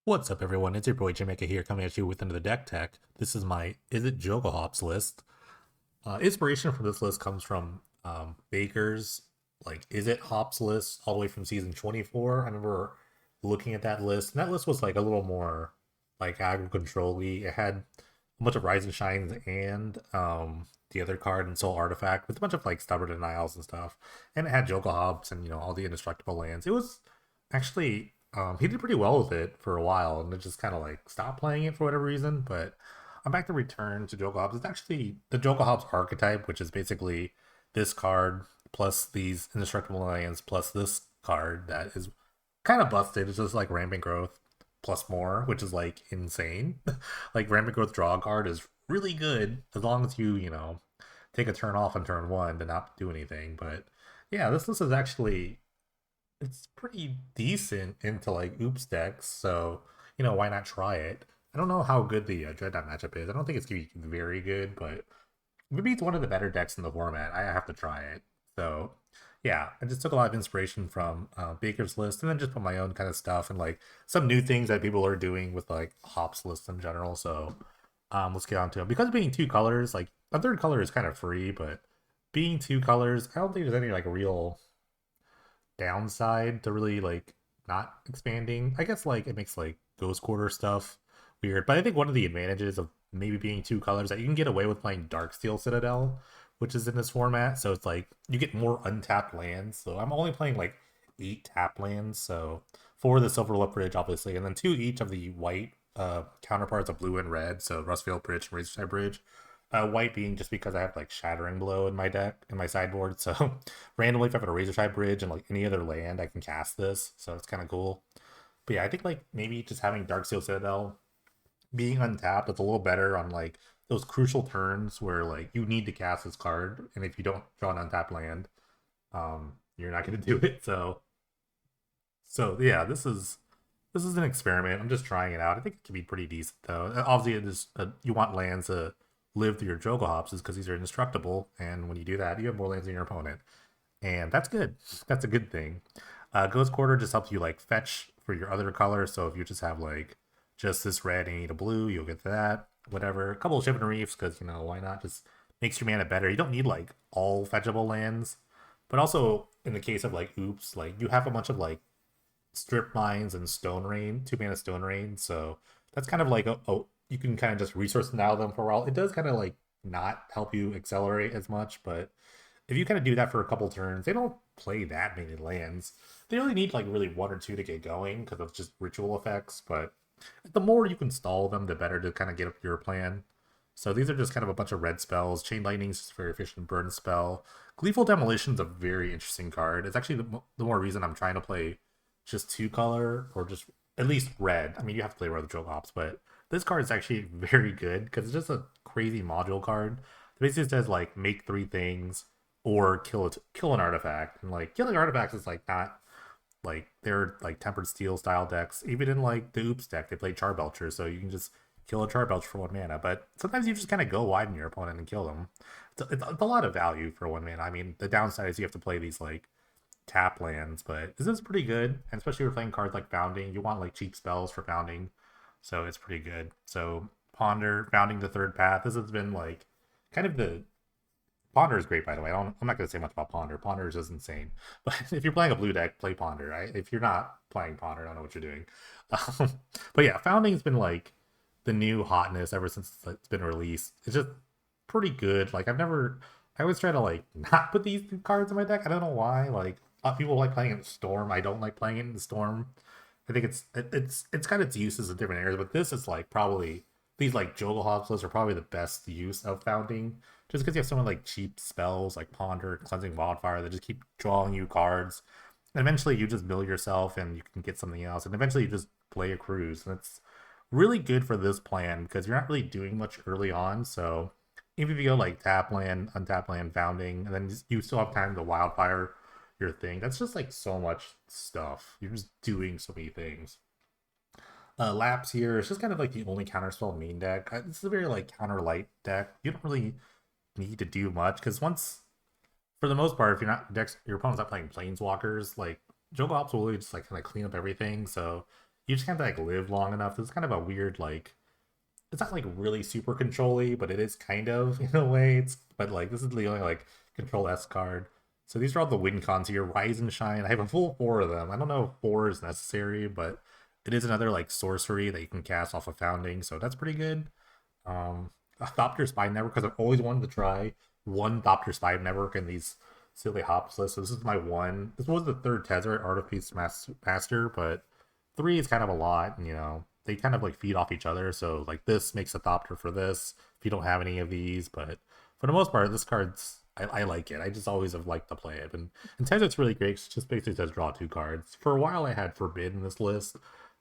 What's up, everyone? It's your boy Jamaica here, coming at you with another deck tech. This is my Izzet Jokulhaups list. Inspiration for this list comes from Baker's Izzet Hops list all the way from season 24. I remember looking at that list, and that list was like a little more like aggro control-y. It had a bunch of Rise and Shines and the other card and Soul Artifact with a bunch of like Stubborn Denials and stuff. And it had Jokulhaups and all the indestructible lands. It was actually he did pretty well with it for a while, and it just kind of like stopped playing it for whatever reason. But I'm back to return to Jokulhaups. It's actually the Jokulhaups archetype, which is basically this card plus these indestructible lands plus this card that is kind of busted. It's just like Rampant Growth plus more, which is like insane. Like Rampant Growth draw card is really good as long as you take a turn off on turn one to not do anything. But yeah, this list is actually it's pretty decent into like oops decks, so why not try it? I don't know how good the Dreadnought matchup is. I don't think it's gonna be very good, but maybe it's one of the better decks in the format. I have to try it. So yeah, I just took a lot of inspiration from Baker's list, and then just put my own kind of stuff and like some new things that people are doing with like hops lists in general. So let's get on to them. Because being two colors, like a third color is kind of free, but being two colors, I don't think there's any like real downside to really like not expanding. I guess like it makes like Ghost Quarter stuff weird, but I think one of the advantages of maybe being two colors that you can get away with playing Darksteel Citadel, which is in this format. So it's like you get more untapped lands. So I'm only playing like 8 tap lands. So 4 of the Silverlip Bridge, obviously, and then 2 each of the white counterparts of blue and red. So Rustfield Bridge and Razorside Bridge. White being just because I have like Shattering Blow in my deck in my sideboard. So randomly, if I have a Razorside Bridge and like any other land, I can cast this. So it's kind of cool. But yeah, I think like maybe just having Darksteel Citadel being untapped, it's a little better on like those crucial turns where like you need to cast this card, and if you don't draw an untapped land, you're not going to do it. So yeah, this is an experiment. I'm just trying it out. I think it can be pretty decent though. Obviously, it is you want lands to live through your Jogo Hops is because these are indestructible, and when you do that, you have more lands than your opponent, and that's good. That's a good thing. Ghost Quarter just helps you like fetch for your other color. So if you just have like just this red and you need a blue, you'll get that. Whatever. A couple of Shivan Reefs because why not? Just makes your mana better. You don't need like all fetchable lands, but also in the case of like oops, like you have a bunch of like strip mines and stone rain, 2 mana stone rain. So that's kind of like you can kind of just resource now them for a while. It does kind of like not help you accelerate as much, but if you kind of do that for a couple turns, they don't play that many lands. They only need like really 1 or 2 to get going because of just ritual effects. But the more you can stall them, the better to kind of get up your plan. So these are just kind of a bunch of red spells. Chain Lightning's just a very efficient burn spell. Gleeful Demolition's a very interesting card. It's actually the more reason I'm trying to play just 2 color or just at least red. I mean, you have to play red with Joe Hops, but this card is actually very good because it's just a crazy module card. It basically says like make 3 things or kill an artifact, and like killing artifacts is like not like they're like Tempered Steel style decks. Even in like the Oops deck, they play Charbelcher, so you can just kill a Charbelcher for 1 mana. But sometimes you just kind of go wide in your opponent and kill them. It's a lot of value for 1 mana. I mean, the downside is you have to play these like tap lands, but this is pretty good. And especially if you're playing cards like Founding, you want like cheap spells for Founding, so it's pretty good. So Ponder, Founding the Third Path. This has been like kind of the Ponder is great, by the way. I'm not going to say much about Ponder. Ponder is just insane. But if you're playing a blue deck, play Ponder. Right? If you're not playing Ponder, I don't know what you're doing. Um, but yeah, Founding's been like the new hotness ever since it's been released. It's just pretty good. Like I always try to like not put these cards in my deck. I don't know why. Like people like playing it in Storm. I don't like playing it in Storm. I think it's got its uses in different areas, but this is like probably these like Joggle Hops are probably the best use of Founding, just because you have so many like cheap spells like Ponder, Cleansing Wildfire that just keep drawing you cards, and eventually you just mill yourself and you can get something else, and eventually you just play a cruise, and it's really good for this plan because you're not really doing much early on. So even if you go like tap land, untap land, Founding, and then you still have time to Wildfire your thing. That's just like so much stuff. You're just doing so many things. Laps here is just kind of like the only counterspell main deck. This is a very like counter light deck. You don't really need to do much because once, for the most part, if you're not decks, your opponent's not playing planeswalkers. Like Joe Ops will really just like kind of clean up everything. So You just can't like live long enough. It's kind of a weird like it's not like really super control-y, but it is kind of in a way. It's but like this is the only like control S card. So these are all the win cons here. Rise and Shine. I have a full four of them. I don't know if four is necessary, but it is another like sorcery that you can cast off of Founding, so that's pretty good. A Thopter Spy Network because I've always wanted to try one Thopter Spy Network in these silly hops lists. So this is my one. This was the third Tezzeret Artifice Master, but three is kind of a lot. And, they kind of like feed off each other. So like this makes a Thopter for this if you don't have any of these. But for the most part, this card's I like it. I just always have liked to play it. And Tezzet's really great. It just basically says draw two cards. For a while, I had Forbid in this list.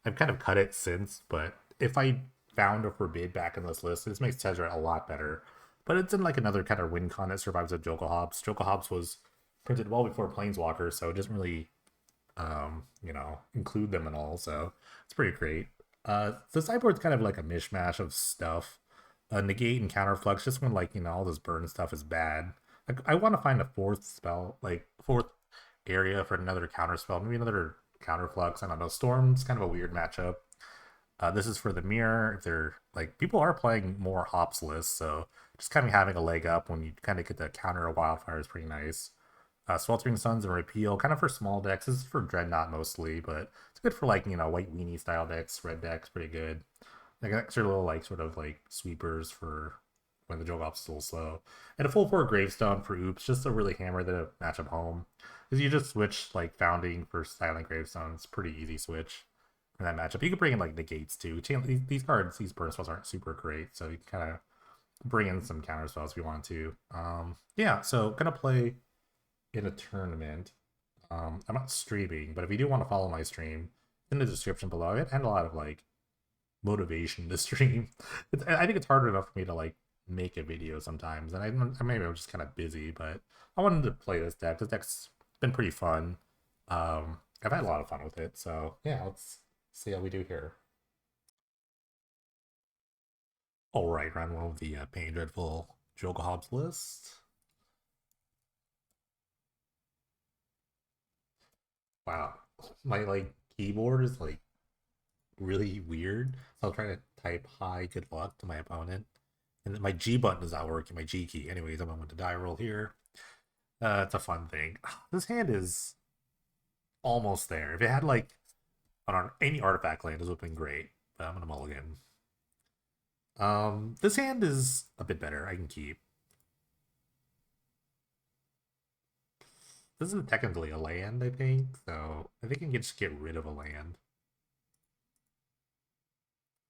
I've kind of cut it since, but if I found a Forbid back in this list, this makes Tezzeret a lot better. But it's in like another kind of win con that survives with Jokulhaups. Jokulhaups was printed well before Planeswalker, so it doesn't really include them and all. So it's pretty great. The sideboard's kind of like a mishmash of stuff. Negate and counterflux, just when like all this burn stuff is bad. Like, I want to find a fourth spell, like fourth area for another counter spell, maybe another counterflux. I don't know. Storm's kind of a weird matchup. This is for the mirror. If they're like people are playing more hops lists, so just kind of having a leg up when you kind of get to counter a wildfire is pretty nice. Sweltering Suns and Repeal, kind of for small decks. This is for Dreadnought mostly, but it's good for like white weenie style decks, red decks, pretty good. Like extra little like sort of like sweepers for when the Jokulhaups is a little slow, and a full 4 Gravestone for Oops, just to really hammer the matchup home. Because you just switch like Founding for Silent Gravestone. It's pretty easy switch in that matchup. You could bring in like negates too. These cards, these burn spells aren't super great, so you can kind of bring in some counter spells if you want to. Yeah, so gonna play in a tournament. I'm not streaming, but if you do want to follow my stream, in the description below, I had a lot of like motivation to stream. I think it's harder enough for me to like make a video sometimes, and maybe I'm just kind of busy, but I wanted to play this deck. This deck's been pretty fun. I've had a lot of fun with it, so yeah, let's see how we do here. All right, round one of the Pain Dreadful Jokulhaups list. Wow, my like keyboard is like really weird. So I'll try to type hi, good luck to my opponent. And then my G button is not working, my G key. Anyways, I'm going to die roll here. It's a fun thing. This hand is almost there. If it had like any artifact land, this would have been great. But I'm gonna mulligan. This hand is a bit better. I can keep. This is technically a land, I think. So I think I can just get rid of a land.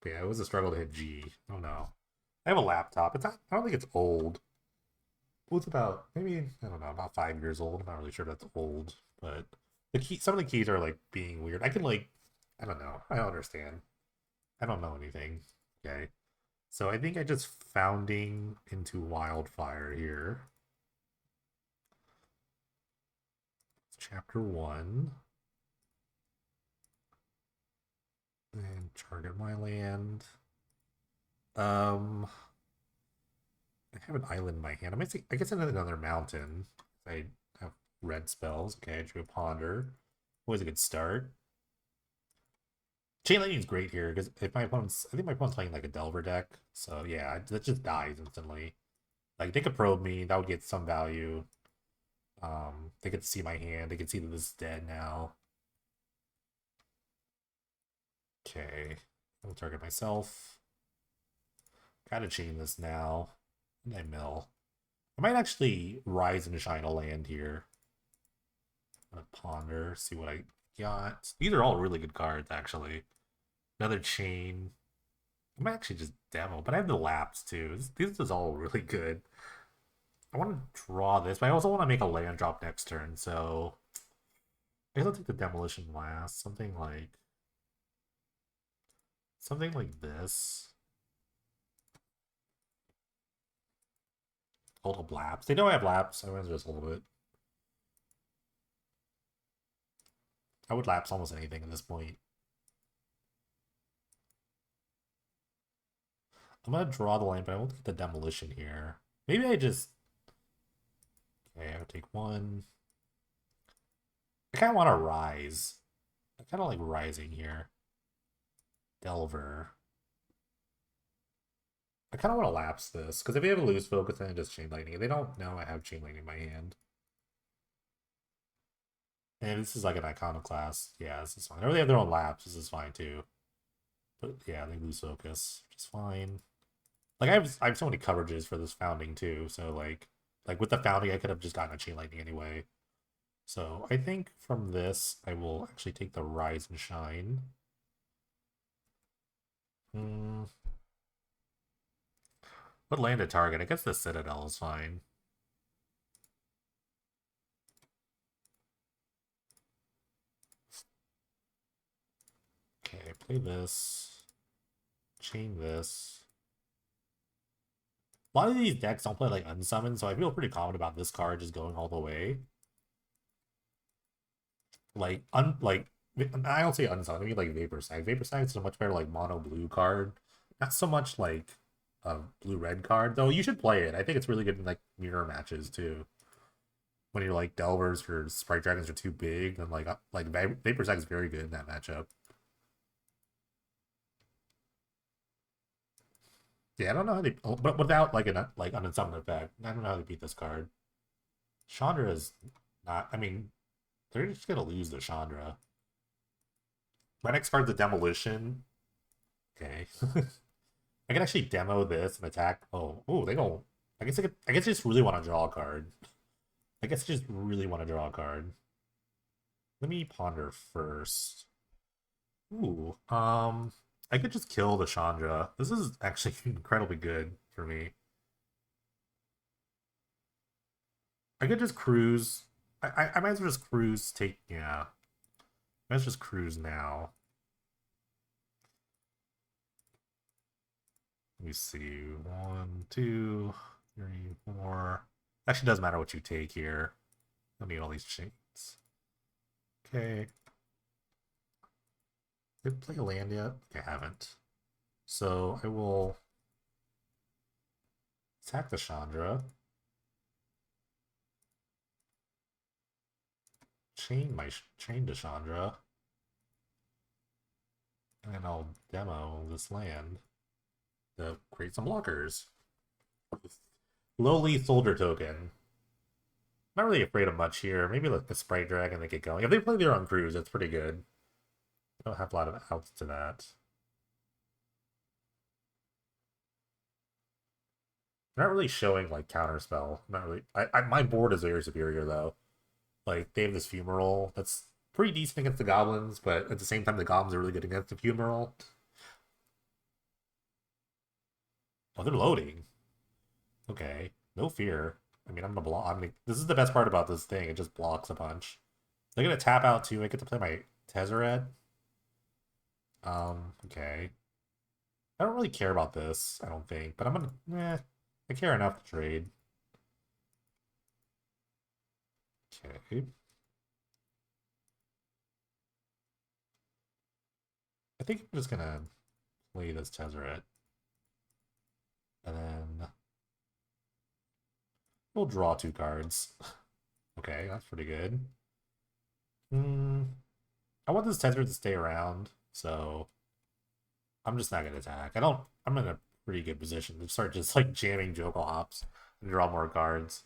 But yeah, it was a struggle to hit G. Oh no. I have a laptop. It's not, I don't think it's old. Well, it's about maybe I don't know about 5 years old. I'm not really sure if that's old, but some of the keys are like being weird. I can like I don't know. I don't understand. I don't know anything. Okay, so I think I just founding into wildfire here. Chapter 1, and target my land. Um, I have an island in my hand. I guess another mountain. I have red spells. Okay, I drew a ponder. Always a good start. Chain Lightning is great here because if I think my opponent's playing like a Delver deck, so yeah, that just dies instantly. Like they could probe me, that would get some value. They could see my hand, they could see that this is dead now. Okay, I'll target myself. Gotta chain this now. And I mill. I might actually rise and shine a land here. I'm gonna ponder, see what I got. These are all really good cards, actually. Another chain. I might actually just demo, but I have the lapse too. This is all really good. I want to draw this, but I also want to make a land drop next turn, so I guess I'll take the demolition last. Something like this. Hold up lapse. They know I have lapse, I might just hold it. I would lapse almost anything at this point. I'm gonna draw the land, but I won't get the demolition here. Maybe I just okay, I would take one. I kinda wanna rise. I kinda like rising here. Delver. I kind of want to lapse this, because if they have a lose focus, then just Chain Lightning. They don't know I have Chain Lightning in my hand. And this is like an Iconoclast. Yeah, this is fine. Or they have their own lapse. This is fine too. But yeah, they lose focus, which is fine. Like I have so many coverages for this founding too. So like with the founding, I could have just gotten a Chain Lightning anyway. So I think from this, I will actually take the Rise and Shine. Hmm. What land to target? I guess the Citadel is fine. Okay, play this. Chain this. A lot of these decks don't play like Unsummon, so I feel pretty confident about this card just going all the way. Like, I don't say Unsummon, I mean like Vapor Sag. Vapor Sag is a much better like mono blue card. Not so much like a blue red card, though you should play it. I think it's really good in like mirror matches too. When you're like Delvers or Sprite Dragons are too big, and like Vapor Sag is very good in that matchup. Yeah, I don't know how they, but without like an unsummon effect, I don't know how they beat this card. Chandra is not. I mean, they're just gonna lose the Chandra. My next card's a Demolition. Okay, I can actually demo this and attack. Oh, they don't. I guess I just really want to draw a card. I guess I just really want to draw a card. Let me ponder first. Ooh, I could just kill the Chandra. This is actually incredibly good for me. I could just cruise. I might as well just cruise. Yeah. Let's just cruise now. Let me see. 1, 2, 3, 4. Actually, doesn't matter what you take here. I don't need all these chains. Okay. Did I play a land yet? I haven't. So I will attack the Chandra. Chain to Chandra. And I'll demo this land to create some blockers. Lowly Soldier Token. Not really afraid of much here. Maybe like the Sprite Dragon they get going. If they play their own cruise, that's pretty good. I don't have a lot of outs to that. They're not really showing like counterspell. Not really. My board is very superior though. Like they have this Fumarole that's pretty decent against the goblins, but at the same time the goblins are really good against the Fumarole. Oh, they're loading. Okay, no fear. I mean, I'm gonna block. I mean, this is the best part about this thing. It just blocks a bunch. They're gonna tap out too. I get to play my Tezzeret. Okay. I don't really care about this, I don't think, but I'm gonna, I care enough to trade. Okay. I think I'm just gonna play this Tezzeret. And then we'll draw 2 cards. Okay, that's pretty good. I want this Tezzeret to stay around, so I'm just not gonna attack. I'm in a pretty good position to start just like jamming Jokulhaups and draw more cards.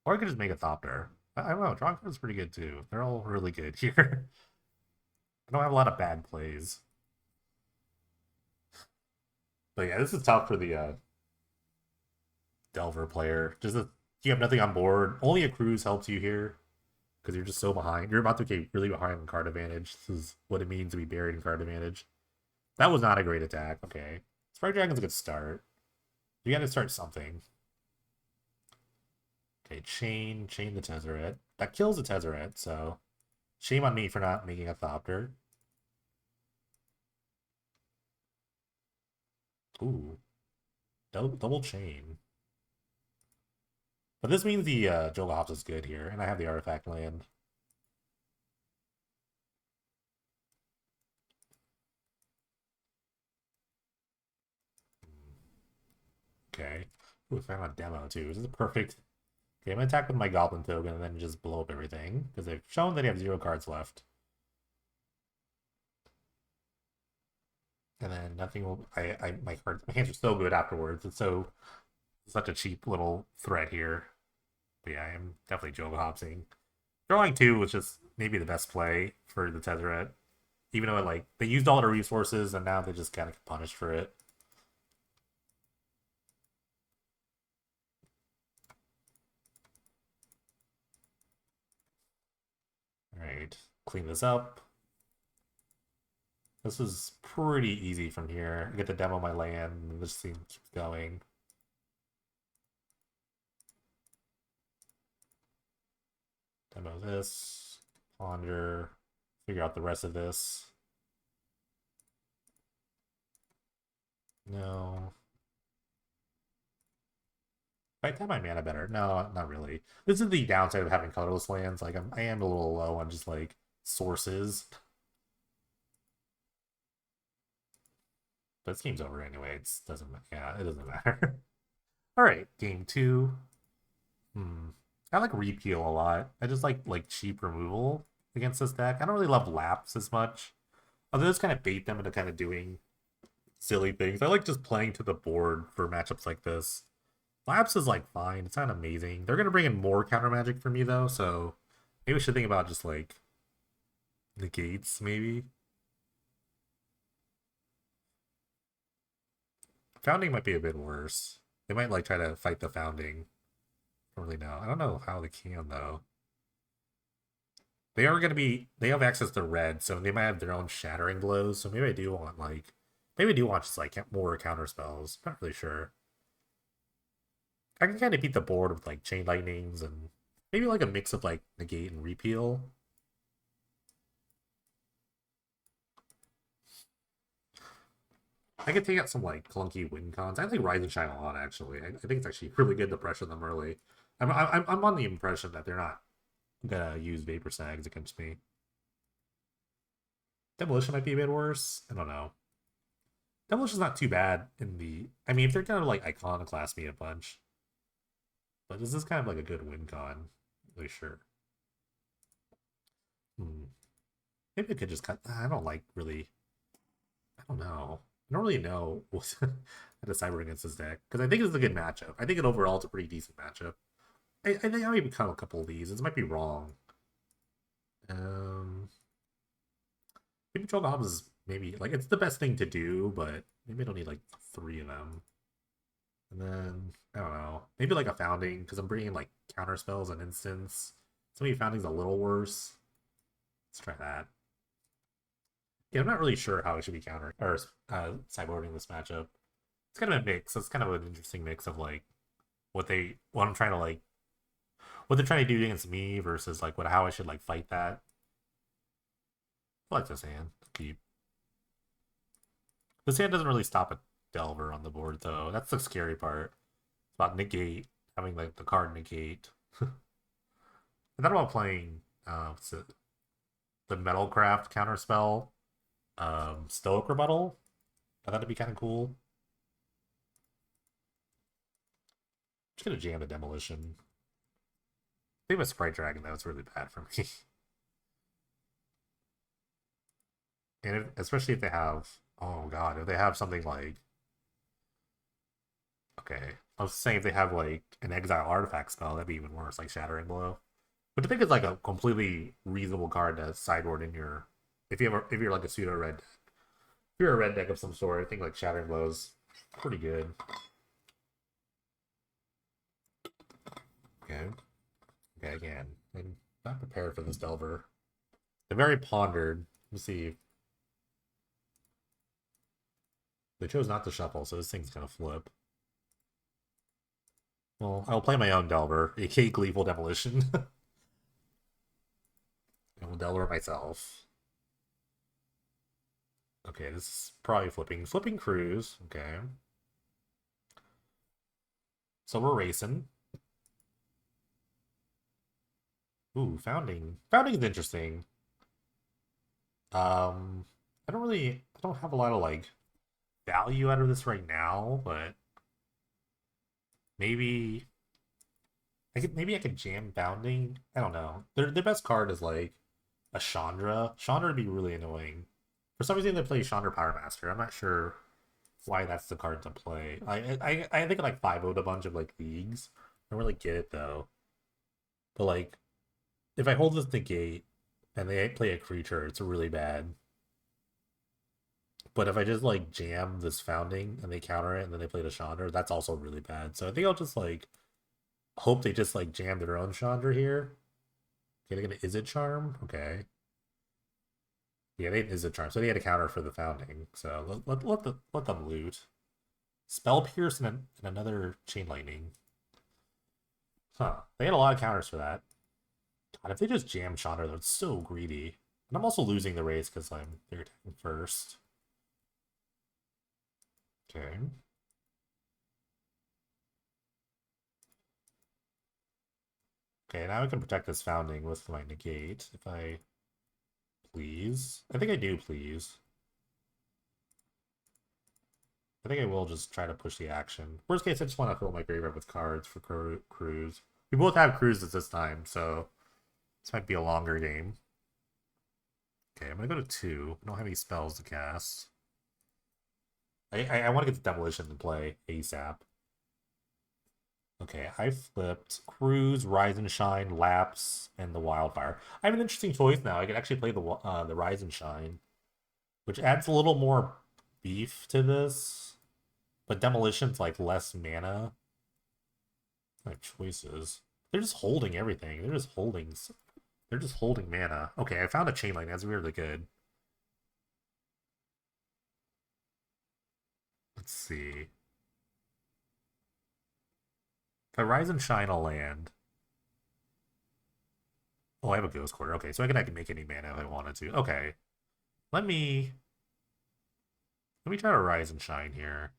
Or I could just make a Thopter. I don't know, drawing cards is pretty good too. They're all really good here. I don't have a lot of bad plays. But yeah, this is tough for the Delver player. You have nothing on board. Only a cruise helps you here because you're just so behind. You're about to get really behind in card advantage. This is what it means to be buried in card advantage. That was not a great attack. Okay, Sprite Dragon's a good start. You got to start something. Okay, chain the Tezzeret. That kills the Tezzeret. So shame on me for not making a Thopter. Ooh, double chain. But this means the Jokulhaups is good here, and I have the artifact land. Okay. Ooh, I found a demo too. This is perfect. Okay, I'm gonna attack with my Goblin Token and then just blow up everything, because they've shown that they have 0 cards left. and then nothing will. My hands are so good afterwards. It's so such a cheap little threat here. But yeah, I am definitely Jokulhaupsing. Drawing two was just maybe the best play for the Tezzeret. Even though they used all their resources and now they just kind of get punished for it. All right, clean this up. This is pretty easy from here. I get to demo my land, and this thing keeps going. Demo this, ponder, figure out the rest of this. No. If I tap my mana better. No, not really. This is the downside of having colorless lands. Like I am a little low on just like sources. But this game's over anyway. It doesn't. Yeah, it doesn't matter. All right, game two. I like repeal a lot. I just like cheap removal against this deck. I don't really love laps as much. Although this kind of bait them into kind of doing silly things. I like just playing to the board for matchups like this. Laps is like fine. It's not amazing. They're gonna bring in more counter magic for me though, so maybe we should think about just like negates maybe. Founding might be a bit worse. They might like try to fight the founding. I don't really know. I don't know how they can though. They are gonna be. They have access to red, so they might have their own shattering blows. So maybe I do want maybe I do want just like more counter spells. Not really sure. I can kind of beat the board with like chain lightnings and maybe like a mix of like negate and repeal. I could take out some like clunky win cons. I like Rise and Shine a lot actually. I think it's actually really good to pressure them early. I'm on the impression that they're not gonna use Vapor Sags against me. Demolition might be a bit worse. I don't know. Demolition's not too bad in the. I mean, if they're gonna like iconoclast me a bunch, but this is kind of like a good win con. Really sure. Maybe I could just cut. I don't like really. I don't know. I don't really know how to cyber against this deck because I think it's a good matchup. I think it overall it's a pretty decent matchup. I think I maybe cut a couple of these. This might be wrong. Um, maybe Jokulhaups is maybe like it's the best thing to do, but maybe I don't need like three of them. And then I don't know, maybe like a founding because I'm bringing like counter spells and instants. So maybe founding's a little worse. Let's try that. Yeah, I'm not really sure how I should be countering or sideboarding this matchup. It's kind of a mix. It's kind of an interesting mix of like what I'm trying to like what they're trying to do against me versus like how I should like fight that. I like this hand. Keep. This hand doesn't really stop a Delver on the board though. That's the scary part. It's about negate, having like the card negate. I thought about playing the Metalcraft counterspell, Stoic Rebuttal. I thought it'd be kind of cool. Just gonna jam the Demolition. I think with Sprite Dragon though, it's really bad for me. And especially if they have, oh god, if they have something like, okay, I was saying if they have like an Exile Artifact spell, that'd be even worse, like Shattering Blow. But I think it's like a completely reasonable card to sideboard in your, if you're like a pseudo red deck. If you're a red deck of some sort, I think like Shattering Blow's pretty good. Okay. Okay, again, I'm not prepared for this Delver. They're very pondered. Let's see. They chose not to shuffle, so this thing's gonna flip. Well, I'll play my own Delver, aka Gleeful Demolition. I will Delver myself. Okay, this is probably flipping. Flipping Cruise. Okay. So we're racing. Ooh, Founding. Founding is interesting. I don't have a lot of like value out of this right now, but maybe maybe I could jam Founding. I don't know. Their best card is like a Chandra. Chandra would be really annoying. For some reason, they play Chandra Power Master. I'm not sure why that's the card to play. I think I like 5-0'd a bunch of like leagues. I don't really get it though. But like, if I hold this negate and they play a creature, it's really bad. But if I just like jam this founding and they counter it and then they play the Chandra, that's also really bad. So I think I'll just like hope they just like jam their own Chandra here. Okay, they get an Izzet Charm. Okay. Yeah, they Izzet Charm. So they had a counter for the founding. So let them loot. Spell Pierce and another Chain Lightning. Huh. They had a lot of counters for that. God, if they just jam Chandra, though, it's so greedy. And I'm also losing the race because they're attacking first. Okay. Okay, now I can protect this founding with my negate if I please. I think I do please. I think I will just try to push the action. Worst case, I just want to fill my graveyard with cards for Cruise. We both have cruises this time, so this might be a longer game. Okay, I'm gonna go to 2. I don't have any spells to cast. I want to get the Demolition in play ASAP. Okay, I flipped Cruise, Rise and Shine, Lapse, and the Wildfire. I have an interesting choice now. I can actually play the Rise and Shine, which adds a little more beef to this. But Demolition's like less mana. My choices. They're just holding everything. They're just holding. They're just holding mana. Okay, I found a chain link. That's really good. Let's see. If I Rise and Shine a land. Oh, I have a Ghost Quarter. Okay, so I can make any mana if I wanted to. Okay. Let me try to Rise and Shine here.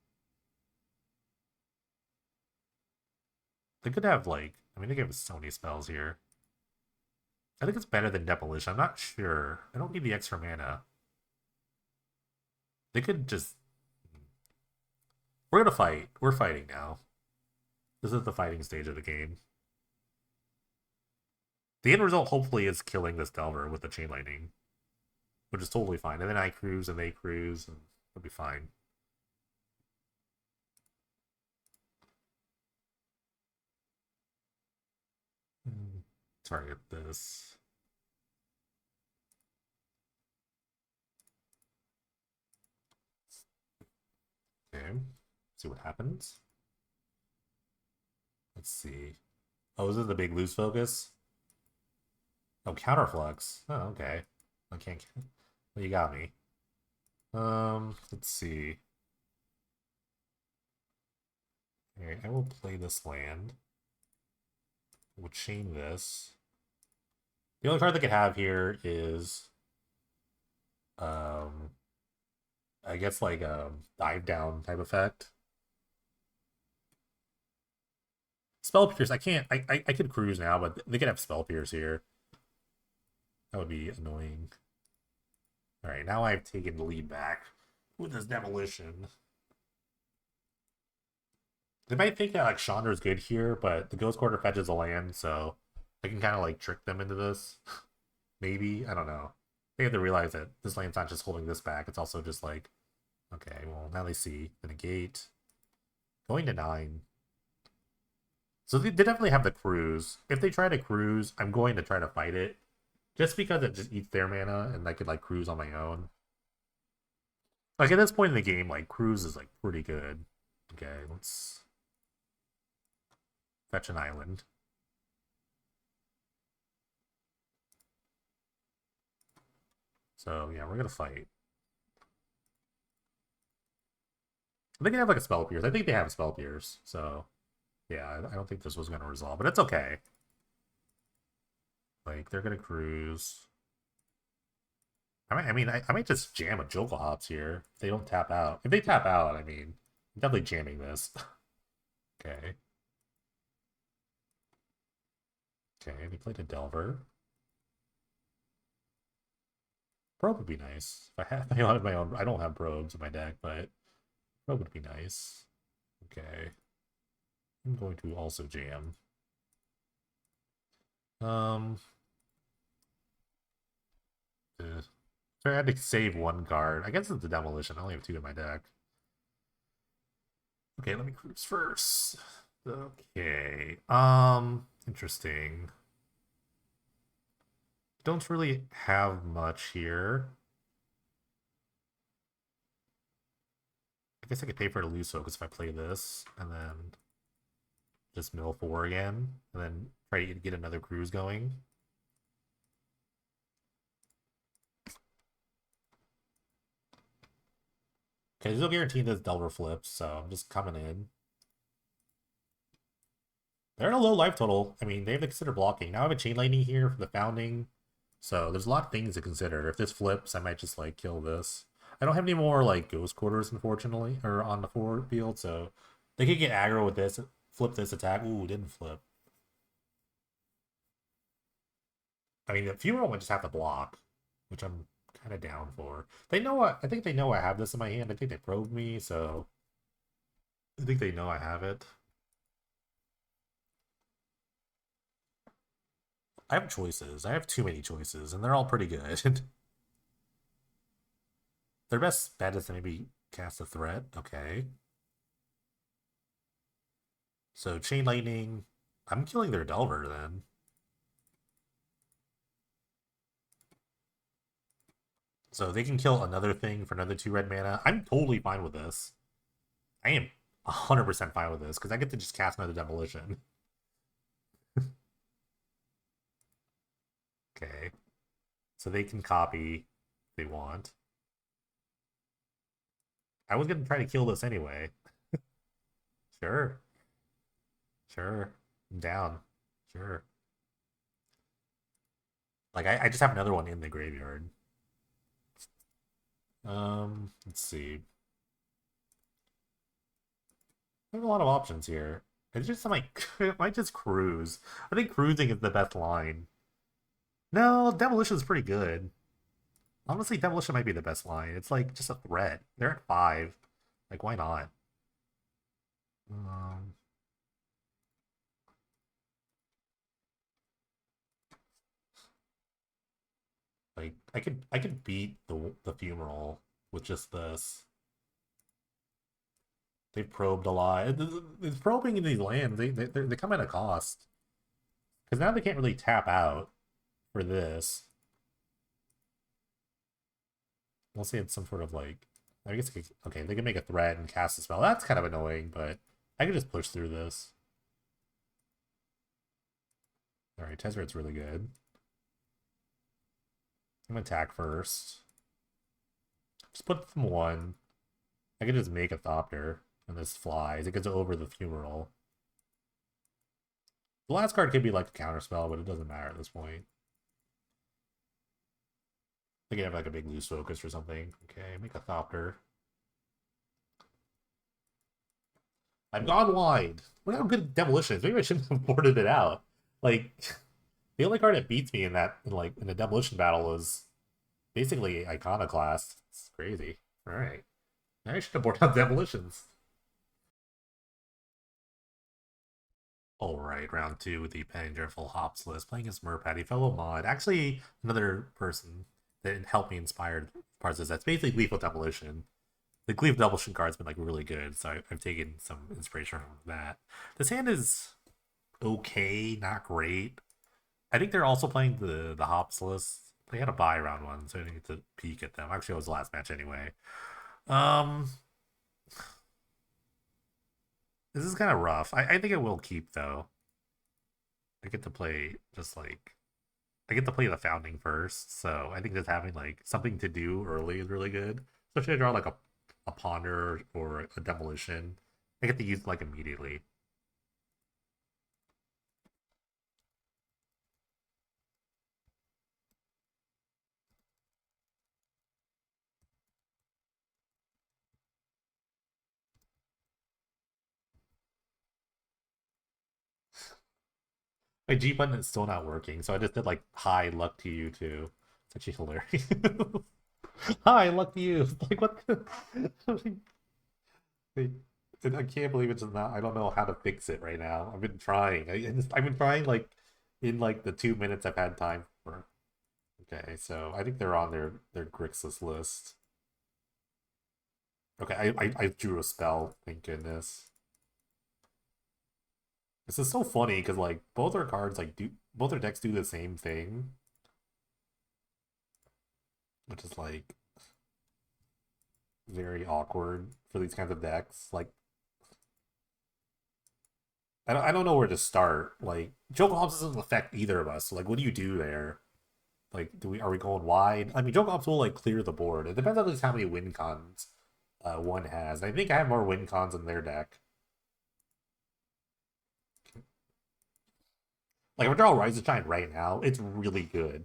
They could have like they could have so many spells here. I think it's better than Demolition. I'm not sure. I don't need the extra mana. They could just we're gonna fight. We're fighting now. This is the fighting stage of the game. The end result, hopefully, is killing this Delver with the Chain Lightning, which is totally fine. And then I cruise and they cruise, and it'll be fine. Target this. Okay. See what happens. Let's see. Oh, is this the big loose focus? Oh, counterflux. Oh, okay. I can't. Well, you got me. Let's see. Alright, I will play this land. We'll chain this. The only card they could have here is I guess like a dive down type effect. Spell Pierce, I can't I could cruise now, but they could have Spell Pierce here. That would be annoying. Alright, now I've taken the lead back with this Demolition. They might think that like Chandra is good here, but the Ghost Quarter fetches a land, so I can kind of like trick them into this. Maybe, I don't know. They have to realize that this land's not just holding this back, it's also just like, okay, well, now they see the negate. Going to 9. So they definitely have the cruise. If they try to cruise, I'm going to try to fight it. Just because it just eats their mana and I could like cruise on my own. Like at this point in the game, like cruise is like pretty good. Okay, let's fetch an island. So yeah, we're gonna fight. They can have like a spell pierce. I think they have a spell pierce. So yeah, I don't think this was gonna resolve, but it's okay. Like they're gonna cruise. I might just jam a Jokulhaups here. If they don't tap out. If they tap out, I mean, I'm definitely jamming this. Okay. Okay, they played a Delver. Probe would be nice. If I had my own, I don't have probes in my deck, but probe would be nice. Okay. I'm going to also jam. Um. I had to save one card. I guess it's the demolition. I only have 2 in my deck. Okay, let me cruise first. Okay. Interesting. Don't really have much here. I guess I could pay for it to lose focus if I play this, and then just mill 4 again, and then try to get another cruise going. Okay, there's no guarantee this Delver flips, so I'm just coming in. They're at a low life total. I mean, they have to consider blocking. Now I have a chain lightning here for the founding, so there's a lot of things to consider. If this flips, I might just like kill this. I don't have any more like ghost quarters, unfortunately, or on the forward field, so they could get aggro with this, flip this attack. Ooh, didn't flip. I mean, the funeral might just have to block, which I'm kind of down for. They know what I think they know I have this in my hand. I think they probed me, so I think they know I have it. I have choices. I have too many choices, and they're all pretty good. Their best bet is to maybe cast a threat. Okay. So Chain Lightning. I'm killing their Delver then. So they can kill another thing for another 2 red mana. I'm totally fine with this. I am 100% fine with this because I get to just cast another Demolition. Okay. So they can copy if they want. I was going to try to kill this anyway. Sure. Sure. I'm down. Sure. Like, I just have another one in the graveyard. Let's see. I have a lot of options here. It's just, I might just cruise. I think cruising is the best line. No, Demolition is pretty good. Honestly, Demolition might be the best line. It's like just a threat. They're at 5. Like, why not? Um, like, I could beat the funeral with just this. They've probed a lot. It's probing in these lands. They come at a cost because now they can't really tap out for this. Unless they had some sort of like, I guess okay, they can make a threat and cast a spell. That's kind of annoying, but I could just push through this. All right, Tezzeret's really good. I'm gonna attack first. Just put them 1. I could just make a Thopter and this flies. It gets over the funeral. The last card could be like a counterspell, but it doesn't matter at this point. They could have like a big loose focus or something. Okay, make a Thopter. I've gone wide. Look how good Demolition is. Maybe I shouldn't have boarded it out. Like, the only card that beats me in that, in a Demolition battle is basically Iconoclast. It's crazy. Alright. I should have boarded out Demolitions. Alright, round 2 with the Pendraful Hops list. Playing as Merpatty, fellow mod. Actually, another person that helped me inspire parts of this. That's basically Lethal Demolition. The Lethal Demolition card's been like really good, so I've taken some inspiration from that. This hand is okay, not great. I think they're also playing the Hops list. They had a buy round 1, so I didn't get to peek at them. Actually, it was the last match anyway. Um, this is kind of rough. I think it will keep though. I get to play just like I get to play the founding first, so I think just having like something to do early is really good. Especially if I draw like a ponder or a demolition. I get to use it like immediately. My G button is still not working, so I just did like hi luck to you too. It's actually hilarious. Hi luck to you. Like what? I can't believe it's not. I don't know how to fix it right now. I've been trying. I've been trying like in like the 2 minutes I've had time for. Okay, so I think they're on their Grixis list. Okay, I drew a spell. Thank goodness. This is so funny because like both our cards like do both our decks do the same thing, which is like very awkward for these kinds of decks. Like I don't know where to start. Like Jokulhaups doesn't affect either of us. So, like what do you do there? Like do we are we going wide? I mean Jokulhaups will like clear the board. It depends on just how many win cons one has. I think I have more win cons in their deck. Like if I draw Rise of Shine right now, it's really good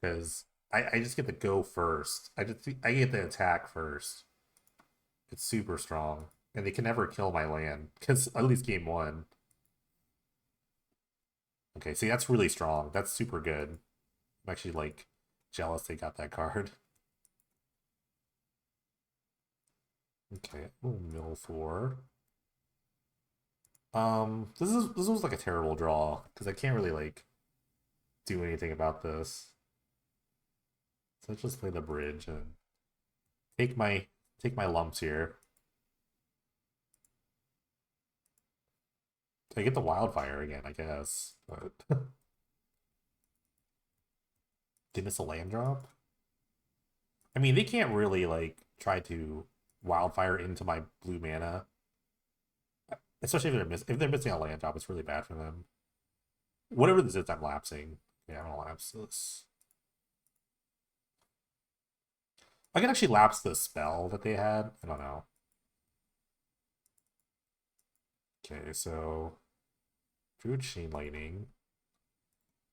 because I just get to go first. I get the attack first. It's super strong, and they can never kill my land because at least game one. Okay, see that's really strong. That's super good. I'm actually like jealous they got that card. Okay, ooh, mill four. This was like a terrible draw because I can't really like do anything about this. So let's just play the bridge and take my take my lumps here. I get the wildfire again, I guess. But they miss a land drop. I mean, they can't really like try to wildfire into my blue mana, especially if they're missing a land drop. It's really bad for them. Whatever this is, I'm lapsing. Yeah, I'm gonna lapse this. I can actually lapse the spell that they had. I don't know. Okay, so Druid Chain Lightning,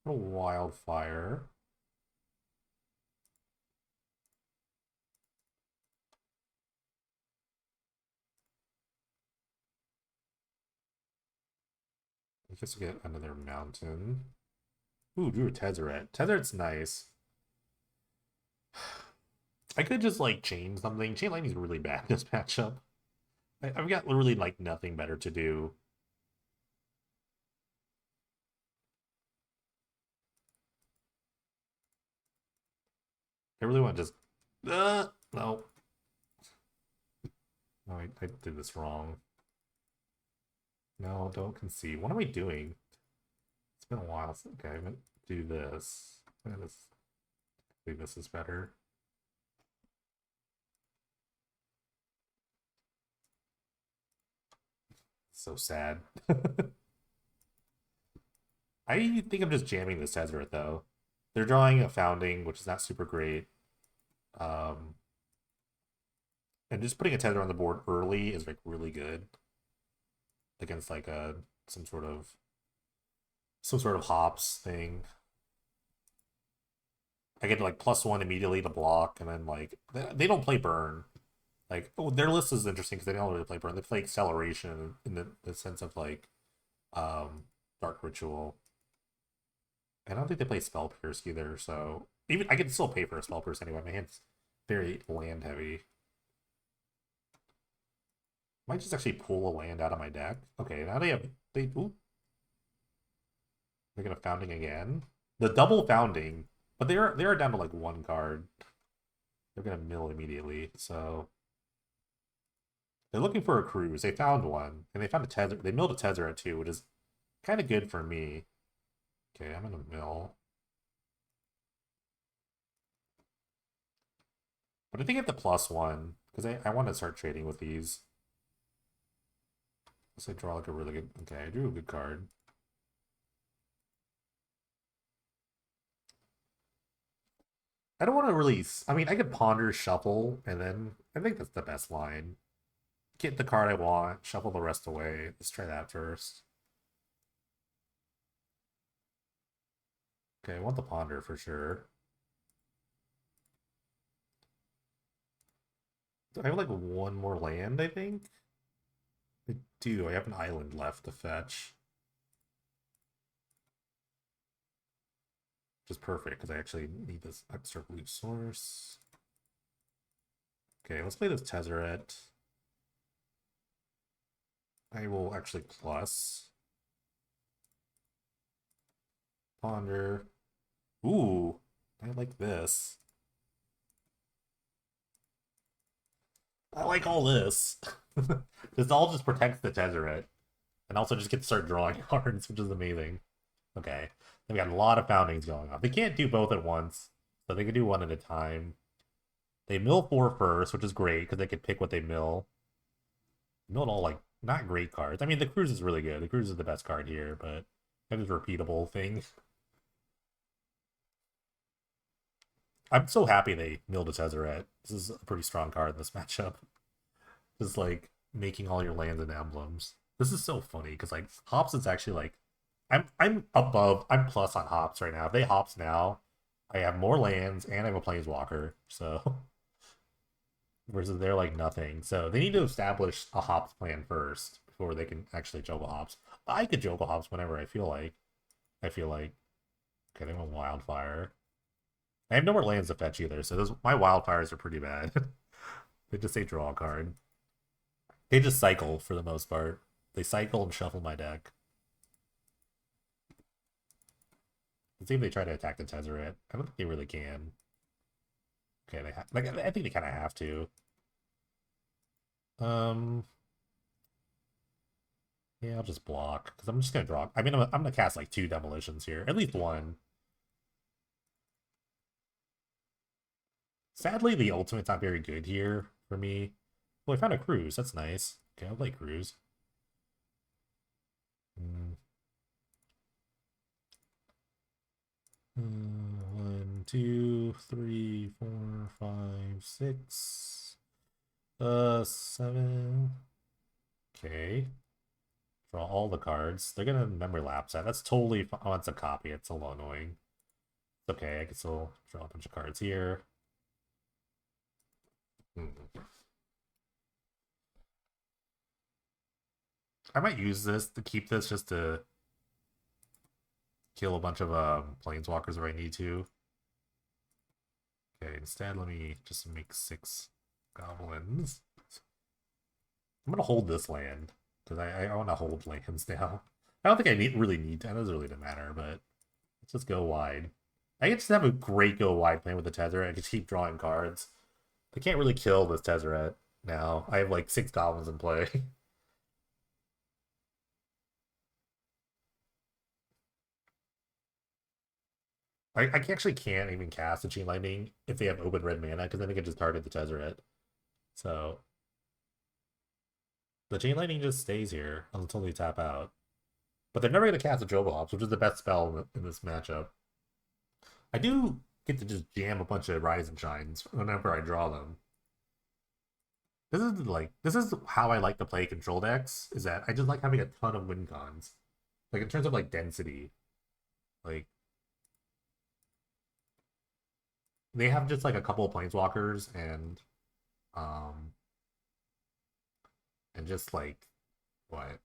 a wildfire. I guess I get another mountain. Ooh, Drew Tezzeret. Tezzeret's nice. I could just like chain something. Chain Lightning's really bad in this matchup. I've got literally like nothing better to do. I really want to just. No. No, I did this wrong. No, don't concede. What am I doing? It's been a while. Okay, I'm gonna do this. I think this is better. So sad. I think I'm just jamming this Tezzeret though. They're drawing a founding, which is not super great. Um, and just putting a tether on the board early is like really good against like a some sort of hops thing. I get like +1 immediately to block, and then like they don't play burn. Like oh, their list is interesting because they don't really play burn. They play acceleration in the sense of like dark ritual. And I don't think they play spell pierce either. So even I can still pay for a spell pierce anyway. My hand's very land heavy. Might just actually pull a land out of my deck. Okay, now ooh, they're gonna founding again. The double founding, but they are down to like one card. They're gonna mill immediately, so they're looking for a cruise. They found one, and they found a tether. They milled a tether at two, which is kind of good for me. Okay, I'm gonna mill, but I think I get the +1 because I want to start trading with these. So I draw like a really good. Okay, I drew a good card. I don't want to release. I mean, I could ponder, shuffle, and then I think that's the best line. Get the card I want, shuffle the rest away. Let's try that first. Okay, I want the ponder for sure. I have like one more land, I think. I do. I have an island left to fetch. Which is perfect because I actually need this extra blue source. Okay, let's play this Tezzeret. I will actually plus. Ponder. Ooh, I like this. I like all this. This all just protects the Tezzeret. And also just get to start drawing cards, which is amazing. Okay. Then we got a lot of foundings going on. They can't do both at once, so they can do one at a time. They mill 4 first, which is great, because they can pick what they mill. Milled all, like, not great cards. I mean, the Cruise is really good. The Cruise is the best card here, but that is a repeatable thing. I'm so happy they milled a Tezzeret. This is a pretty strong card in this matchup. Just, like, making all your lands and emblems. This is so funny, because, like, Hops is actually, like, I'm plus on Hops right now. If they Hops now, I have more lands and I have a Planeswalker, so versus they're like nothing. So they need to establish a Hops plan first before they can actually Jokulhaups. I could Jokulhaups whenever I feel like. Okay, they want Wildfire. I have no more lands to fetch either, so my Wildfires are pretty bad. They just say draw a card. They just cycle for the most part. They cycle and shuffle my deck. Let's see if they try to attack the Tezzeret. I don't think they really can. Okay, I think they kind of have to. Um, yeah, I'll just block because I'm just gonna draw. I mean, I'm gonna cast like 2 demolitions here, at least one. Sadly, the ultimate's not very good here for me. Well, I found a Cruise. That's nice. Okay, I'll play Cruise. Mm. 1, 2, 3, 4, 5, 6. 7. Okay. Draw all the cards. They're gonna memory lapse that. That's totally fine. Oh, it's a copy. It's a little annoying. It's okay. I can still draw a bunch of cards here. I might use this to keep this just to kill a bunch of planeswalkers if I need to. Okay, instead let me just make 6 goblins. I'm gonna hold this land because I want to hold lands now. I don't think I really need to. It doesn't really matter, but let's just go wide. I can just have a great go wide plan with the Tezzeret. I can keep drawing cards. They can't really kill this Tezzeret now. I have like 6 goblins in play. I actually can't even cast a Chain Lightning if they have open red mana because then they can just target the Tezzeret. So the Chain Lightning just stays here until they tap out. But they're never going to cast a Jokulhaups, which is the best spell in this matchup. I do get to just jam a bunch of Rise and Shines whenever I draw them. This is how I like to play control decks, is that I just like having a ton of win cons. Like in terms of like density. Like they have just like a couple of planeswalkers um and just like what?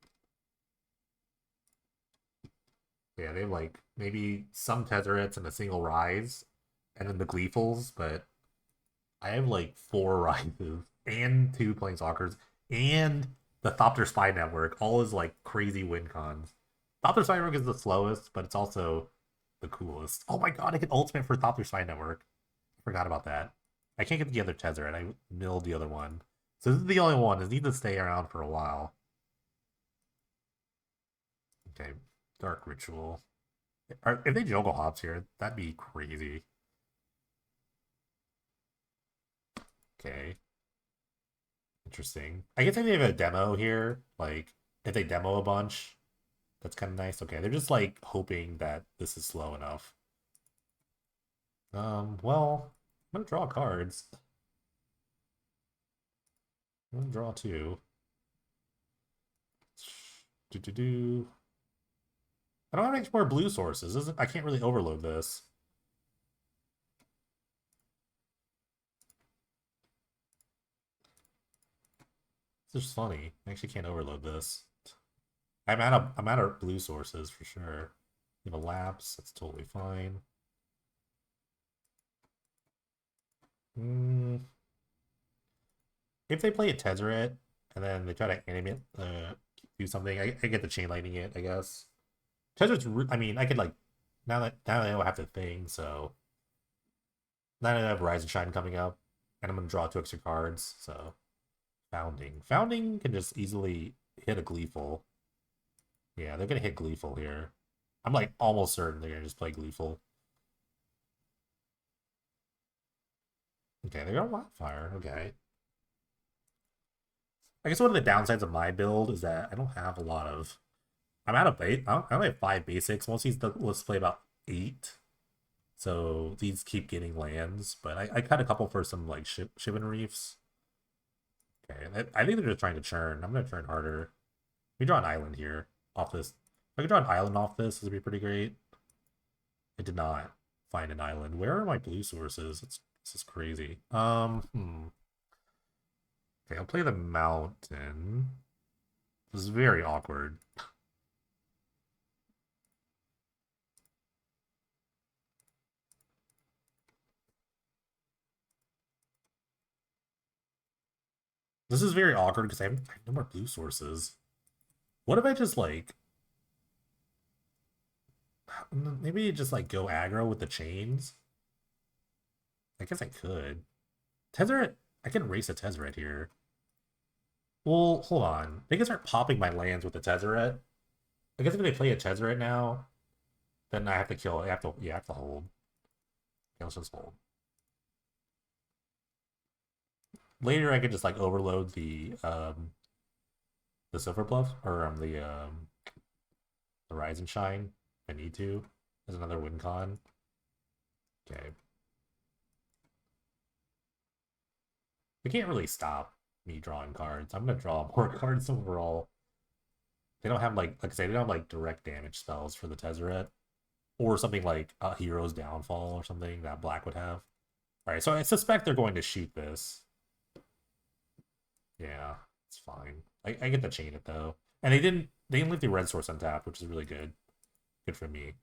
Yeah, they have like maybe some Tezzerets and a single Rise and then the Gleefuls, but I have like 4 Rises and 2 Planeswalkers and the Thopter Spy Network. All is like crazy win cons. Thopter Spy Network is the slowest, but it's also the coolest. Oh my god, I can ultimate for Thopter Spy Network. I forgot about that. I can't get the other Tezzeret. I milled the other one. So this is the only one. This needs to stay around for a while. Okay, Dark Ritual. If they Jokulhaups here, that'd be crazy. Okay. Interesting. I guess if they have a demo here, like if they demo a bunch, that's kind of nice. Okay, they're just like hoping that this is slow enough. Well, I'm gonna draw cards. I'm gonna draw 2. Do do do. I don't have any more blue sources. I can't really overload this. It's just funny. I actually can't overload this. I'm out of blue sources for sure. You have a lapse, that's totally fine. Mm, if they play a Tezzeret and then they try to animate, do something, I get the chain lightning it, I guess. Tezzeret's, I mean, I could like now that I don't have the thing, so Then I have Rise and Shine coming up, and I'm gonna draw 2 extra cards. So Founding can just easily hit a Gleeful. Yeah, they're gonna hit Gleeful here. I'm like almost certain they're gonna just play Gleeful. Okay, they got Wildfire. Okay. I guess one of the downsides of my build is that I don't have a lot of. I'm out of base. I only have 5 basics. Most of these let's play about 8. So these keep getting lands, but I cut a couple for some like Shivan Reefs. Okay, I think they're just trying to churn. I'm gonna churn harder. We draw an island here off this. If I could draw an island off this would be pretty great. I did not find an island. Where are my blue sources? This is crazy. Okay, I'll play the mountain. This is very awkward. This is very awkward because I have no more blue sources. What if I just like maybe just like go aggro with the chains? I guess I could. Tezzeret, I can race a Tezzeret here. Well, hold on. They can start popping my lands with the Tezzeret. I guess if they play a Tezzeret now, then I have to kill it. I have to hold. Okay, let's just hold. Later I could just like overload the Silver Bluff or the Rise and Shine if I need to. There's another win con. Okay. We can't really stop me drawing cards. I'm gonna draw more cards overall. They don't have like I say, they don't have like direct damage spells for the Tezzeret. Or something like a Hero's Downfall or something that Black would have. Alright, so I suspect they're going to shoot this. Yeah, it's fine. I get to chain it though. And they didn't leave the red source untapped, which is really good. Good for me.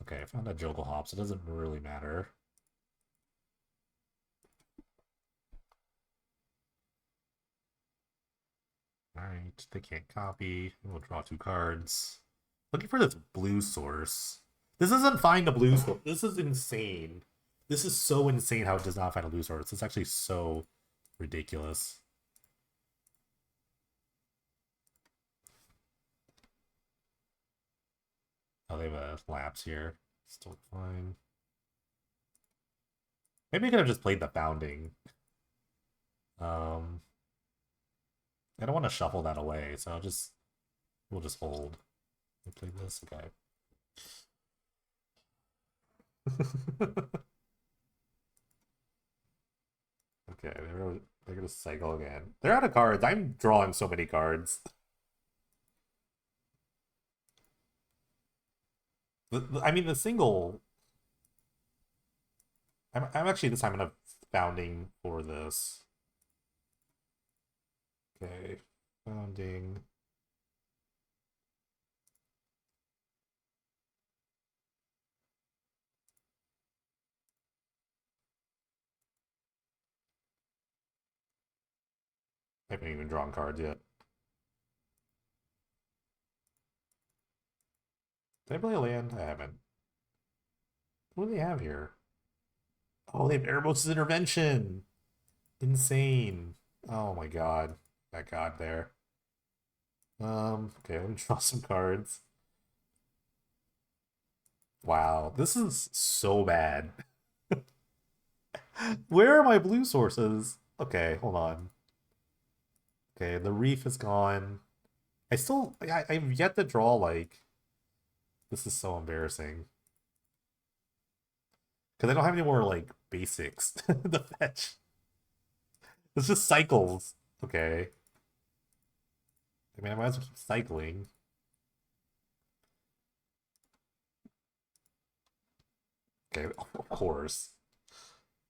Okay, I found a Jokulhaups. It doesn't really matter. Alright, they can't copy. We'll draw 2 cards. Looking for this blue source. This isn't find a blue source. This is insane. This is so insane how it does not find a blue source. It's actually so ridiculous. Oh, they have a lapse here. Still fine. Maybe I could have just played the Founding. I don't want to shuffle that away, so we'll just hold. We'll play this, okay. Okay, they're gonna cycle again. They're out of cards. I'm drawing so many cards. I mean, the single. I'm actually this time gonna Founding for this. Okay, Founding. I haven't even drawn cards yet. Did I play a land? I haven't. What do they have here? Oh, they have Erebos' Intervention. Insane. Oh my god. That god there. Okay, let me draw some cards. Wow, this is so bad. Where are my blue sources? Okay, hold on. Okay, the reef is gone. I've yet to draw like this is so embarrassing. Because I don't have any more like basics to fetch. It's just cycles. Okay. I mean I might as well keep cycling. Okay, of course.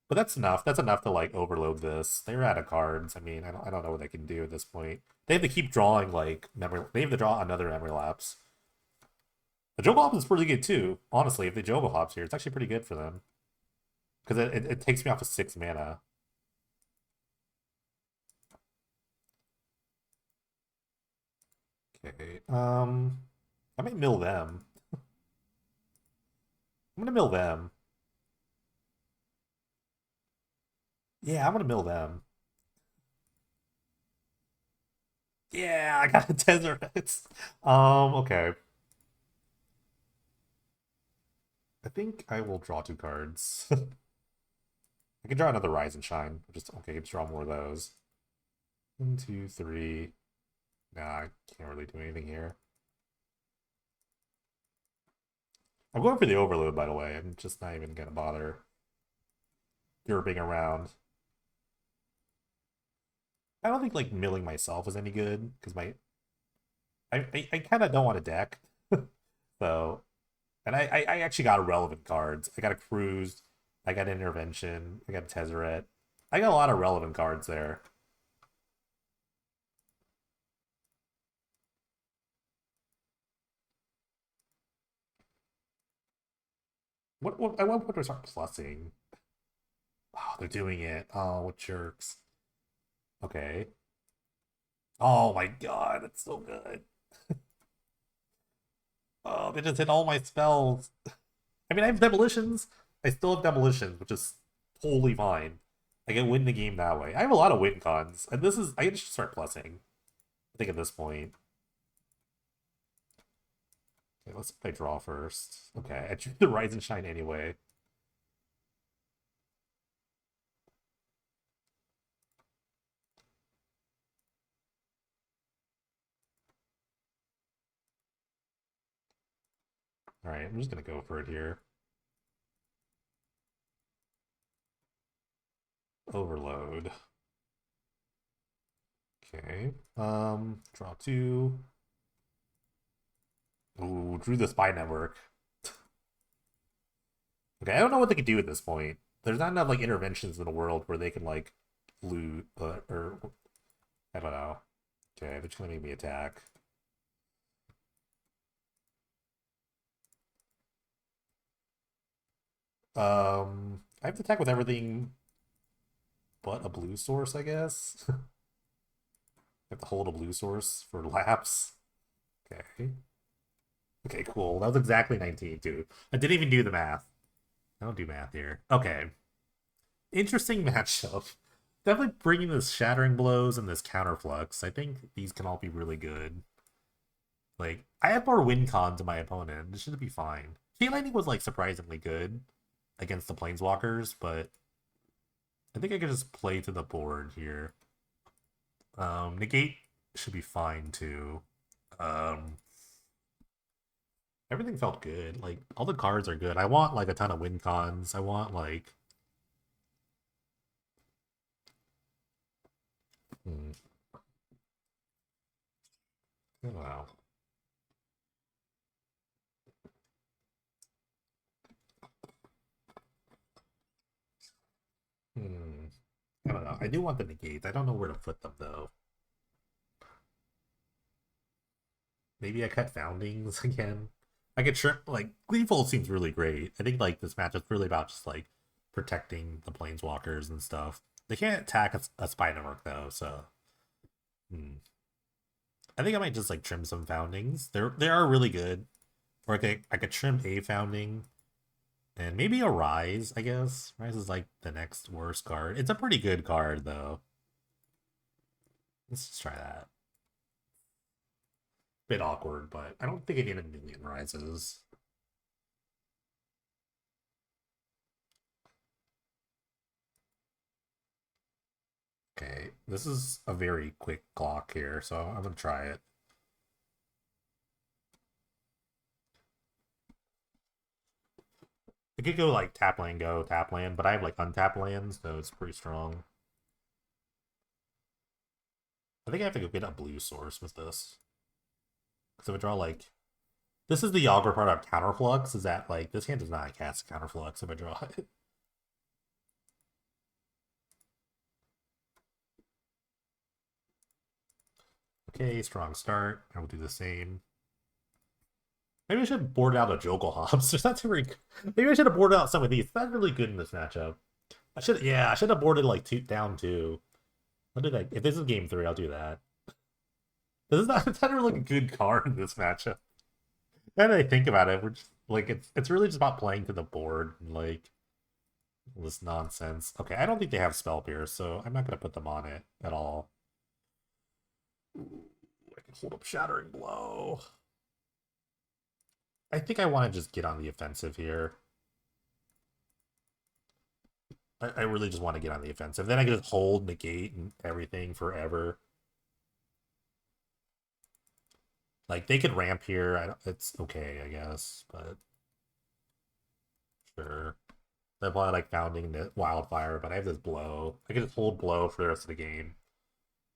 But that's enough. That's enough to like overload this. They're out of cards. I mean, I don't know what they can do at this point. They have to keep drawing like memory. They have to draw another memory lapse. The Jokulhaups is pretty good too. Honestly, if they Jokulhaups here, it's actually pretty good for them because it takes me off of 6 mana. Okay. I might mill them. I'm gonna mill them. Yeah, I'm gonna mill them. Yeah, I got a Tezzeret. Okay. I think I will draw 2 cards. I can draw another Rise and Shine. Just okay, let's draw more of those. 1, 2, 3. Nah, I can't really do anything here. I'm going for the Overload, by the way. I'm just not even gonna bother derping around. I don't think like milling myself is any good because I kind of don't want a deck. So, and I actually got relevant cards. I got a Cruise, I got Intervention, I got a Tezzeret. I got a lot of relevant cards there. What at what point do I start plussing? Oh, they're doing it. Oh, what jerks. Okay. Oh my god, that's so good. Oh, they just hit all my spells. I mean, I have demolitions. I still have demolitions, which is totally fine. I can win the game that way. I have a lot of win cons, and this is I can just start plussing. I think at this point. Okay, let's play draw first. Okay, I drew the Rise and Shine anyway. All right, I'm just gonna go for it here. Overload. Okay. Draw 2. Ooh, drew the Spy Network. Okay, I don't know what they could do at this point. There's not enough like interventions in the world where they can like loot, or I don't know. Okay, they're just gonna make me attack. I have to attack with everything but a blue source, I guess. I have to hold a blue source for lapse. Okay. Okay, cool. That was exactly 19 too. I didn't even do the math. I don't do math here. Okay. Interesting matchup. Definitely bringing this Shattering Blows and this Counterflux. I think these can all be really good. Like, I have more win cons than my opponent. This should be fine. Chain Lightning was, like, surprisingly good against the Planeswalkers, but I think I could just play to the board here. Negate should be fine, too. Um, Everything felt good. Like, all the cards are good. I want, like, a ton of win cons. I want, like... I don't know. I don't know. I do want the negates. I don't know where to put them, though. Maybe I cut Foundings again. I could trim, like, Gleeful seems really great. I think, like, this match is really about just, like, protecting the Planeswalkers and stuff. They can't attack a Spy Network, though, so... I think I might just, like, trim some Foundings. They are really good. Or I could trim a Founding. And maybe a Rise, I guess. Rise is, like, the next worst card. It's a pretty good card, though. Let's just try that. Bit awkward, but I don't think I need a million Rises. Okay, this is a very quick clock here, so I'm gonna try it. I could go like tap land, go tap land, but I have like untap lands, so it's pretty strong. I think I have to go get a blue source with this. Because if I draw like... This is the Yager product Counterflux, is that like... This hand does not cast Counterflux if I draw it. Okay, strong start. I will do the same. Maybe I should board out a Jokulhaups. There's not too very... Maybe I should have boarded out some of these. It's not really good in this matchup. I should have boarded like down 2. I'll do that. If this is game 3, I'll do that. This is not, it's not really a good card in this matchup. Now that I think about it, Like it's really just about playing to the board and like all this nonsense. Okay, I don't think they have Spell Pierce, so I'm not gonna put them on it at all. Ooh, I can hold up Shattering Blow. I think I want to just get on the offensive here. I really just want to get on the offensive. Then I can just hold, negate, and everything forever. Like they could ramp here. It's okay, I guess, but sure. They're probably like founding the wildfire, but I have this blow. I can just hold blow for the rest of the game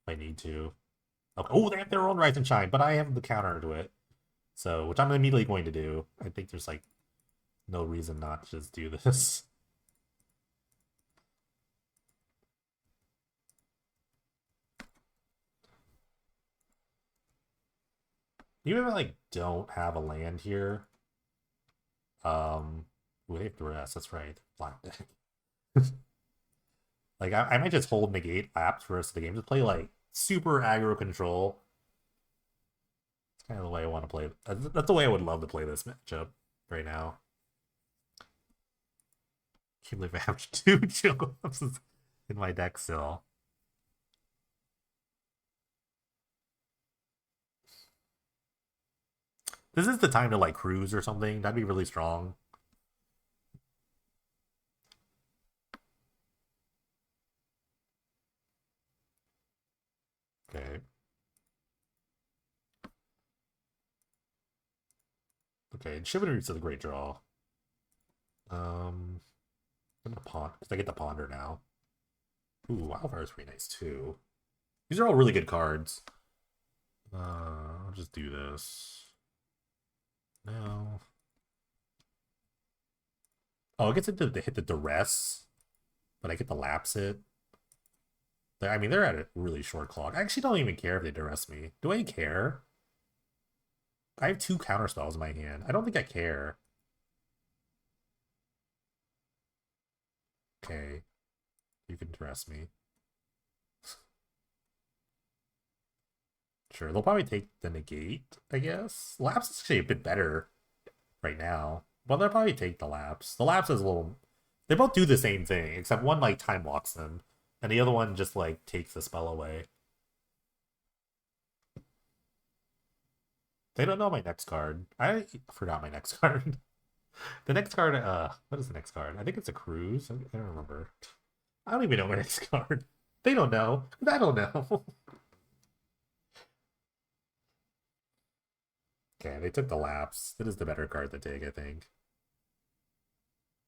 if I need to. Okay. Oh, they have their own Rise and Shine, but I have the counter to it. So, which I'm immediately going to do. I think there's like no reason not to just do this. Even if I like don't have a land here, we have duress. That's right, black deck. Like I might just hold negate laps for the rest of the game. Just play like super aggro control. It's kind of the way I want to play. That's the way I would love to play this matchup right now. Can't believe I have two Jokulhaups in my deck still. This is the time to like cruise or something. That'd be really strong. Okay. Okay, Chivalry's a great draw. I'm gonna ponder because I get the ponder now. Ooh, Wildfire is pretty nice too. These are all really good cards. I'll just do this. No. Oh, I get to hit the duress, but I get to lapse it. I mean, they're at a really short clock. I actually don't even care if they duress me. Do I care? I have two counter spells in my hand. I don't think I care. Okay, you can duress me. Sure, they'll probably take the negate, I guess. Lapse is actually a bit better right now. Well, they'll probably take the lapse. The lapse is a little. They both do the same thing, except one like time locks them, and the other one just like takes the spell away. They don't know my next card. I forgot my next card. The next card, what is the next card? I think it's a cruise. I don't remember. I don't even know my next card. They don't know. I don't know. Okay, they took the lapse. That is the better card to take, I think.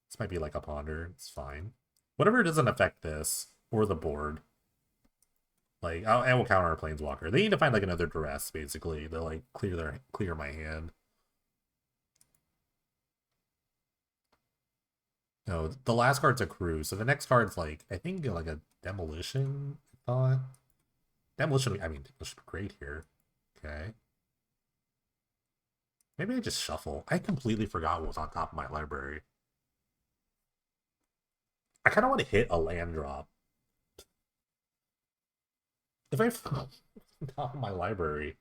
This might be like a ponder. It's fine. Whatever doesn't affect this or the board. Like, I will counter a planeswalker. They need to find like another duress, basically, to like clear my hand. No, the last card's a cruise, so the next card's like I think like a demolition. I thought demolition. I mean, demolition great here. Okay, maybe I just shuffle. I completely forgot what was on top of my library. I kind of want to hit a land drop. If I on top of my library,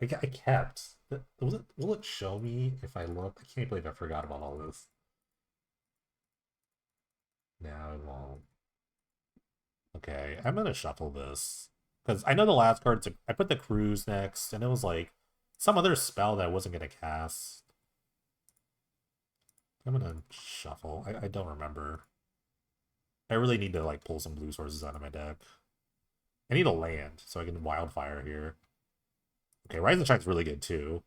I kept. Will it show me if I look? I can't believe I forgot about all this. Now it won't. Okay, I'm gonna shuffle this because I know the last card's. I put the cruise next, and it was like some other spell that I wasn't gonna cast. I'm gonna shuffle. I don't remember. I really need to like pull some blue sources out of my deck. I need a land so I can wildfire here. Okay, Rise and Shine's really good too.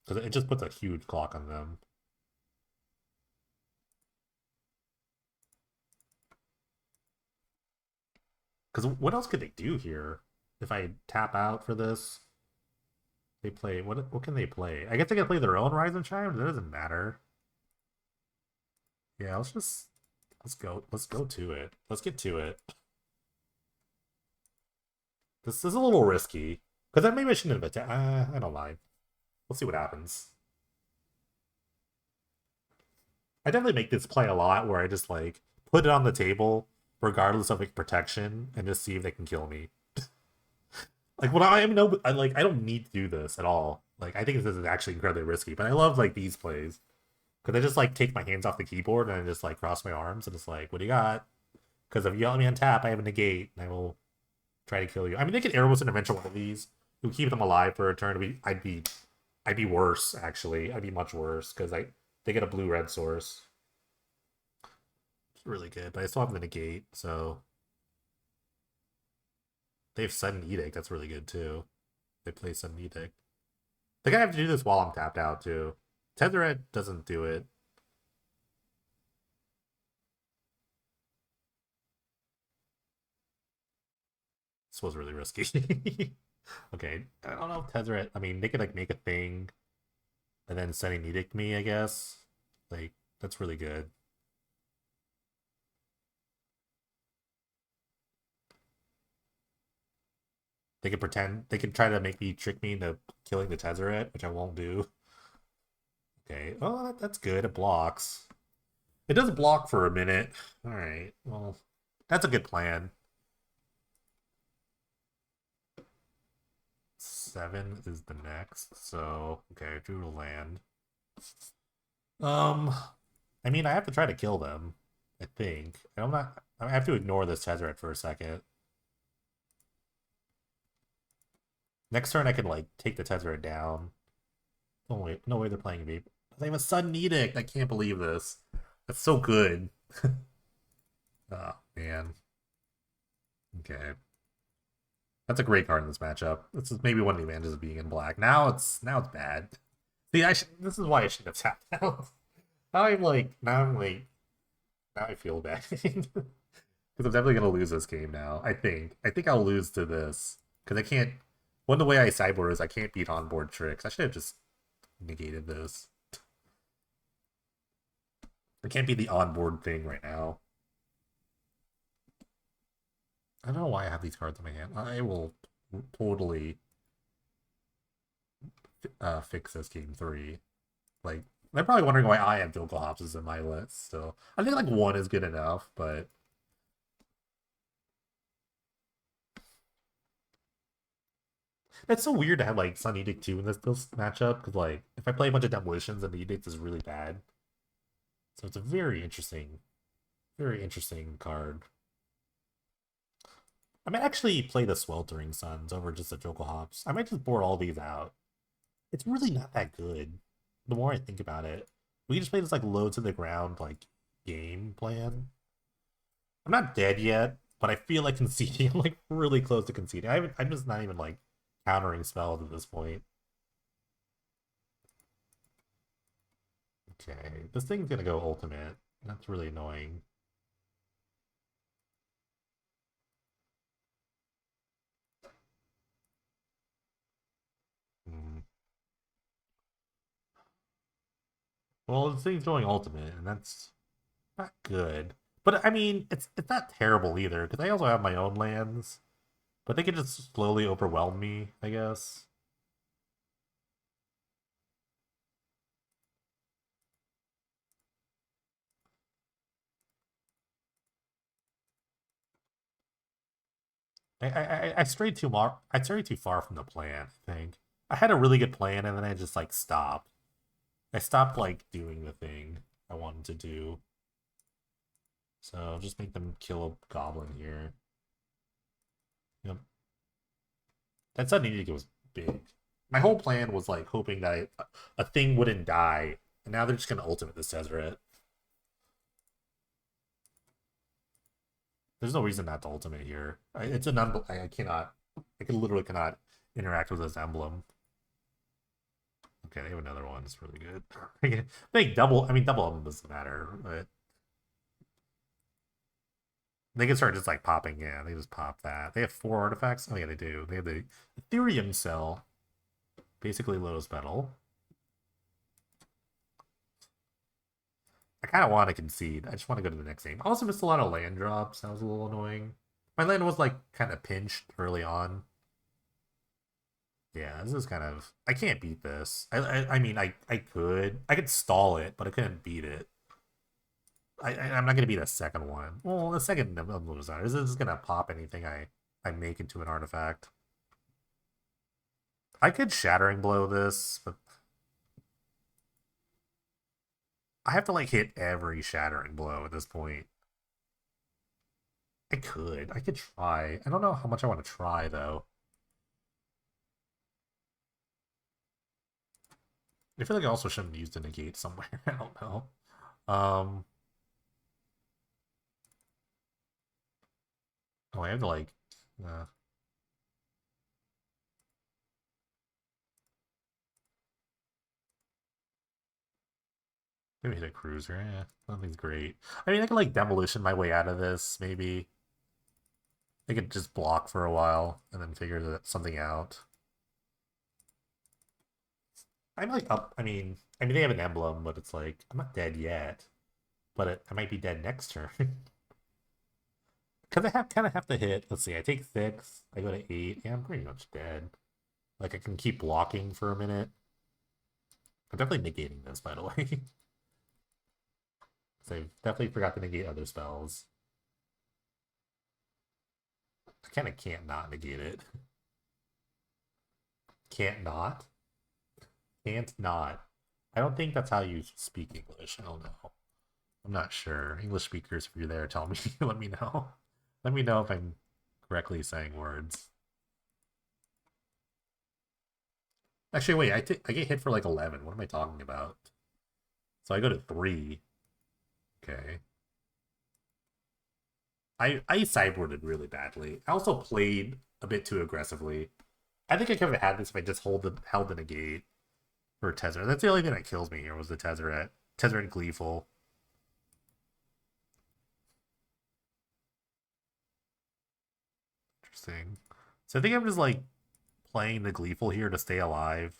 Because it just puts a huge clock on them. Because what else could they do here? If I tap out for this, they play what can they play? I guess they can play their own Rise and Shine, but that doesn't matter. Yeah, let's go to it. Let's get to it. This is a little risky. Because maybe I shouldn't have attacked. I don't mind. Let's see what happens. I definitely make this play a lot where I just like put it on the table regardless of like protection and just see if they can kill me. Like, well, I know, I don't need to do this at all. Like, I think this is actually incredibly risky, but I love like these plays because I just like take my hands off the keyboard and I just like cross my arms and it's like, what do you got? Because if you let me on tap, I have a negate and I will try to kill you. I mean, they could Airless Intervention one of these. It would keep them alive for a turn. I'd be worse actually. I'd be much worse because they get a blue red source. It's really good, but I still have the negate, so they have Sudden Edict. That's really good too. They play Sudden Edict. I think I have to do this while I'm tapped out too. Tezzeret doesn't do it. This was really risky. Okay, I don't know if Tezzeret. I mean, they could like make a thing and then Sudden Edict me. I guess like that's really good. They could pretend. They could try to make me trick me into killing the Tezzeret, which I won't do. Okay. Oh, that's good. It blocks. It does block for a minute. All right. Well, that's a good plan. 7 is the next. So, okay, drew to land. Um, I mean, I have to try to kill them. I think. I'm not. I have to ignore this Tezzeret for a second. Next turn, I can like take the Tezzeret down. Oh wait, no way they're playing me. They have a Sudden Edict. I can't believe this. That's so good. Oh man. Okay. That's a great card in this matchup. This is maybe one of the advantages of being in black. Now it's bad. See, this is why I shouldn't have tapped out. Now I feel bad. Because I'm definitely gonna lose this game now. I think. I think I'll lose to this. Because I can't one of the way I sideboard is I can't beat onboard tricks. I should have just negated this. I can't beat the onboard thing right now. I don't know why I have these cards in my hand. I will totally fix this game 3. Like, they're probably wondering why I have Jokulhaups in my list still. I think like 1 is good enough, but it's so weird to have like Sun Edict 2 in this matchup because like if I play a bunch of demolitions, then the Edict is really bad. So it's a very interesting card. I might actually play the Sweltering Suns over just the Jokulhaups. I might just board all these out. It's really not that good. The more I think about it, we can just play this like low to the ground like game plan. I'm not dead yet, but I feel like conceding. I'm like really close to conceding. I'm just not even like countering spells at this point. Okay, this thing's gonna go ultimate. That's really annoying. Hmm. Well, this thing's going ultimate, and that's not good. But I mean, it's not terrible either because I also have my own lands, but they can just slowly overwhelm me, I guess. I strayed too far. I strayed too far from the plan. I think I had a really good plan, and then I just like stopped. I stopped like doing the thing I wanted to do. So just make them kill a goblin here. Yep. That sudden Edict was big. My whole plan was like hoping that a thing wouldn't die, and now they're just gonna ultimate this Tezzeret. There's no reason not to ultimate here. It's an I cannot. I can literally cannot interact with this emblem. Okay, they have another one. It's really good. I think double. I mean, double emblem doesn't matter, but they can start just like popping. Yeah, they just pop that. They have 4 artifacts. Oh yeah, they do. They have the Ethereum cell, basically Lotus Petal. I kind of want to concede. I just want to go to the next game. I also missed a lot of land drops. That was a little annoying. My land was like kind of pinched early on. Yeah, this is kind of. I can't beat this. I mean, I could stall it, but I couldn't beat it. I'm not gonna beat a second one. Well, the second was not. This is gonna pop anything I make into an artifact. I could Shattering Blow this, but I have to like hit every Shattering Blow at this point. I could. I could try. I don't know how much I want to try though. I feel like I also shouldn't use the negate somewhere. I don't know. Um. Oh, I have to like. Uh, maybe hit a cruiser. Yeah, nothing's great. I mean, I could like demolition my way out of this. Maybe I could just block for a while and then figure something out. I'm like up. I mean, they have an emblem, but it's like I'm not dead yet. But I might be dead next turn. Because I have kind of have to hit. Let's see. I take 6. I go to 8. Yeah, I'm pretty much dead. Like I can keep blocking for a minute. I'm definitely negating this, by the way. So I definitely forgot to negate other spells. I kind of can't not negate it. Can't not. Can't not. I don't think that's how you speak English. I don't know. I'm not sure. English speakers, if you're there, tell me. Let me know. Let me know if I'm correctly saying words. Actually, wait. I get hit for like 11. What am I talking about? So I go to 3. Okay. I sideboarded really badly. I also played a bit too aggressively. I think I could have had this if I just held the negate for Tezzeret. That's the only thing that kills me here was the Tezzeret. Tezzeret Gleeful. Interesting. So I think I'm just like playing the Gleeful here to stay alive.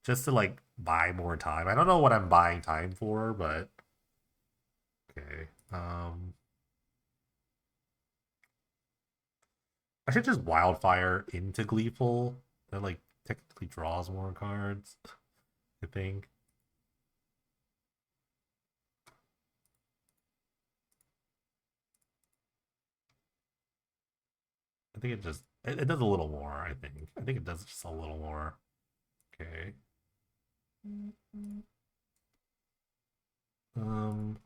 Just to like buy more time. I don't know what I'm buying time for, but okay. I should just Wildfire into Gleeful. That like technically draws more cards, I think. I think it does a little more, I think. I think it does just a little more. Okay. Um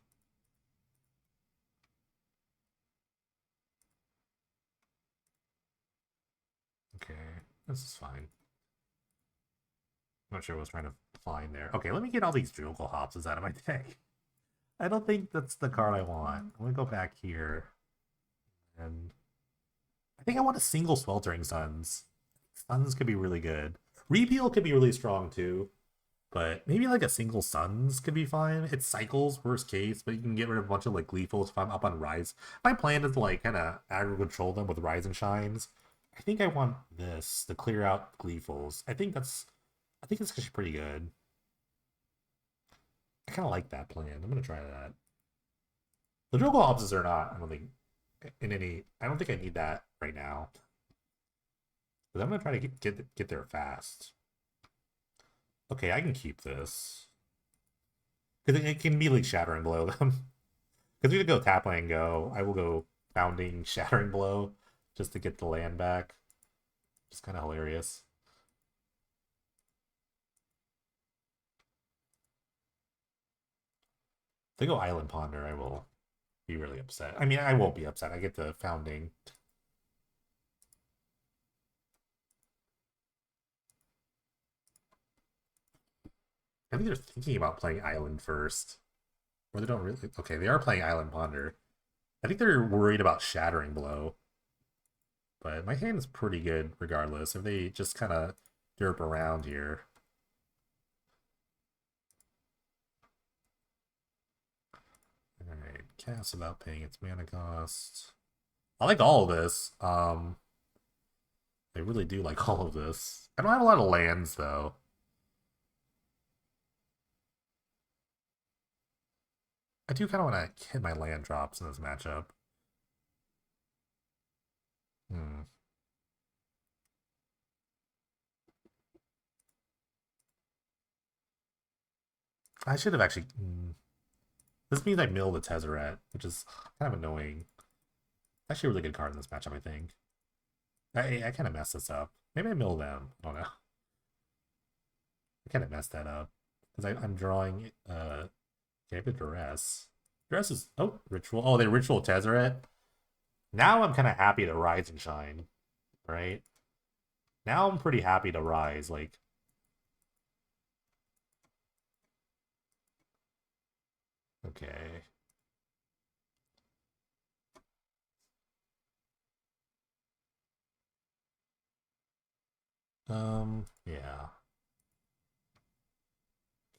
okay. This is fine. I'm not sure what I was trying to find there. Okay, let me get all these Jokulhaups out of my deck. I don't think that's the card I want. I'm gonna go back here and I think I want a single Sweltering Suns. Suns could be really good. Repeal could be really strong too. But maybe like a single Suns could be fine. It cycles, worst case, but you can get rid of a bunch of like Gleeful's if I'm up on Rise. My plan is to like kind of aggro control them with Rise and Shines. I think I want this to clear out Gleeful's. I think it's actually pretty good. I kind of like that plan. I'm gonna try that. The Drogo Hobbses are not. I don't think in any. I don't think I need that right now. But I'm gonna try to get there fast. Okay, I can keep this. Because it can immediately shatter and blow them. Because we could go tap and go. I will go founding shattering blow just to get the land back. It's kind of hilarious. If they go Island Ponder, I will be really upset. I mean, I won't be upset. I get the founding. I think they're thinking about playing Island first. Or they don't really. Okay, they are playing Island Ponder. I think they're worried about shattering blow. But my hand is pretty good regardless. If they just kind of derp around here. Alright, cast without paying its mana cost. I like all of this. I really do like all of this. I don't have a lot of lands though. I do kind of want to hit my land drops in this matchup. Hmm. I should have actually. This means I mill the Tezzeret, which is kind of annoying. Actually, a really good card in this matchup, I think. I kind of messed this up. Maybe I mill them. I don't know. I kind of messed that up because I'm drawing okay, but duress. Duress is ritual. Oh, they ritual Tezzeret. Now I'm kind of happy to rise and shine, right? Now I'm pretty happy to rise. Like, okay, yeah,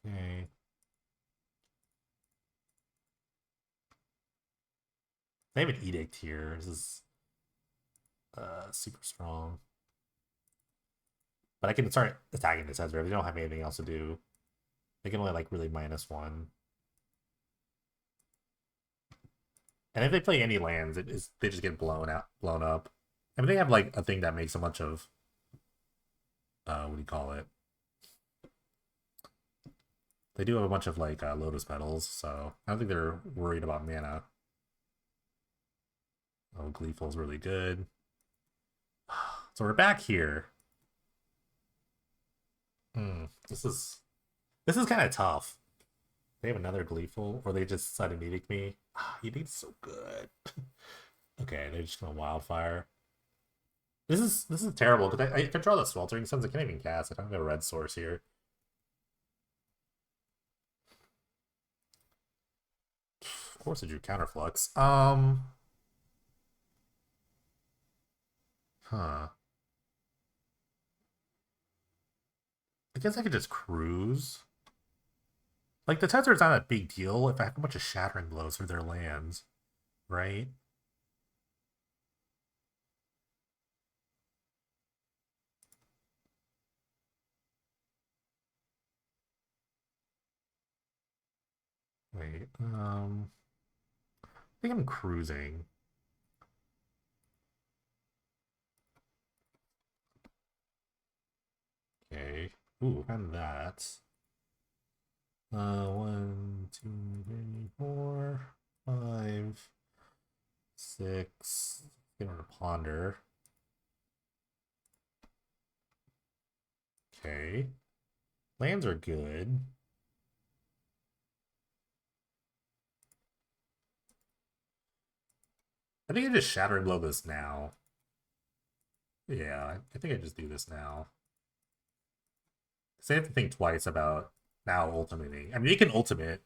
okay. They have an edict here. This is super strong. But I can start attacking this Ezra. They don't have anything else to do. They can only like really -1. And if they play any lands, they just get blown up. I mean, they have like a thing that makes a bunch of what do you call it? They do have a bunch of like lotus petals, so I don't think they're worried about mana. Oh, Gleeful's really good. So we're back here. This is kind of tough. They have another Gleeful, or they just decided to edict me. Edict's so good. Okay, they're just gonna wildfire. This is terrible because I control the sweltering suns. I can't even cast. I don't have a red source here. Of course, I drew counterflux. Huh. I guess I could just cruise. Like the Tezzer's not a big deal if I have a bunch of shattering blows for their lands, right? Wait, I think I'm cruising. Okay. Ooh, and that. 1, 2, 3, 4, 5, 6. Get on a ponder. Okay. Lands are good. I think I just shattering blow this now. Yeah, I think I just do this now. Because I have to think twice about now ultimating. I mean, you can ultimate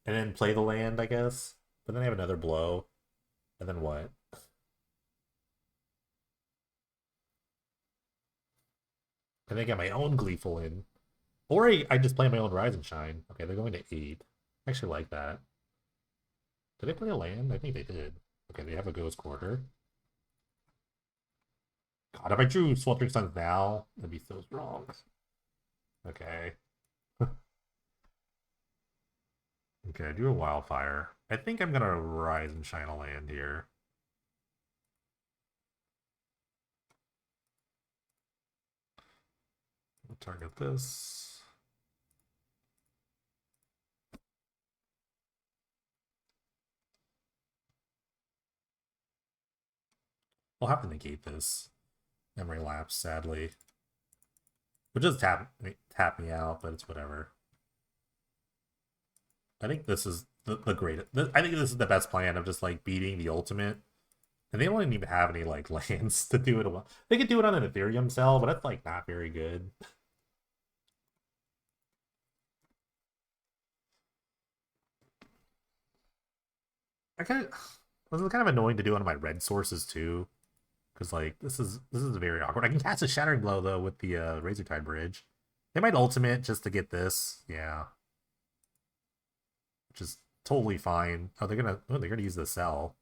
and then play the land, I guess. But then I have another blow. And then what? And then I get my own Gleeful in. Or I just play my own Rise and Shine. Okay, they're going to 8. I actually like that. Did they play a land? I think they did. Okay, they have a Ghost Quarter. God, if I drew Sweltering Suns now, that'd be so strong. Okay. Okay, do a Wildfire. I think I'm gonna Rise and Shine a land here. We'll target this. We'll have to negate this. Memory lapse, sadly. Which does tap me out, but it's whatever. I think this is the greatest. I think this is the best plan of just like beating the ultimate. And they don't even have any like lands to do it. They could do it on an Ethereum cell, but that's like not very good. I kind of this is kind of annoying to do on my red sources too, because like this is very awkward. I can cast a Shattering Blow though with the Razortide Bridge. They might ultimate just to get this, yeah, which is totally fine. They're gonna use the cell.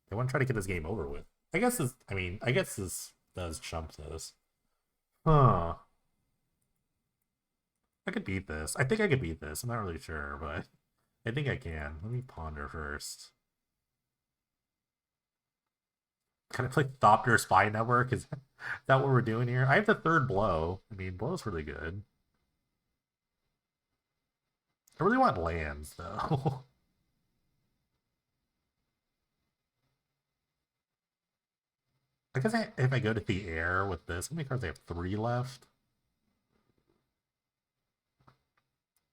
They want to try to get this game over with. I guess this does trump this. Huh. I could beat this. I think I could beat this. I'm not really sure, but I think I can. Let me ponder first. Kind of like Thopter Spy Network. Is that what we're doing here? I have the third blow. I mean, blow's really good. I really want lands though. I guess if I go to the air with this, how many cards? I have 3 left.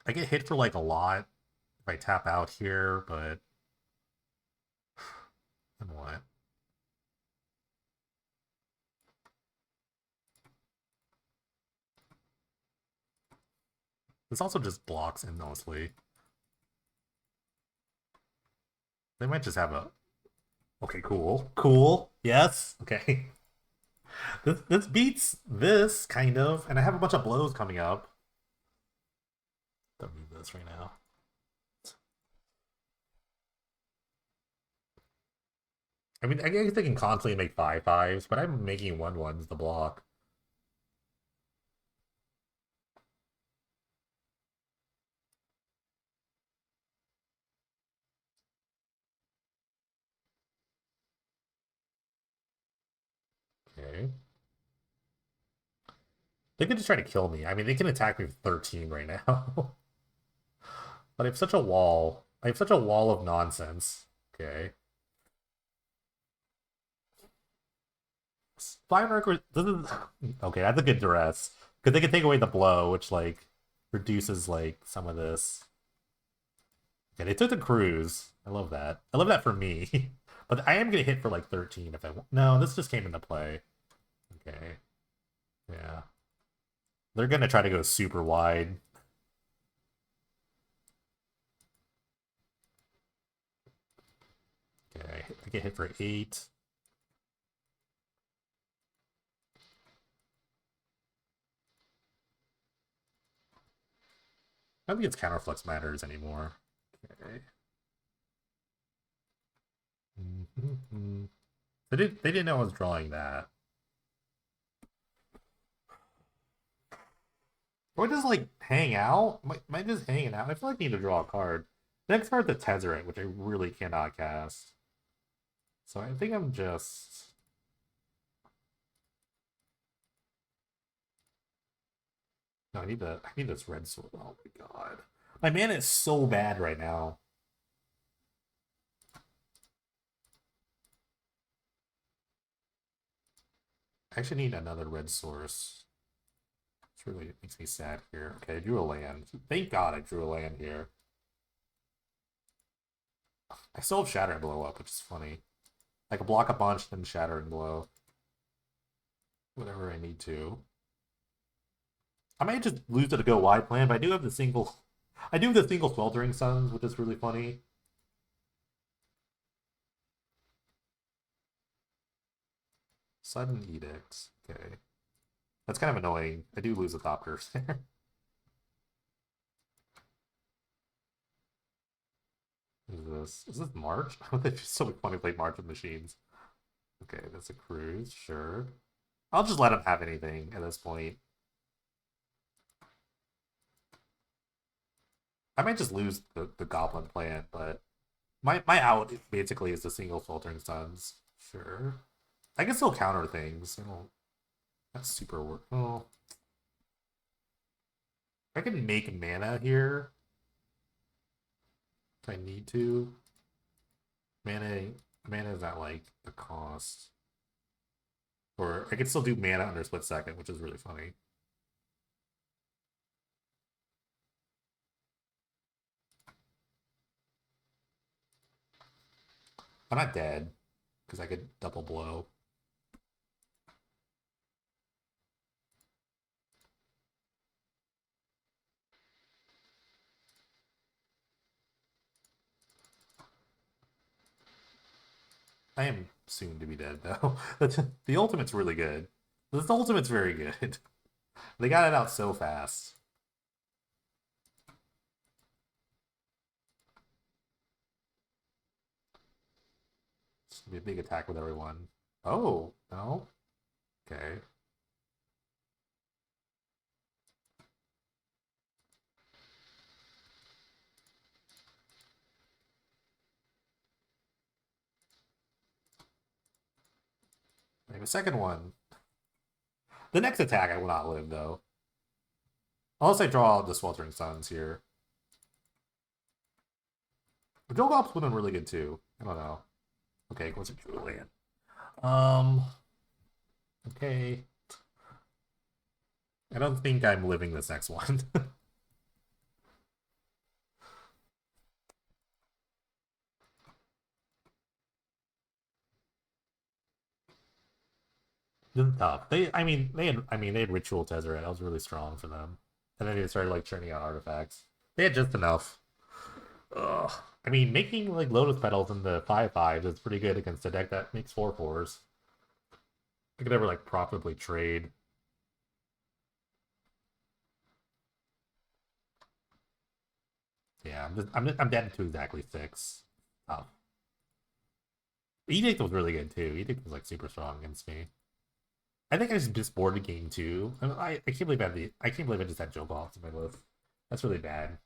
I get hit for like a lot if I tap out here, but then what? This also just blocks endlessly. They might just have a. Okay, cool, cool. Yes. Okay. This beats this kind of, and I have a bunch of blows coming up. Don't need this right now. I mean, I guess they can constantly make 5/5s, but I'm making 1/1s the block. Okay. They could just try to kill me. I mean, they can attack me with 13 right now. But I have such a wall. I have such a wall of nonsense. Okay. Fire record. Okay, that's a good duress. Because they can take away the blow, which, like, reduces, like, some of this. Okay, they took the cruise. I love that. I love that for me. But I am going to hit for, like, 13 if I want. No, this just came into play. Okay. Yeah. They're going to try to go super wide. Okay, I get hit for 8. I don't think its counterflux matters anymore. Okay. They didn't know I was drawing that. Or just like hang out? Am I just hanging out? I feel like I need to draw a card. Next card, the Tezzeret, which I really cannot cast. So I think I'm just. No, I need this red sword. Oh my god. My mana is so bad right now. I actually need another red source. It's really it makes me sad here. Okay, I drew a land. Thank God I drew a land here. I still have Shatter and Blow up, which is funny. I can block a bunch, then Shatter and Blow. Whatever I need to. I might just lose it to go wide plan, but I do have the single. I do have the single Sweltering Suns, which is really funny. Sudden Edicts. Okay. That's kind of annoying. I do lose a Thopters there. Is this? Is this March? It's just so funny to play March with machines. Okay, that's a cruise, sure. I'll just let him have anything at this point. I might just lose the Goblin plan, but my out basically is the single Filtering Suns. Sure. I can still counter things. I don't. That's super work. Oh, I can make mana here if I need to. Mana, mana is not like the cost. Or I can still do mana under split second, which is really funny. I'm not dead because I could double blow. I am soon to be dead though. The ultimate's really good. The ultimate's very good. They got it out so fast. It's gonna be a big attack with everyone. Oh, no? Okay. I have a second one. The next attack I will not live though. Unless I draw the Sweltering Suns here. But Jokulhaups would have been really good too. I don't know. Okay, what's a Julian? Um. Okay. I don't think I'm living this next one. tough. They had Ritual Tezzeret. That was really strong for them. And then they started like churning out artifacts. They had just enough. Ugh. I mean, making like Lotus Petals in the 5/5 is pretty good against a deck that makes 4/4s. I could never like profitably trade. Yeah, I'm down to exactly 6. Oh. Edict was really good too. Edict was like super strong against me. I think I just boarded game 2. I can't believe I can't believe I just had Jokulhaups on my list. That's really bad.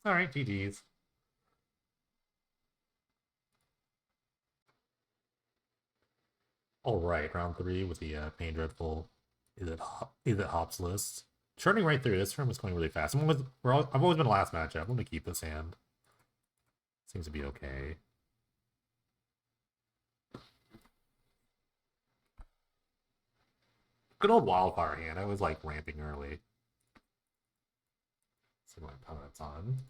All right, GG's. All right, round 3 with the Pain Dreadful Izzet Hops list. Churning right through. This turn was going really fast. I've always been last matchup. I'm going to keep this hand. Seems to be okay. Good old Wildfire hand. I was like ramping early. See my opponent's on.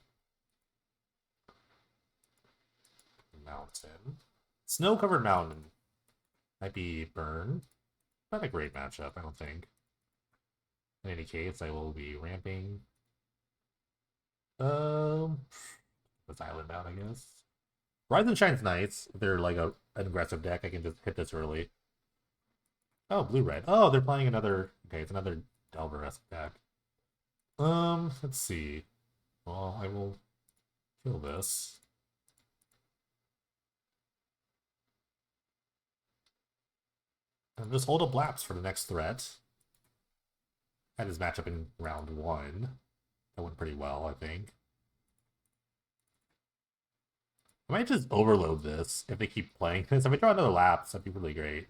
Mountain. Snow-covered mountain. Might be burn. Not a great matchup, I don't think. In any case, I will be ramping. Let's island out, I guess. Rise and Shine's nice. If they're like an aggressive deck, I can just hit this early. Oh, blue-red. Oh, they're playing another... Okay, it's another Delver-esque deck. Let's see. Well, I will kill this. And just hold up Laps for the next threat. Had his matchup in round 1. That went pretty well, I think. I might just overload this if they keep playing this. If I draw another Lapse, that'd be really great.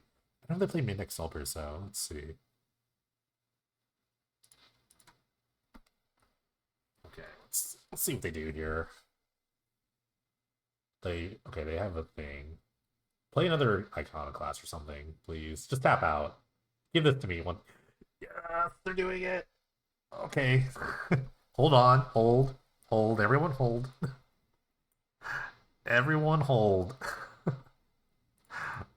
I know they play Midnight Sulper, so let's see. Okay, let's see what they do here. They have a thing. Play another Iconoclast or something, please. Just tap out. Give this to me. One. Yes, they're doing it. Okay. Hold on. Hold. Everyone hold. Everyone hold.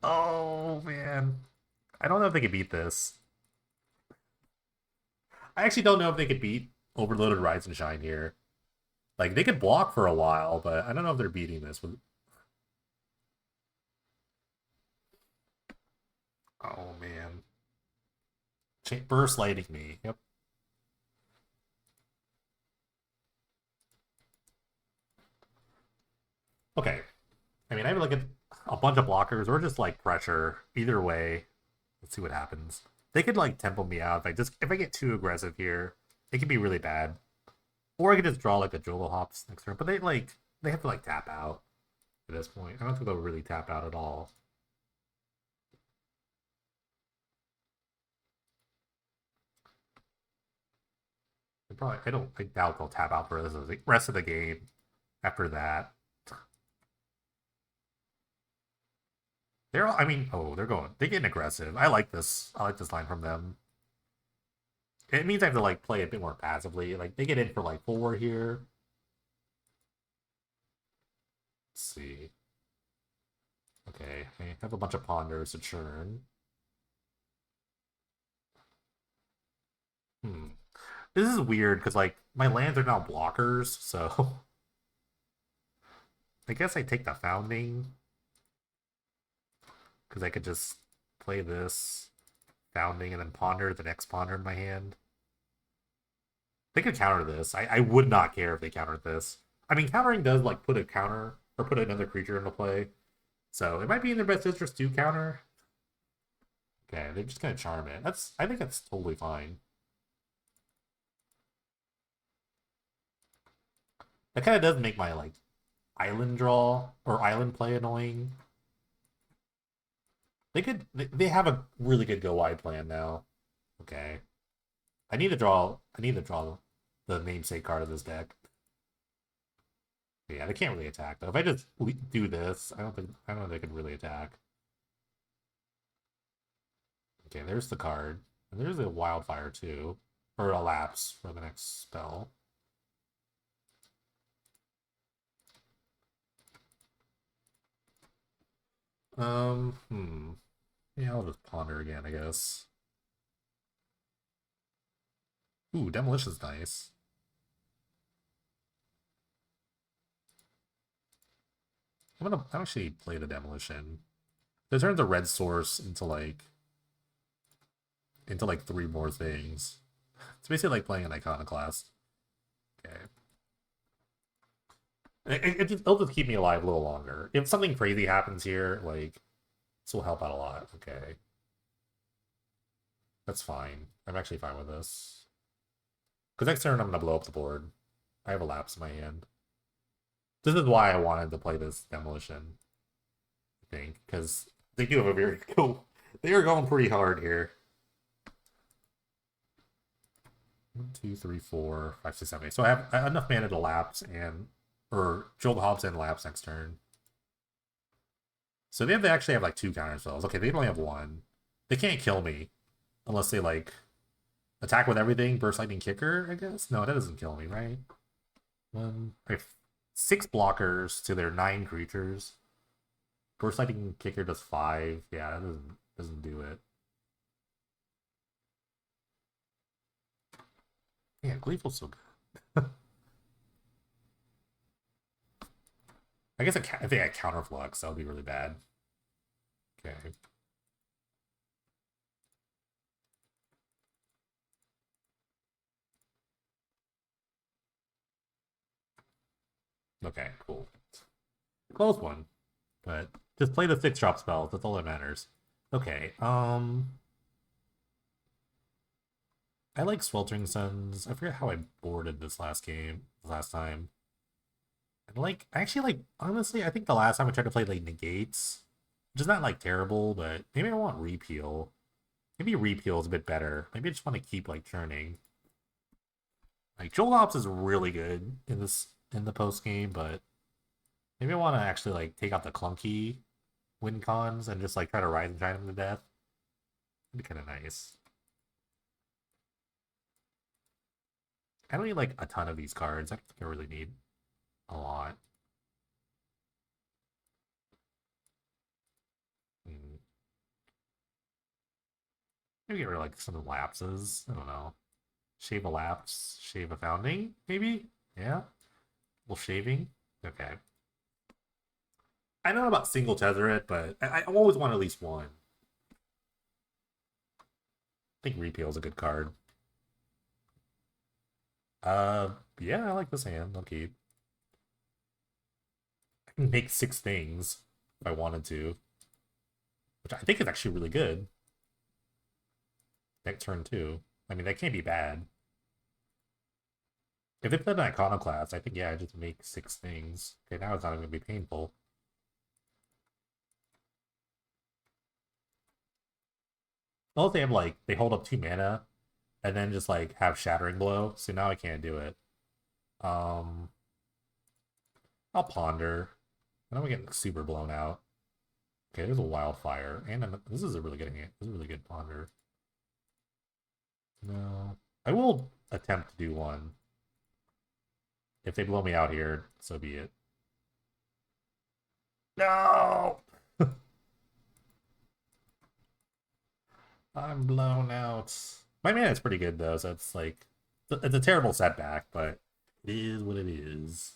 Oh, man. I don't know if they could beat this. I actually don't know if they could beat Overloaded Rise and Shine here. Like, they could block for a while, but I don't know if they're beating this. Oh, man. Burst lighting me. Yep. Okay. I mean, I have like a bunch of blockers or just like pressure. Either way, let's see what happens. They could like tempo me out if I get too aggressive here. It could be really bad. Or I could just draw like the Jokulhaups next turn. But they have to like tap out at this point. I don't think they'll really tap out at all. I doubt they'll tap out for the rest of the game after that. They're getting aggressive. I like this line from them. It means I have to like play a bit more passively. Like they get in for like 4 here. Let's see. Okay, I have a bunch of ponders to churn. This is weird because like my lands are now blockers, so I guess I take the founding because I could just play this founding and then ponder the next ponder in my hand. They could counter this. I would not care if they countered this. I mean, countering does like put a counter or put another creature into play, so it might be in their best interest to counter. Okay, they're just gonna charm it. I think that's totally fine. That kind of does make my like island draw or island play annoying. They have a really good go wide plan now. Okay. I need to draw the namesake card of this deck. Yeah, they can't really attack though. If I just do this, I don't know if they can really attack. Okay, there's the card. And there's a wildfire too. Or a lapse for the next spell. Hmm. Yeah, I'll just ponder again, I guess. Ooh, demolition's nice. I'm gonna actually play the demolition. It turns a red source into like three more things. It's basically like playing an iconoclast. Okay. It'll just keep me alive a little longer. If something crazy happens here, like this will help out a lot. Okay. That's fine. I'm actually fine with this. Because next turn I'm gonna blow up the board. I have a lapse in my hand. This is why I wanted to play this demolition, I think, because they do have a very cool. They are going pretty hard here. 1, 2, 3, 4, 5, 6, 7, 8. So I have enough mana to lapse and or Jokulhaups and lapse next turn. So they actually have like two counter spells. Okay, they only have one. They can't kill me unless they like attack with everything. Burst lightning kicker, I guess. No, that doesn't kill me, right? I have 6 blockers to their 9 creatures. Burst lightning kicker does 5. Yeah, that doesn't do it. Yeah, Gleeful's so good. I guess if they had counterflux, that would be really bad. Okay. Okay, cool. Close one. But just play the 6 drop spells. That's all that matters. Okay, I like Sweltering Suns. I forget how I boarded this last time. I actually like, honestly, I think the last time I tried to play like Negates, which is not like terrible, but maybe I want Repeal. Maybe Repeal is a bit better. Maybe I just want to keep like churning. Like Joel is really good in the post game, but maybe I want to actually like take out the clunky win cons and just like try to rise and shine them to death. That'd be kind of nice. I don't need like a ton of these cards. I don't think I really need a lot. Hmm. Maybe get rid of like some lapses. I don't know. Shave a lapse, shave a founding, maybe? Yeah? Well, shaving? Okay. I don't know about single Tezzeret, but I always want at least one. I think Repeal is a good card. Uh, yeah, I like this hand. I'll keep. I can make 6 things if I wanted to, which I think is actually really good. Next turn, too. I mean, that can't be bad. If they played an Iconoclast, I think, yeah, I just make 6 things. Okay, now it's not even going to be painful. Unless they have, like, they hold up 2 mana and then just, like, have Shattering Blow. So now I can't do it. Um, I'll Ponder. And then we get super blown out. Okay, there's a Wildfire. And this is a really good hand. This is a really good Ponder. No. I will attempt to do one. If they blow me out here, so be it. No! I'm blown out. My mana is pretty good though, so it's like it's a terrible setback, but it is what it is.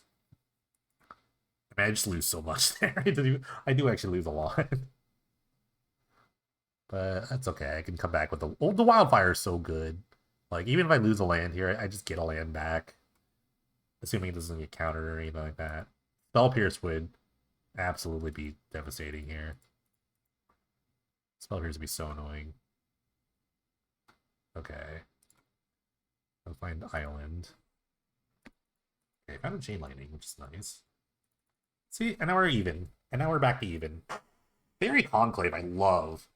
I mean, I just lose so much there. I do actually lose a lot, but that's okay. I can come back with the Wildfire is so good. Like even if I lose a land here, I just get a land back, assuming it doesn't get countered or anything like that. Spell Pierce would absolutely be devastating here. Spell Pierce would be so annoying. Okay. I'll find Island. Okay, found a Chain Lightning, which is nice. See, and now we're even. And now we're back to even. Fairy Conclave, I love.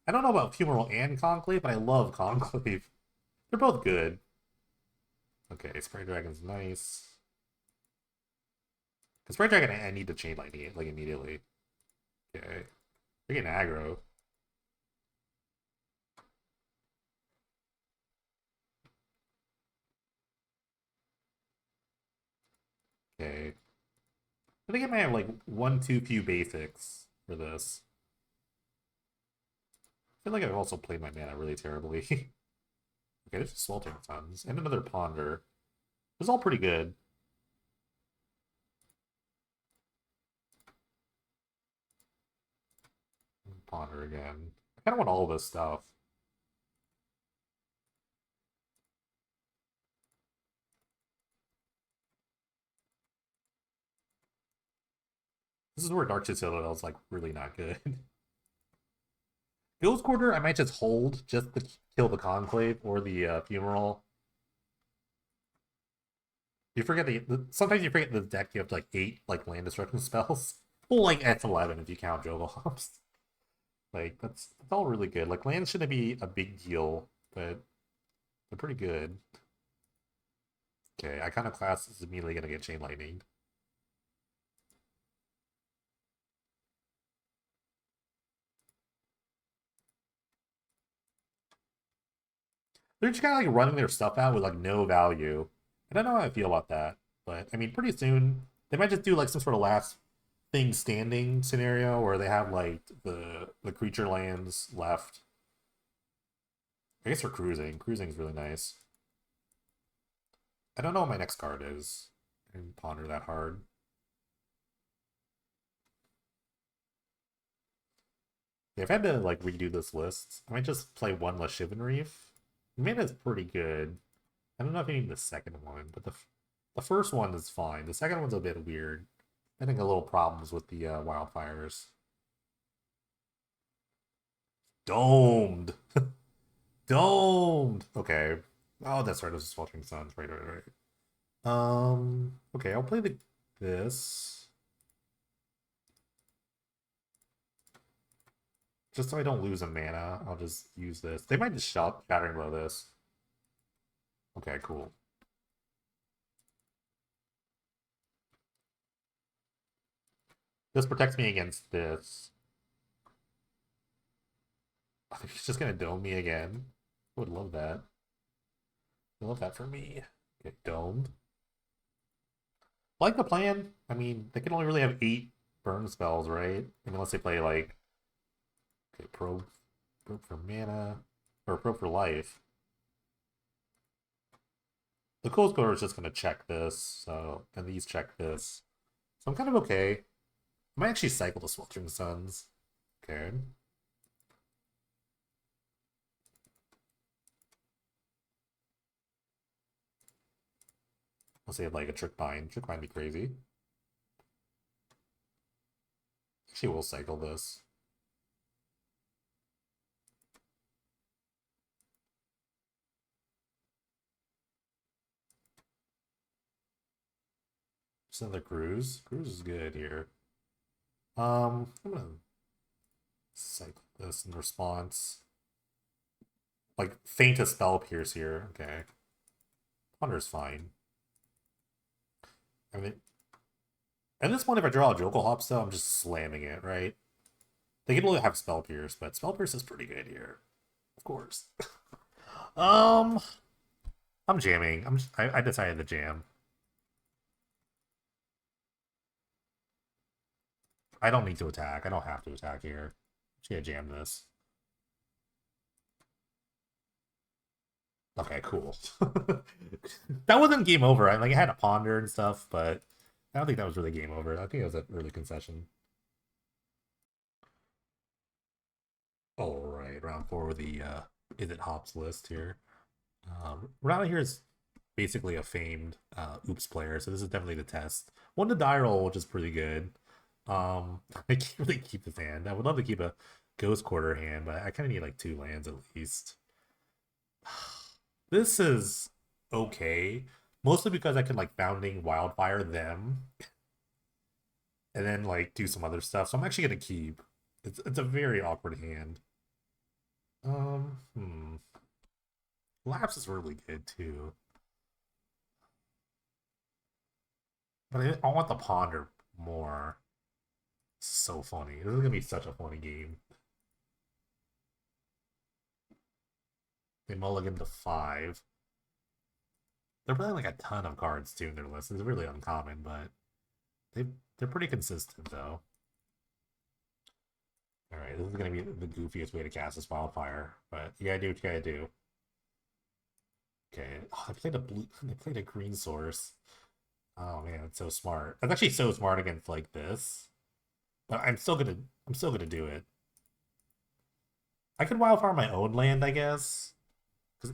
I don't know about Fumarole and Conclave, but I love Conclave. They're both good. Okay, Spray Dragon's nice. Because Spray Dragon, I need to Chain Lightning like immediately. Okay. They're getting aggro. Okay. I think I might have like one too few basics for this. feel like I've also played my mana really terribly. Okay, there's a Sweltering Suns and another Ponder. It's all pretty good. Ponder again. I kind of want all this stuff. This is where Dark Citadel is like really not good. Ghost Quarter, I might just hold just to kill the Conclave or the Funeral. You forget sometimes you forget the deck you have like 8 like land destruction spells. Well, like X11 if you count Jokulhaups. Like that's all really good. Like lands shouldn't be a big deal, but they're pretty good. Okay, Iconoclast is immediately gonna get Chain Lightning. They're just kind of like running their stuff out with like no value. I don't know how I feel about that, but I mean, pretty soon they might just do like some sort of last thing standing scenario where they have like the creature lands left. I guess we're cruising. Cruising is really nice. I don't know what my next card is. I didn't ponder that hard. Yeah, if I had to like redo this list, I might just play one less Shivan Reef. Mana's pretty good. I don't know if you need the second one, but the first one is fine. The second one's a bit weird. I think a little problems with the wildfires. Domed. Domed. Okay. Oh, that's right. It was Sweltering Suns. Right, right, right. Okay, I'll play this. Just so I don't lose a mana, I'll just use this. They might just shout Shattering Blow this. Okay, cool. This protects me against this. I think he's just gonna dome me again. I would love that. I love that for me. Get domed. I like the plan. I mean, they can only really have 8 burn spells, right? Unless they play like okay, probe for mana, or probe for life. The Cold Score is just gonna check this, so and these check this. So I'm kind of okay. I might actually cycle the Sweltering Suns. Okay. Let's say like a Trick Bind. Trick Bind be crazy. Actually, we'll cycle this. Just another Cruise. Cruise is good here. I'm gonna cycle this in response. Like feint a Spell Pierce here. Okay. Ponder's fine. I mean, at this point, if I draw a Jokulhaups, though, I'm just slamming it, right? They can only have Spell Pierce, but Spell Pierce is pretty good here. Of course. um, I'm jamming. I decided to jam. I don't need to attack. I don't have to attack here. Just gonna jam this. Okay, cool. That wasn't game over. I had to ponder and stuff, but I don't think that was really game over. I think it was an early concession. All right, round 4 with the Izzet Hops list here. Round here is basically a famed oops player, so this is definitely the test. One to die roll, which is pretty good. I can't really keep this hand. I would love to keep a Ghost Quarter hand, but I kind of need like 2 lands at least. This is okay, mostly because I can like Bounding Wildfire them, and then like do some other stuff. So I'm actually gonna keep. It's a very awkward hand. Hmm. Lapse is really good too, but I want the Ponder more. It's so funny. This is gonna be such a funny game. They mulligan to 5. They're playing like a ton of cards too in their list. It's really uncommon, but they're pretty consistent though. All Alright, this is gonna be the goofiest way to cast this wildfire, but you gotta do what you gotta do. Okay. Oh, they played a blue they played a green source. Oh man, it's so smart. That's actually so smart against like this. But I'm still gonna do it. I could wildfire my own land, I guess. 'Cause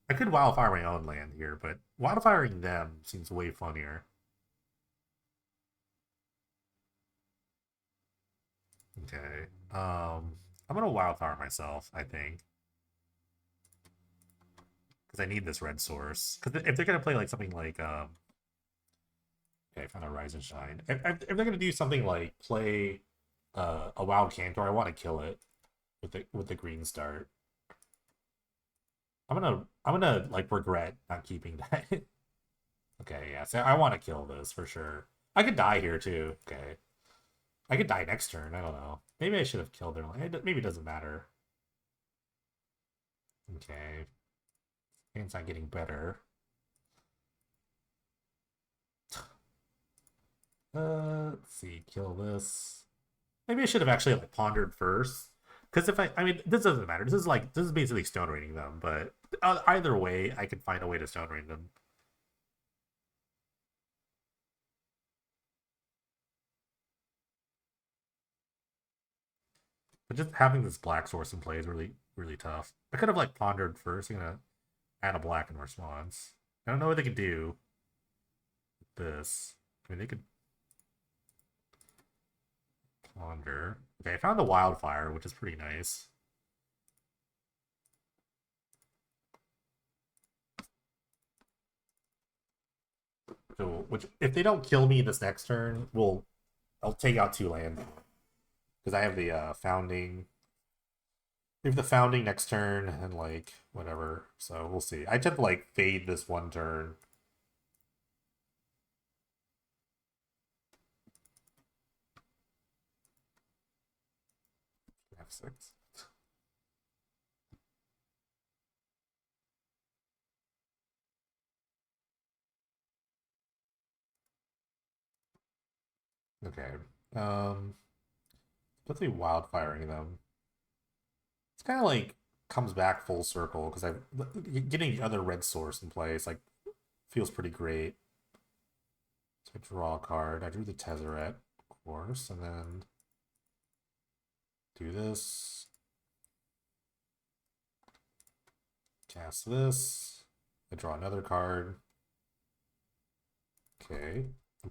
I could wildfire my own land here, but wildfiring them seems way funnier. Okay. I'm gonna wildfire myself, I think. Because I need this red source. Because if they're gonna play like something like okay, I found a Rise and Shine. If they're gonna do something like play a Wild Cantor, I want to kill it with the green start. I'm gonna like regret not keeping that. Okay, yeah. So I want to kill this for sure. I could die here too. Okay, I could die next turn. I don't know. Maybe I should have killed her. Maybe it doesn't matter. Okay, it's not getting better. Let's see. Kill this. Maybe I should have actually like pondered first. Because if I mean, this doesn't matter. This is basically stone raining them. But either way, I could find a way to stone rain them. But just having this black source in play is really tough. I could have like pondered first. I'm gonna add a black in response. I don't know what they could do with this. I mean, they could ponder. Okay, I found a wildfire, which is pretty nice. So, which if they don't kill me this next turn, I'll take out 2 land because I have the founding. We have the founding next turn and like whatever. So we'll see. I tend to like fade this one turn. F6. Okay. Let's be wildfiring them. It's kind of like comes back full circle because I getting the other red source in play is like feels pretty great. So I draw a card. I drew the Tezzeret, of course, and then do this. Cast this. I draw another card. Okay. I'm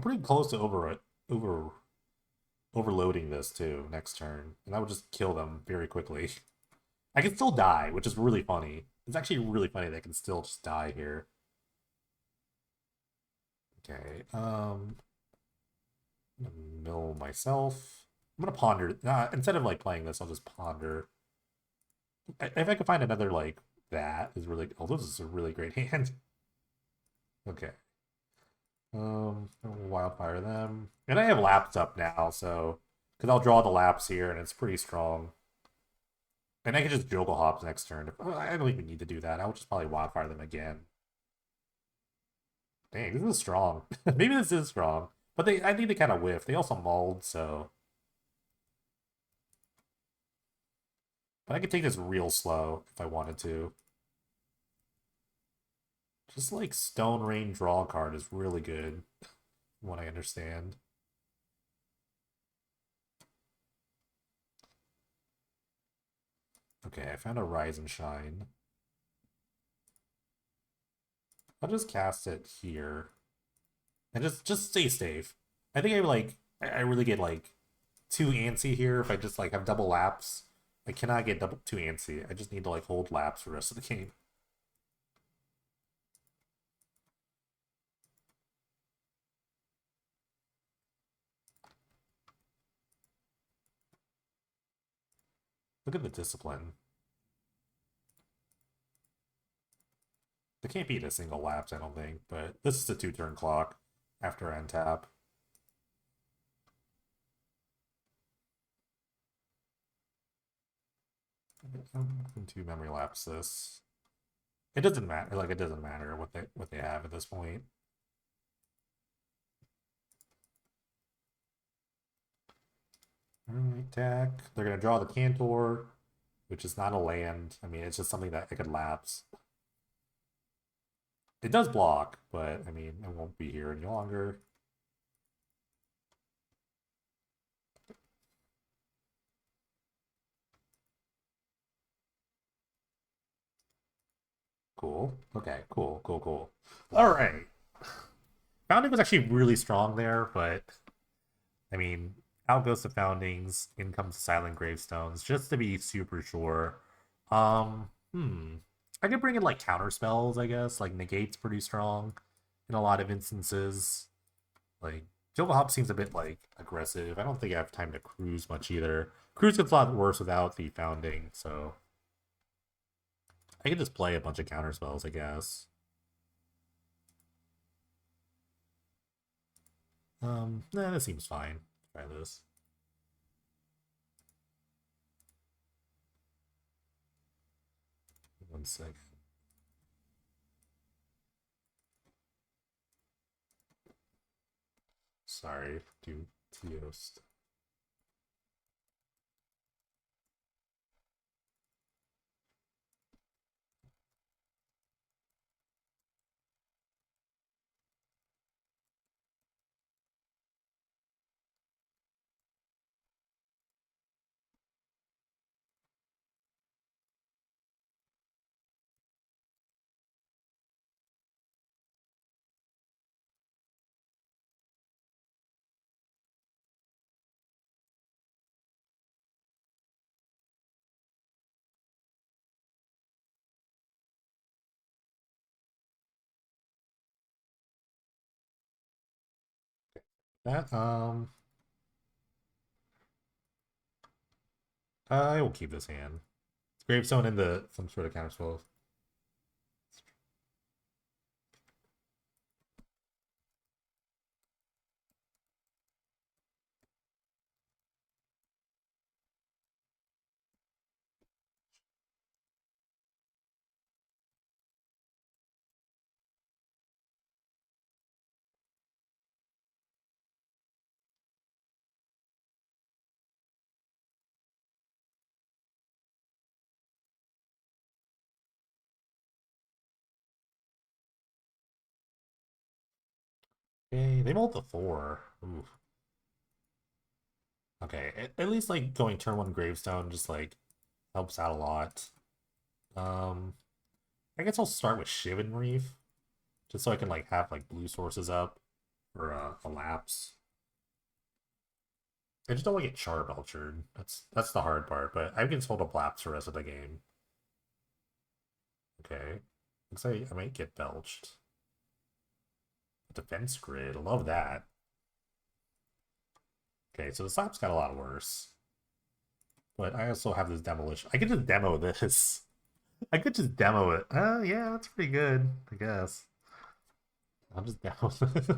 pretty close to overloading this too next turn. And that would just kill them very quickly. I can still die, which is really funny. It's actually really funny that I can still just die here. Okay, I'm gonna mill myself. I'm gonna ponder. Instead of like playing this, I'll just ponder. If I could find another like that is really. Oh, this is a really great hand. Okay. I'll wildfire them, and I have laps up now, so because I'll draw the laps here, and it's pretty strong. And I can just Jokulhaups next turn. I don't even need to do that. I'll just probably wildfire them again. Dang, this is strong. Maybe this is strong. But I need to kind of whiff. They also mulled, so. But I could take this real slow if I wanted to. Just like Stone Rain draw card is really good, from what I understand. Okay, I found a Rise and Shine. I'll just cast it here. And just stay safe. I think I really get like too antsy here if I just like have double laps. I cannot get too antsy. I just need to like hold laps for the rest of the game. Look at the discipline. They can't beat a single lapse, I don't think, but this is a 2-turn clock after end tap. I'm going to memory lapse this. It doesn't matter. Like it doesn't matter what they have at this point. Alright, attack. They're gonna draw the Cantor, which is not a land. I mean, it's just something that I could lapse. It does block, but I mean, it won't be here any longer. Cool. Okay, cool, cool, cool. All right. Founding was actually really strong there, but I mean, out goes the foundings, in comes the silent gravestones, just to be super sure. I could bring in like counter spells, I guess. Like negate's pretty strong in a lot of instances. Like Jokulhaups seems a bit like aggressive. I don't think I have time to cruise much either. Cruise gets a lot worse without the founding, so I could just play a bunch of counter spells, I guess. Nah, this seems fine. Try this. One sec. Sorry, do Teost. That I will keep this hand. Gravestone into some sort of counter spell. Okay, they rolled the 4. Ooh. Okay, at least like going turn 1 gravestone just like helps out a lot. Um, I guess I'll start with Shivan Reef just so I can like have like blue sources up for a lapse. I just don't want to get Charbelchered. That's the hard part, but I can hold a lapse for the rest of the game. Okay, looks like I might get belched. Defense grid, I love that. Okay, so the slap's got a lot worse. But I also have this demolition. I could just demo this. I could just demo it. Yeah, that's pretty good, I guess. I'll just demo it.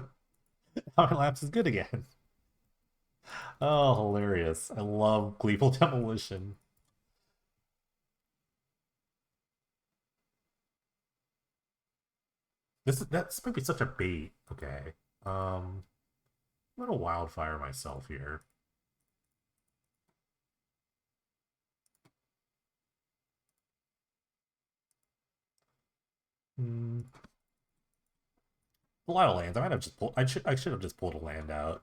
Power Lapse is good again. Oh, hilarious. I love Gleeful Demolition. This might be such a bait. Okay. I'm gonna wildfire myself here. Hmm. A lot of lands. I might have just pulled. I should have just pulled a land out.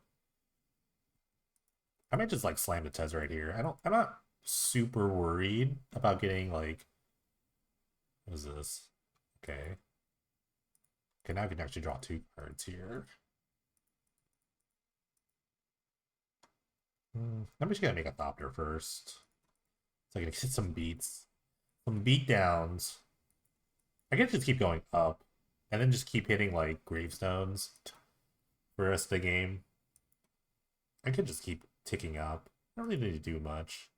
I might just like slam the Tez right here. I'm not super worried about getting like what is this? Okay. Okay, now I can actually draw 2 cards here. I'm just gonna make a Thopter first. So I can get some beats. Some beat downs. I can just keep going up. And then just keep hitting like gravestones for the rest of the game. I could just keep ticking up. I don't really need to do much.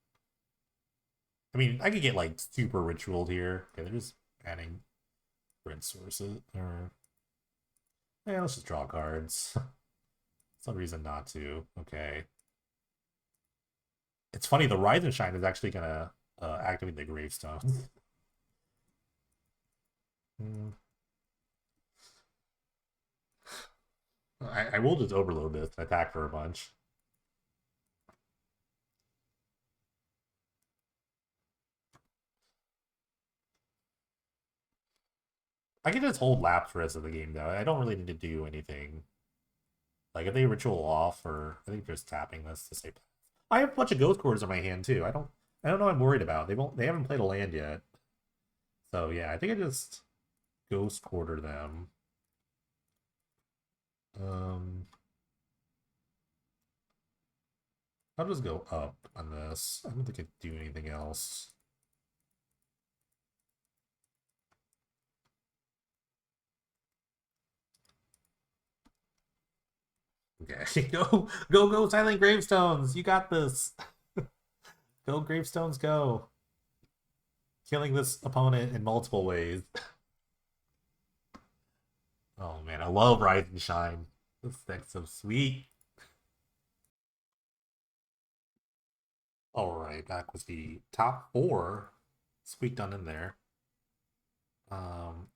I mean, I could get like super ritualed here. Okay, they're just adding red sources. Or yeah, let's just draw cards. Some reason not to. Okay. It's funny, the Rise and Shine is actually gonna activate the gravestones. Hmm. I will just overload this and attack for a bunch. I can just hold laps for the rest of the game though. I don't really need to do anything. Like if they ritual off, or I think just tapping this to say. I have a bunch of ghost quarters in my hand too. I don't know what I'm worried about. They haven't played a land yet. So yeah, I think I just ghost quarter them. Um I'll just go up on this. I don't think I do anything else. Okay, go, Silent Gravestones! You got this! Go, Gravestones, go! Killing this opponent in multiple ways. Oh man, I love Rise and Shine. This deck's so sweet. Alright, back with the top four. Squeaked on in there.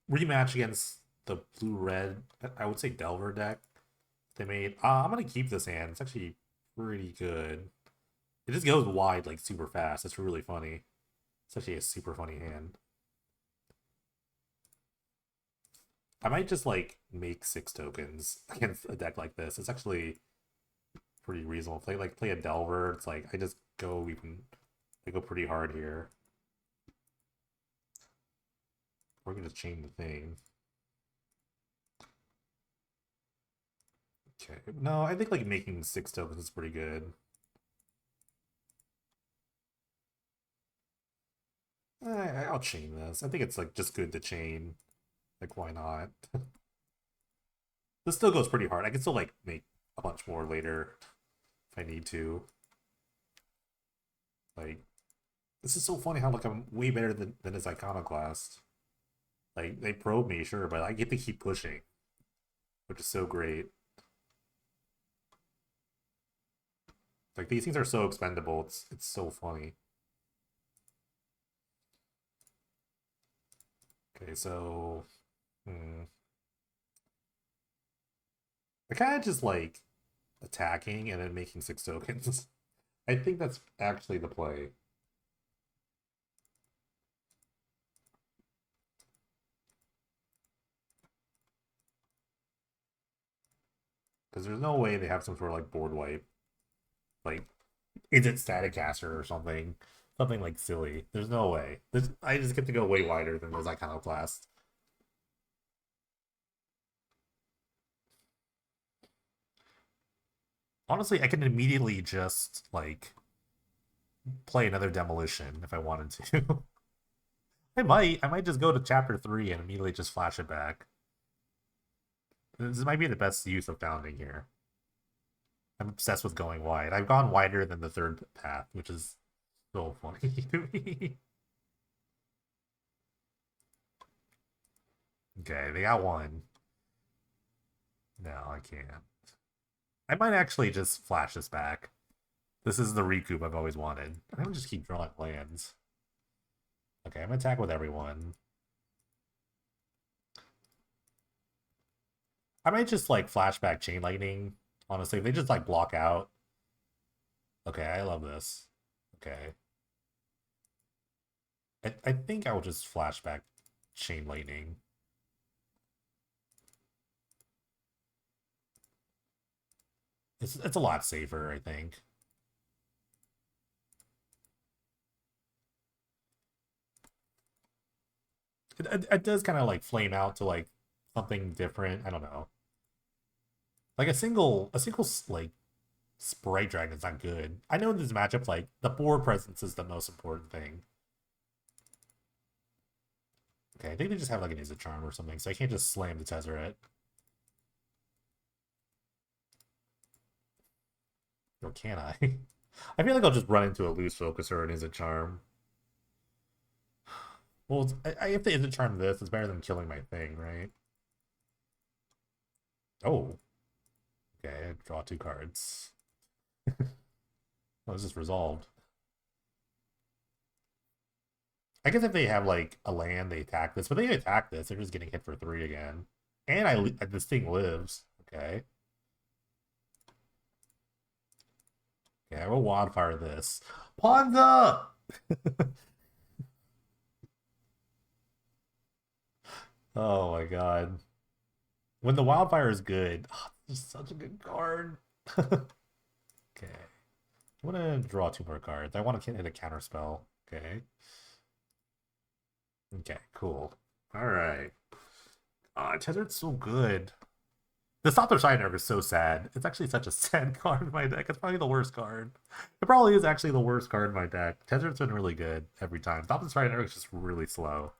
Rematch against the blue-red, I would say Delver deck they made. I'm gonna keep this hand. It's actually pretty good. It just goes wide like super fast. It's really funny. It's actually a super funny hand. I might just like make 6 tokens against a deck like this. It's actually pretty reasonable. Play a Delver. It's like I go pretty hard here. We're gonna chain the thing. Okay. No, I think like making 6 tokens is pretty good. I'll chain this. I think it's like just good to chain. Like why not? This still goes pretty hard. I can still like make a bunch more later if I need to. Like this is so funny how like I'm way better than his iconoclast. Like they probe me, sure, but I get to keep pushing, which is so great. Like these things are so expendable. It's so funny. Okay, so I kind of just like attacking and then making 6 tokens. I think that's actually the play. Because there's no way they have some sort of like board wipe. Like, is it Static Caster or something? Something like silly. There's no way. I just get to go way wider than those Iconoclast. Honestly, I can immediately just like play another demolition if I wanted to. I might just go to chapter 3 and immediately just flash it back. This might be the best use of founding here. I'm obsessed with going wide. I've gone wider than the third path, which is so funny to me. Okay, they got one. No, I can't. I might actually just flash this back. This is the recoup I've always wanted. I'm gonna just keep drawing lands. Okay, I'm gonna attack with everyone. I might just like flashback Chain Lightning. Honestly, if they just like block out. Okay, I love this. Okay. I think I will just flashback Chain Lightning. It's a lot safer, I think. It does kind of like flame out to like something different. I don't know. Like a single like Sprite Dragon is not good. I know in this matchup, like the board presence is the most important thing. Okay, I think they just have like an Izzet Charm or something, so I can't just slam the Tezzeret. Or can I? I feel like I'll just run into a loose focus or an Izzet Charm. Well, I have to Izzet Charm this. It's better than killing my thing, right? Oh, okay. Draw 2 cards. Oh, it's just resolved. I guess if they have like a land, they attack this, but they attack this, they're just getting hit for 3 again. And this thing lives. Okay. Yeah, we'll wildfire this. Ponza! Oh my god. When the wildfire is good, this is such a good card. Okay. I'm gonna draw two more cards. I want to hit a counter spell. Okay. Okay, cool. Alright. Tezzer's so good. The Sopter Shinener is so sad. It's actually such a sad card in my deck. It's probably the worst card. It probably is actually the worst card in my deck. Tezzer's been really good every time. Sopter Shinener is just really slow.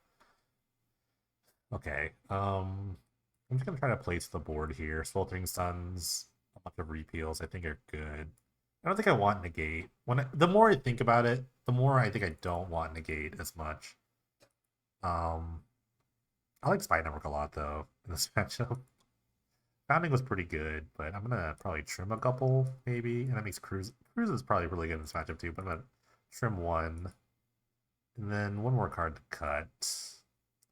Okay. I'm just gonna try to place the board here. Sweltering Suns, a bunch of repeals, I think are good. I don't think I want negate. The more I think about it, the more I think I don't want negate as much. Um, I like Spy Network a lot though in this matchup. Founding was pretty good, but I'm gonna probably trim a couple maybe, and that makes Cruise. Cruise is probably really good in this matchup too, but I'm gonna trim one, and then one more card to cut.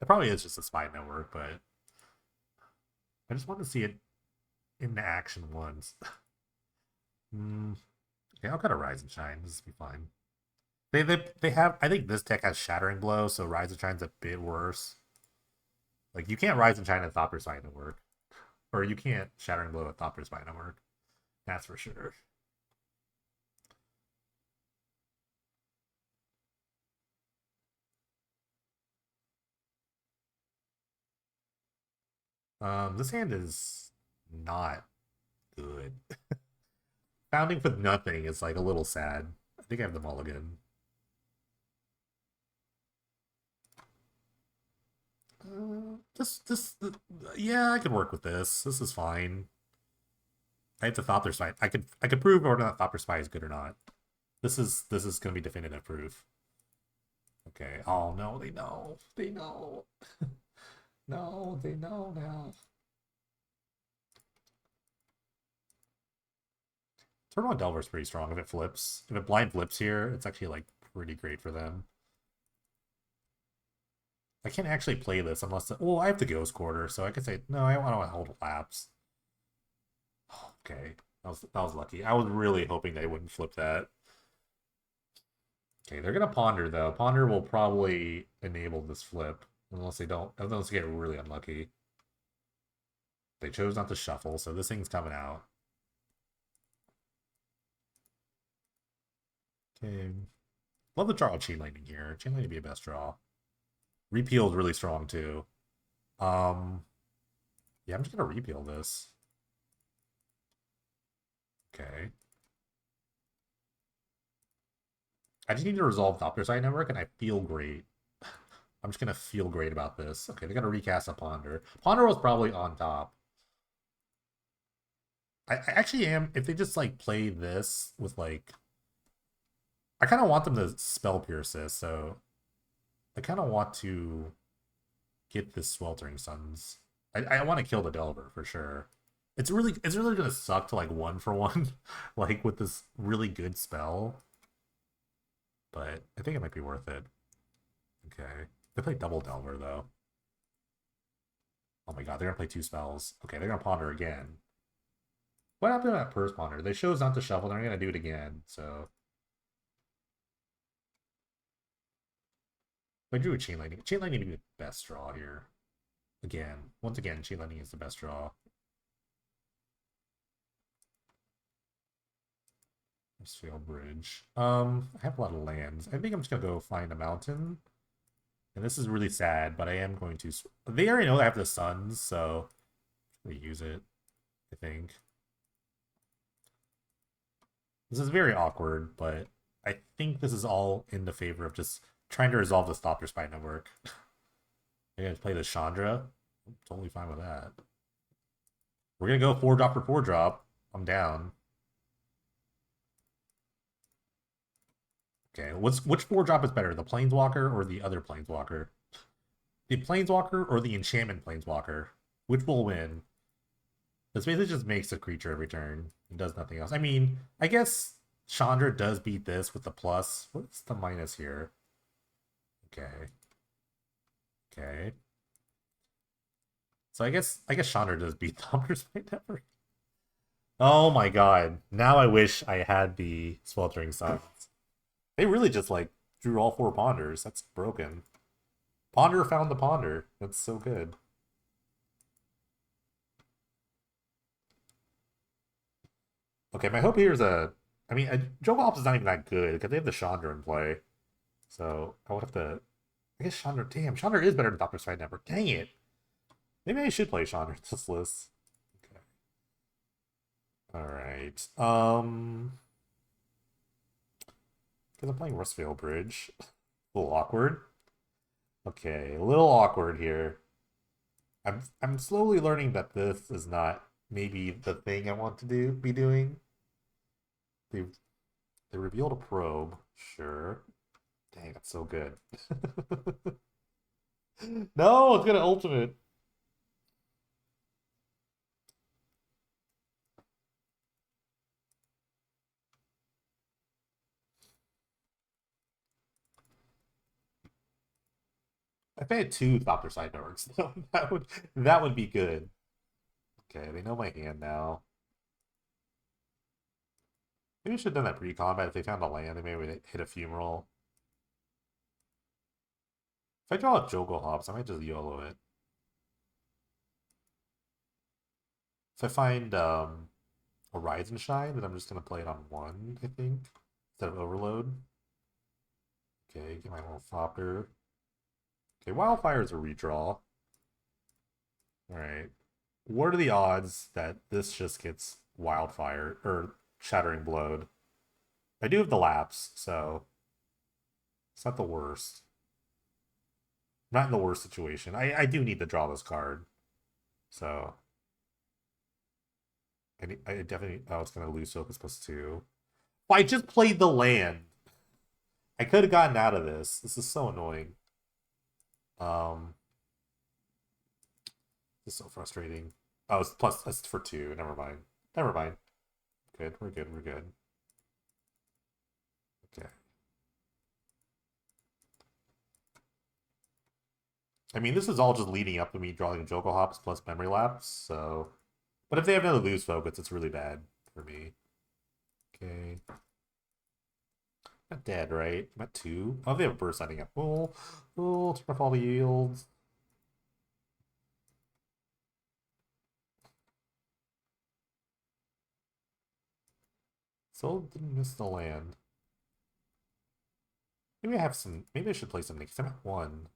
It probably is just a Spy Network, but I just want to see it in action once. Okay, I'll cut a Rise and Shine. This will be fine. They have. I think this deck has Shattering Blow, so Rise and Shine's a bit worse. Like you can't Rise and Shine and Thopter Spine to work, or you can't Shattering Blow with Thopter Spine to work. That's for sure. This hand is not good. Founding with nothing is like a little sad. I think I have the mulligan. Yeah, I could work with this. This is fine. I have to Thopter Spy. I could prove whether or not Thopter Spy is good or not. This is gonna be definitive proof. Okay. Oh no, they know. They know. No, they know now. Turn on Delver's pretty strong if it flips. If it blind flips here, it's actually like pretty great for them. I can't actually play this unless well, I have the Ghost Quarter, so I could say no. I don't want to hold Lapse. Okay, that was lucky. I was really hoping they wouldn't flip that. Okay, they're gonna Ponder though. Ponder will probably enable this flip unless they don't. Unless they get really unlucky. They chose not to shuffle, so this thing's coming out. Okay, love the draw of Chain Lightning here. Chain Lightning would be a best draw. Repeal is really strong too. Yeah, I'm just gonna repeal this. Okay. I just need to resolve the upper side network, and I feel great. I'm just gonna feel great about this. Okay, they're gonna recast a Ponder. Ponder was probably on top. I actually am. If they just like play this with like, I kind of want them to spell pierce this, so I kind of want to get this Sweltering Suns. I want to kill the Delver for sure. It's really gonna suck to like one for one, like with this really good spell. But I think it might be worth it. Okay. They play double Delver, though. Oh my god, they're gonna play two spells. Okay, they're gonna Ponder again. What happened to that Purse Ponder? They chose not to shuffle, they're gonna do it again, so... I drew a Chain Lightning. Chain Lightning would be the best draw here. Again. Once again, Chain Lightning is the best draw. Fail Bridge. I have a lot of lands. I think I'm just gonna go find a mountain. And this is really sad, but I am going to... They already know I have the Suns, so... I'm gonna use it, I think. This is very awkward, but I think this is all in the favor of just trying to resolve the Stopper Spy network. I'm gonna play the Chandra. I'm totally fine with that. We're gonna go 4-drop for 4-drop. I'm down. Okay, which 4-drop is better, the Planeswalker or the other Planeswalker? The Planeswalker or the Enchantment Planeswalker? Which will win? This basically just makes a creature every turn. It does nothing else. I mean, I guess Chandra does beat this with the plus. What's the minus here? Okay. Okay. So I guess Chandra does beat Thumper's Might Never. Oh my god. Now I wish I had the Sweltering Suns. They really just like drew all 4 Ponders. That's broken. Ponder found the Ponder. That's so good. Okay, my hope here is a. I mean, Jokulhaups is not even that good because they have the Chandra in play. So I would have to. I guess Chandra. Damn, Chandra is better than Doctor Side Network. Dang it. Maybe I should play Chandra in this list. Okay. All right. Because I'm playing Rustveil Bridge. A little awkward. Okay, a little awkward here. I'm slowly learning that this is not maybe the thing I want to be doing. They they revealed a probe. Sure. Dang, that's so good. No, it's gonna ultimate. If I had two Thopter side networks, that would be good. Okay, they know my hand now. Maybe I should have done that pre-combat. If they found a land, they maybe would hit a funeral. If I draw a Jokulhaups, I might just YOLO it. If I find a Rise and Shine, then I'm just gonna play it on one, I think, instead of Overload. Okay, get my little Thopter. Okay, Wildfire is a redraw. Alright. What are the odds that this just gets Wildfire, or Shattering Blowed? I do have the Lapse, so it's not the worst. Not in the worst situation. I do need to draw this card. So I definitely. Oh, it's gonna lose Focus +2. Well, I just played the land. I could have gotten out of this. This is so annoying. This is so frustrating. Oh, it's plus it's for 2. Never mind. Never mind. Good. We're good. We're good. Okay. I mean, this is all just leading up to me drawing Jokulhaups plus Memory Lapse. So, but if they have another lose Focus, it's really bad for me. Okay. Not dead, right? I'm at 2. Oh, they have a burst setting up. Oh, turn off all the yields. Still didn't miss the land. Maybe I have some. Maybe I should play something because I'm at 1.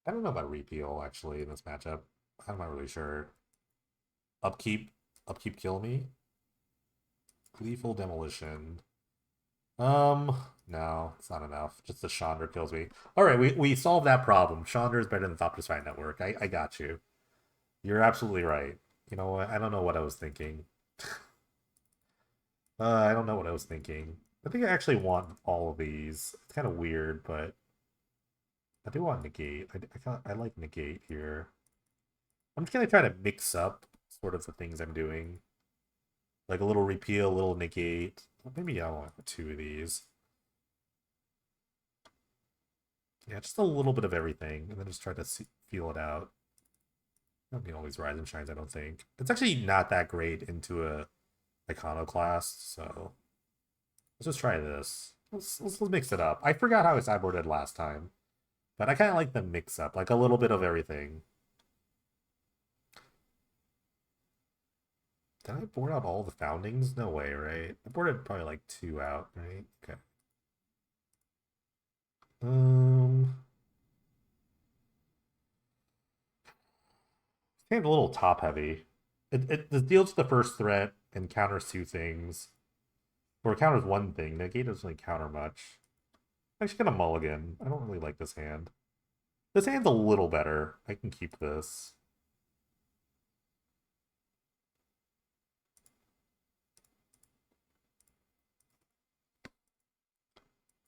I don't know about repeal actually in this matchup. I'm not really sure. Upkeep, upkeep, kill me. Gleeful demolition. No, it's not enough. Just the Chandra kills me. All right, we solved that problem. Chandra is better than Thopter Spine Network. I got you. You're absolutely right. You know what? I don't know what I was thinking. I don't know what I was thinking. I think I actually want all of these. It's kind of weird, but I do want negate. I like negate here. I'm just gonna try to mix up sort of the things I'm doing. Like a little repeal, a little negate. Maybe I want 2 of these. Yeah, just a little bit of everything, and then just try to feel it out. I don't need all these rise and shines, I don't think. It's actually not that great into a iconoclast, so let's just try this. Let's mix it up. I forgot how I sideboarded last time, but I kind of like the mix up, like a little bit of everything. Did I board out all the foundings? No way, right? I boarded probably like 2 out, right? Okay. It's a little top heavy. It deals the first threat and counters 2 things. Or it counters 1 thing. Negate doesn't really counter much. I'm actually gonna mulligan. I don't really like this hand. This hand's a little better. I can keep this.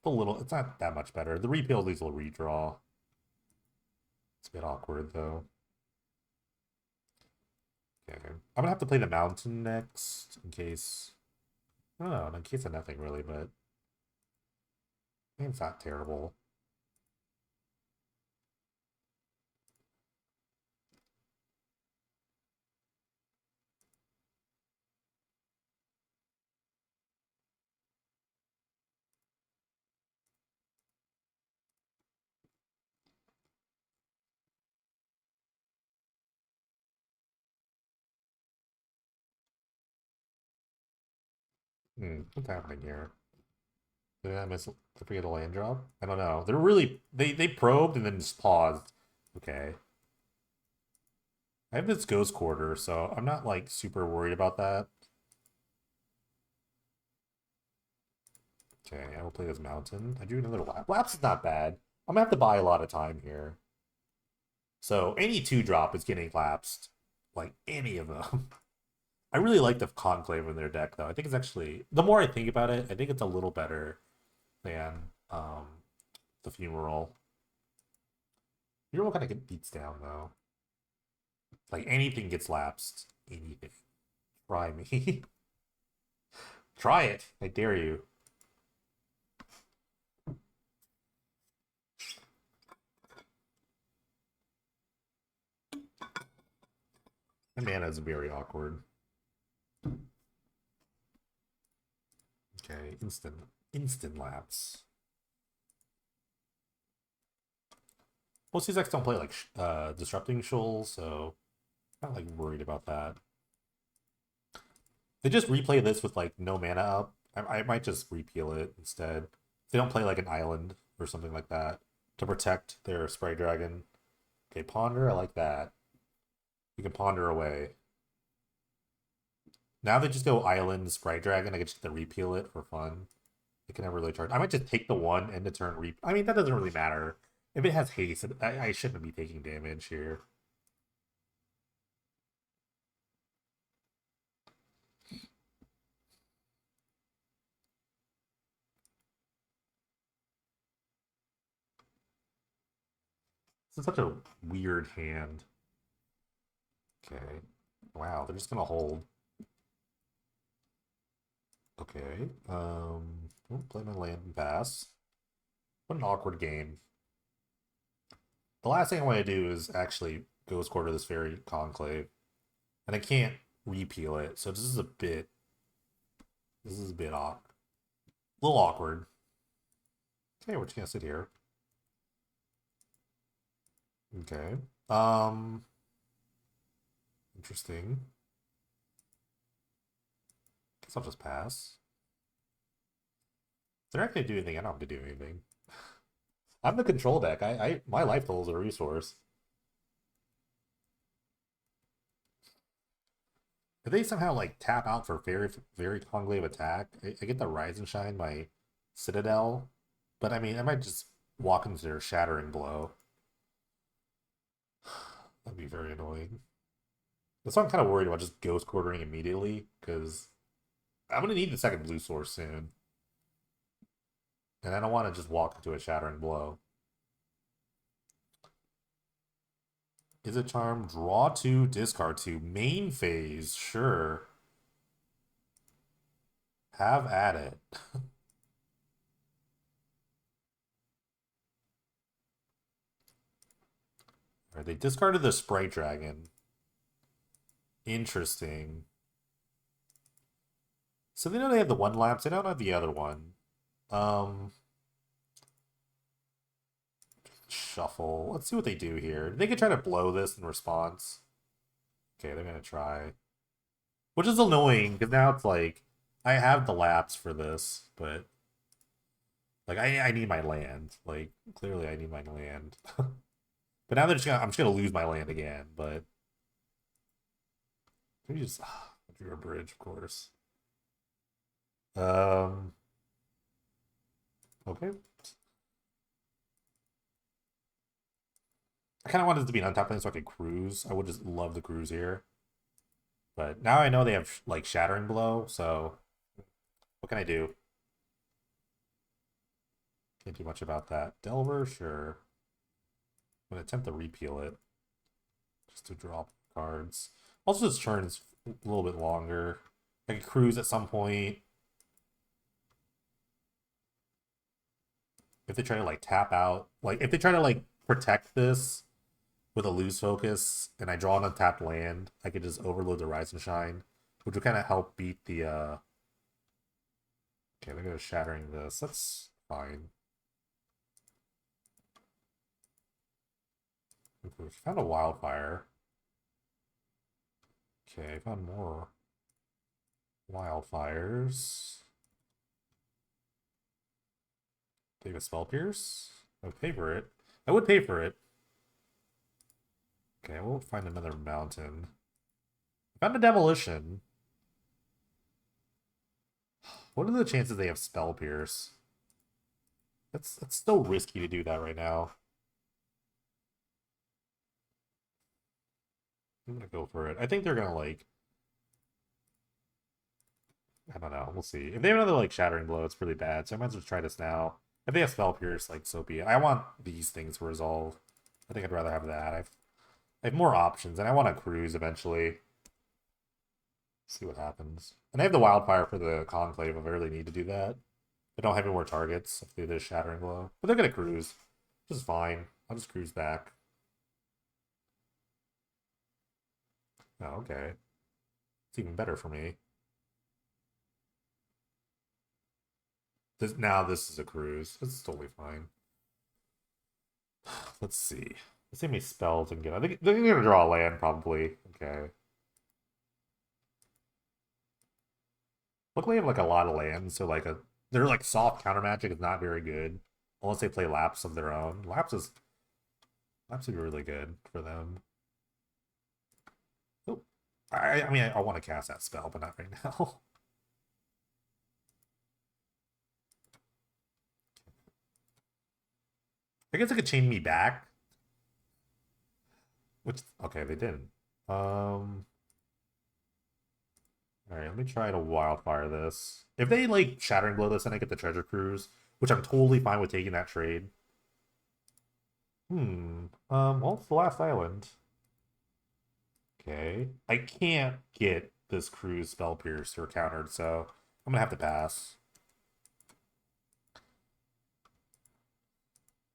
A little. It's not that much better. The repeal leaves a redraw. It's a bit awkward though. Okay. I'm gonna have to play the mountain next in case. I don't know, in case of nothing really, but it's not terrible. What's happening here? Did I miss? Did I forget a land drop? I don't know. They're really they probed and then just paused. Okay. I have this ghost quarter, so I'm not like super worried about that. Okay, I will play this mountain. I do another lap. Laps is not bad. I'm gonna have to buy a lot of time here. So any 2-drop is getting lapsed. Like any of them. I really like the Conclave in their deck though. I think it's actually the more I think about it, I think it's a little better than the funeral. Funeral kind of get beats down though. Like anything gets lapsed. Anything. Try me. Try it. I dare you. My mana is very awkward. Okay, instant lapse. Most of these decks don't play like disrupting shoals, so I'm not like worried about that. They just replay this with like no mana up. I might just repeal it instead. They don't play like an island or something like that to protect their spray dragon. Okay, ponder. I like that. You can ponder away. Now they just go island spray dragon. I can just repeal it for fun. It can never really charge. I might just take the one end of turn re. I mean that doesn't really matter. If it has haste, I shouldn't be taking damage here. This is such a weird hand. Okay. Wow, they're just gonna hold. Okay. Play my land and pass. What an awkward game. The last thing I want to do is actually go score to this very conclave. And I can't repeal it, so this is a bit odd. A little awkward. Okay, we're just gonna sit here. Okay. Interesting. Guess I'll just pass. They're not gonna do anything. I don't have to do anything. I'm the control deck. My life total is a resource. If they somehow like tap out for very conclave attack, I get the rise and shine my citadel, but I mean I might just walk into their shattering blow. That'd be very annoying. That's why I'm kind of worried about just ghost quartering immediately because I'm gonna need the second blue source soon, and I don't want to just walk into a shattering blow. Izzet charm? Draw 2, discard 2. Main phase, sure. Have at it. Alright, they discarded the Sprite Dragon. Interesting. So they know they have the one lapse, they don't have the other one. Shuffle. Let's see what they do here. They could try to blow this in response. Okay, they're gonna try. Which is annoying, because now it's like I have the lapse for this, but like I need my land. Like clearly I need my land. But now they're just gonna I'm just gonna lose my land again, but maybe just drew a bridge, of course. Um okay. I kinda wanted it to be an untap lane so I could cruise. I would just love the cruise here. But now I know they have like shattering blow, so what can I do? Can't do much about that. Delver, sure. I'm gonna attempt to repeal it. Just to drop cards. Also this turn is a little bit longer. I could cruise at some point. If they try to like tap out, like if they try to like protect this with a lose focus and I draw an untapped land, I could just overload the Rise and Shine, which would kind of help beat the okay, they're gonna shattering this. That's fine. Okay, found a wildfire. Okay, found more wildfires. They have a Spell Pierce? I would pay for it. I would pay for it. Okay, we'll find another mountain. Found a Demolition. What are the chances they have Spell Pierce? That's so risky to do that right now. I'm gonna go for it. I think they're gonna like, I don't know. We'll see. If they have another like Shattering Blow, it's really bad. So I might as well try this now. If they have Spell Pierce, like so be it. I want these things to resolve. I think I'd rather have that. I have more options, and I want to cruise eventually. See what happens. And I have the Wildfire for the Conclave if I really need to do that. I don't have any more targets if they do this Shattering Blow. But they're gonna cruise. Which is fine. I'll just cruise back. Oh, okay. It's even better for me. Now this is a cruise. It's totally fine. Let's see. Let's see how many spells I can get. I think they're gonna draw a land probably. Okay. Luckily, I have like a lot of lands, so like their like soft counter magic is not very good unless they play Lapse of their own. Lapse would be really good for them. Oh, I mean I want to cast that spell, but not right now. I guess it could chain me back. Which okay, they didn't. Alright, let me try to wildfire this. If they like Shattering Blow this and I get the Treasure Cruise, which I'm totally fine with taking that trade. Well, it's the last island. Okay. I can't get this cruise Spell Piercer countered, so I'm gonna have to pass.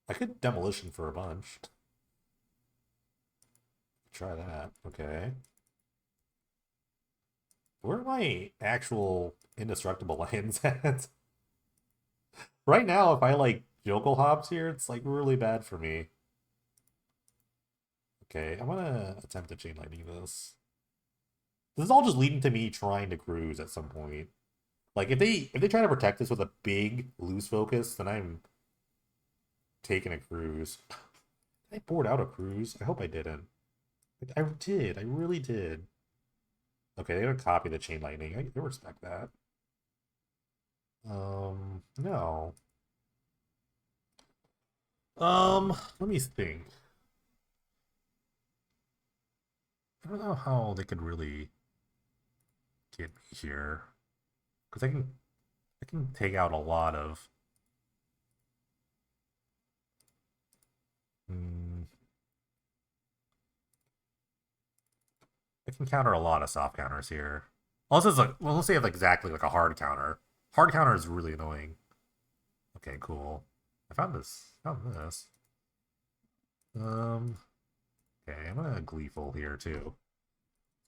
I could Demolition for a bunch. Try that. Okay. Where are my actual indestructible lands at? Right now, if I like Jokulhaups here, it's like really bad for me. Okay, I'm gonna attempt to Chain Lightning this. This is all just leading to me trying to cruise at some point. Like if they try to protect this with a big loose focus, then I'm taking a cruise. Did I board out a cruise? I hope I didn't. I did. I really did. Okay, they're gonna copy the Chain Lightning. I respect that. No. Let me think. I don't know how they could really get me here. Because I can take out a lot of Hmm. I can counter a lot of soft counters here. Also, it's like, well, let's say I have exactly like a hard counter. Hard counter is really annoying. Okay, cool. I found this. Found this. Um. Okay, I'm gonna Gleeful here too.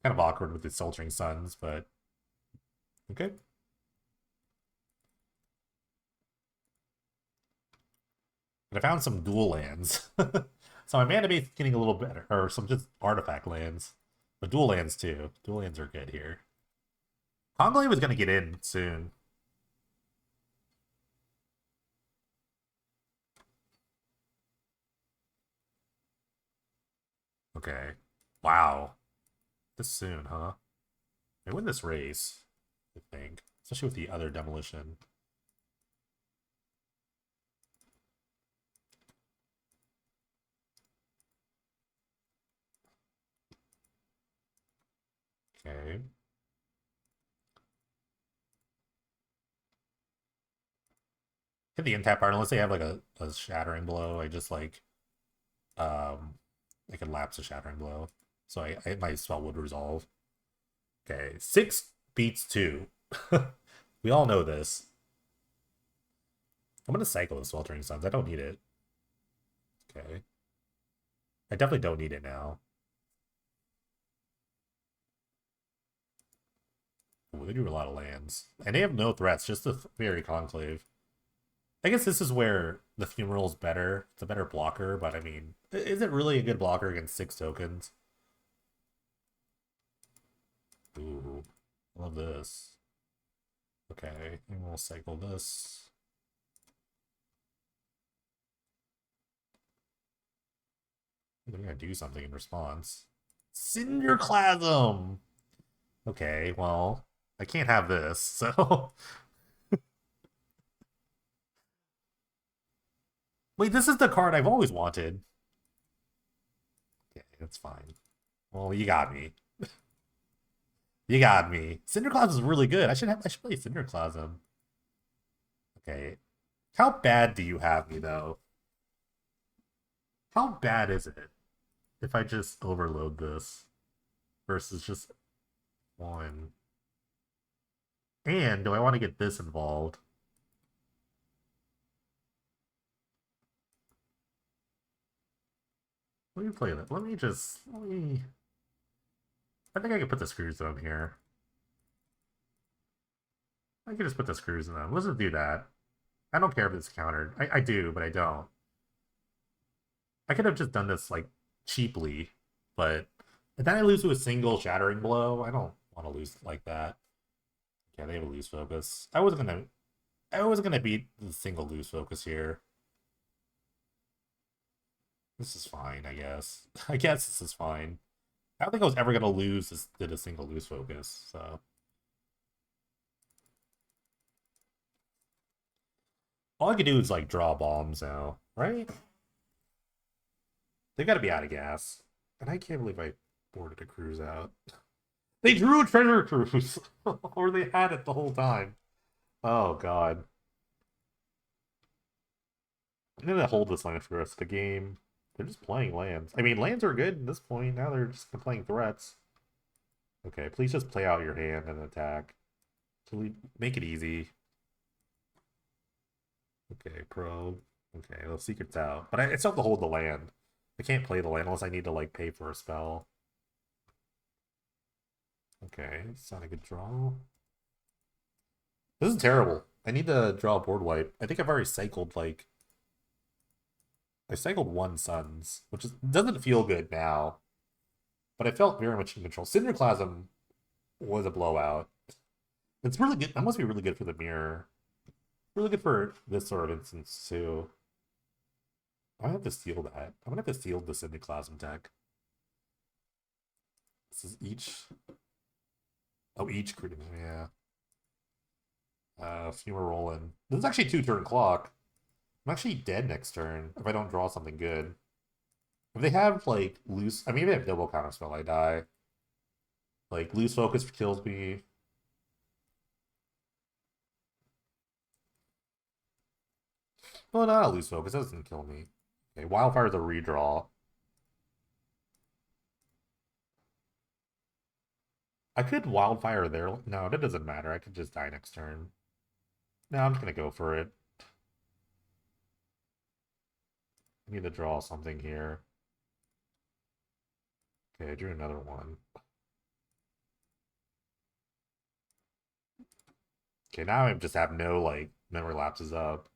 Kind of awkward with the Sultering Suns, but okay. And I found some dual lands. So my mana base is getting a little better, or some just artifact lands. But dual lands too. Dual lands are good here. Conclave is gonna get in soon. Okay. Wow. This soon, huh? I win this race, I think. Especially with the other demolition. Okay. Hit the untap part, unless they have like a shattering blow. I just like I can lapse a shattering blow. So my spell would resolve. Okay. 6 beats 2. We all know this. I'm gonna cycle the Sweltering Suns. I don't need it. Okay. I definitely don't need it now. Ooh, they do a lot of lands. And they have no threats, just the Fairy Conclave. I guess this is where the Funeral is better. It's a better blocker, but I mean, is it really a good blocker against 6 tokens? Ooh, love this. Okay, and we'll cycle this. They're gonna do something in response. Cinderclasm! Okay, well, I can't have this, so... Wait, this is the card I've always wanted. Okay, that's fine. Well, you got me. You got me. Cinderclasm is really good. I should play Cinderclasm. Okay. How bad do you have me though? How bad is it if I just overload this versus just one? And do I want to get this involved? Let me play that. Let me I think I can put the screws on here. I can just put the screws in them. Let's just do that. I don't care if it's countered. I do, but I don't. I could have just done this like cheaply, but if then I lose to a single shattering blow, I don't want to lose like that. Yeah, they have a lose focus. I wasn't gonna beat the single lose focus here. This is fine, I guess. I guess this is fine. I don't think I was ever gonna lose this did a single lose focus, so all I could do is like draw bombs now, right? They've got to be out of gas. And I can't believe I boarded a cruise out. They drew a treasure cruise! Or they had it the whole time. Oh god. I'm gonna hold this line for the rest of the game. They're just playing lands. I mean, lands are good at this point. Now they're just playing threats. Okay, please just play out your hand and attack. Make it easy. Okay, probe. Okay, the secret's out. But I still have to hold the land. I can't play the land unless I need to, like, pay for a spell. Okay, it's not a good draw. This is terrible. I need to draw a board wipe. I think I've already cycled, like... I cycled one Suns, which doesn't feel good now. But I felt very much in control. Cinderclasm was a blowout. It's really good. That must be really good for the mirror. Really good for this sort of instance, too. I have to steal that. I'm gonna have to steal the Cinderclasm deck. This is each... Oh, each critical, yeah. A few more rolling. This is actually 2-turn clock. I'm actually dead next turn if I don't draw something good. If they have, like, loose... I mean, if they have double counterspell, I die. Like, loose focus kills me. Oh, not a loose focus. That doesn't kill me. Okay, Wildfire's a redraw. I could Wildfire there. No, that doesn't matter. I could just die next turn. No, I'm just going to go for it. I need to draw something here. Okay, I drew another one. Okay, now I just have no, like, memory lapses up.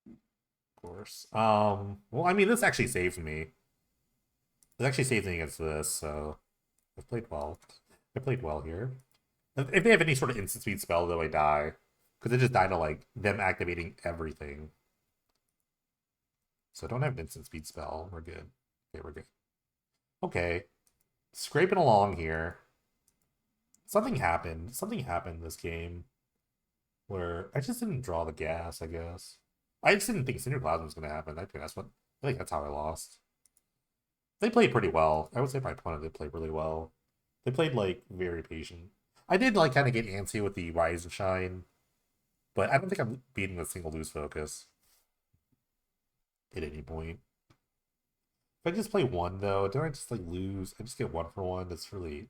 Of course. Well, I mean, this actually saved me. This actually saved me against this, so I've played well. I played well here. If they have any sort of instant speed spell, though, I die. Because it just died to, like, them activating everything. So I don't have an instant speed spell. We're good. Okay, we're good. Okay. Scraping along here. Something happened. Something happened this game where I just didn't draw the gas, I guess. I just didn't think Cinderclasm was going to happen. I think that's how I lost. They played pretty well. I would say my opponent did play really well. They played, like, very patient. I did, like, kind of get antsy with the Rise and Shine, but I don't think I'm beating a single lose focus at any point. If I just play one, though, don't I just, like, lose? I just get 1-for-1. That's really,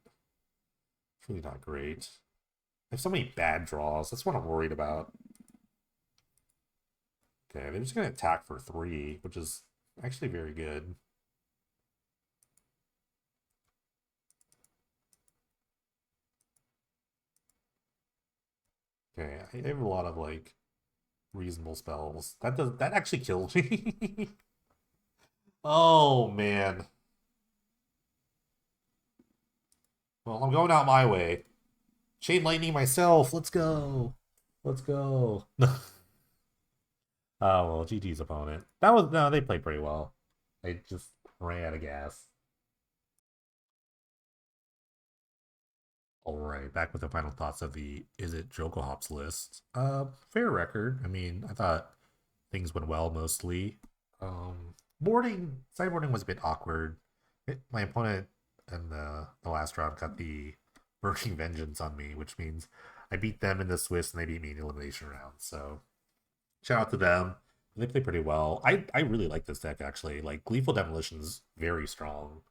really not great. I have so many bad draws. That's what I'm worried about. Okay, they're just going to attack for 3, which is actually very good. Okay, I have a lot of, like, reasonable spells. That actually killed me. Oh, man. Well, I'm going out my way. Chain lightning myself. Let's go. Let's go. Oh well, GG's opponent. That was no, they played pretty well. They just ran out of gas. All right, back with the final thoughts of the Izzet Jokulhaups list. Fair record. I mean, I thought things went well mostly. Sideboarding was a bit awkward. My opponent in the last round got the Burning Vengeance on me, which means I beat them in the Swiss and they beat me in the elimination round. So shout out to them. They play pretty well. I really like this deck actually. Like Gleeful Demolition is very strong.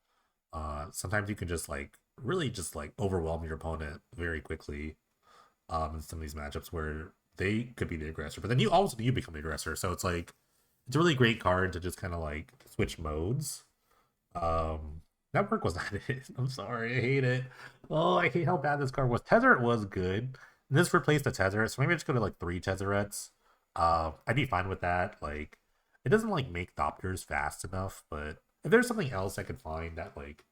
Sometimes you can just like really just like overwhelm your opponent very quickly. In some of these matchups where they could be the aggressor, but then you become the aggressor. So it's like it's a really great card to just kind of like switch modes. Network was not it. I'm sorry, I hate it. Oh, I hate how bad this card was. Tezzeret was good. This replaced the Tezzeret, so maybe I just go to like 3 Tezzerets. I'd be fine with that. Like, it doesn't like make Thopters fast enough, but if there's something else I could find that like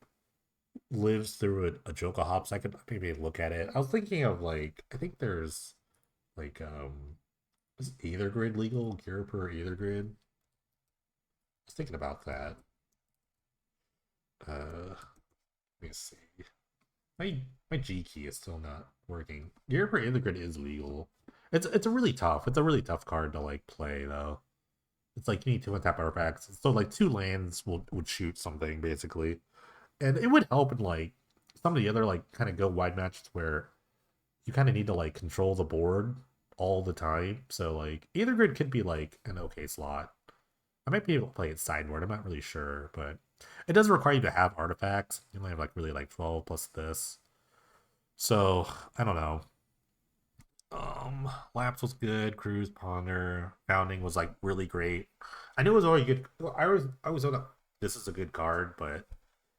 lives through a Joker Hops, I could maybe look at it. I was thinking of like I think there's like is Either Grid legal? Gear per Either Grid? I was thinking about that. Let me see. My my G key is still not working. Gear per Either Grid is legal. It's a really tough card to like play though. It's like you need to untap artifacts. So like 2 lands would shoot something basically. And it would help in like some of the other like kind of go wide matches where you kind of need to like control the board all the time. So like Either Grid could be like an okay slot. I might be able to play it sideboard. I'm not really sure, but it does require you to have artifacts. You only have like really like 12 plus this. So I don't know. Lapse was good. Cruise, Ponder, Founding was like really great. I knew it was already good. I was on a, this is a good card, but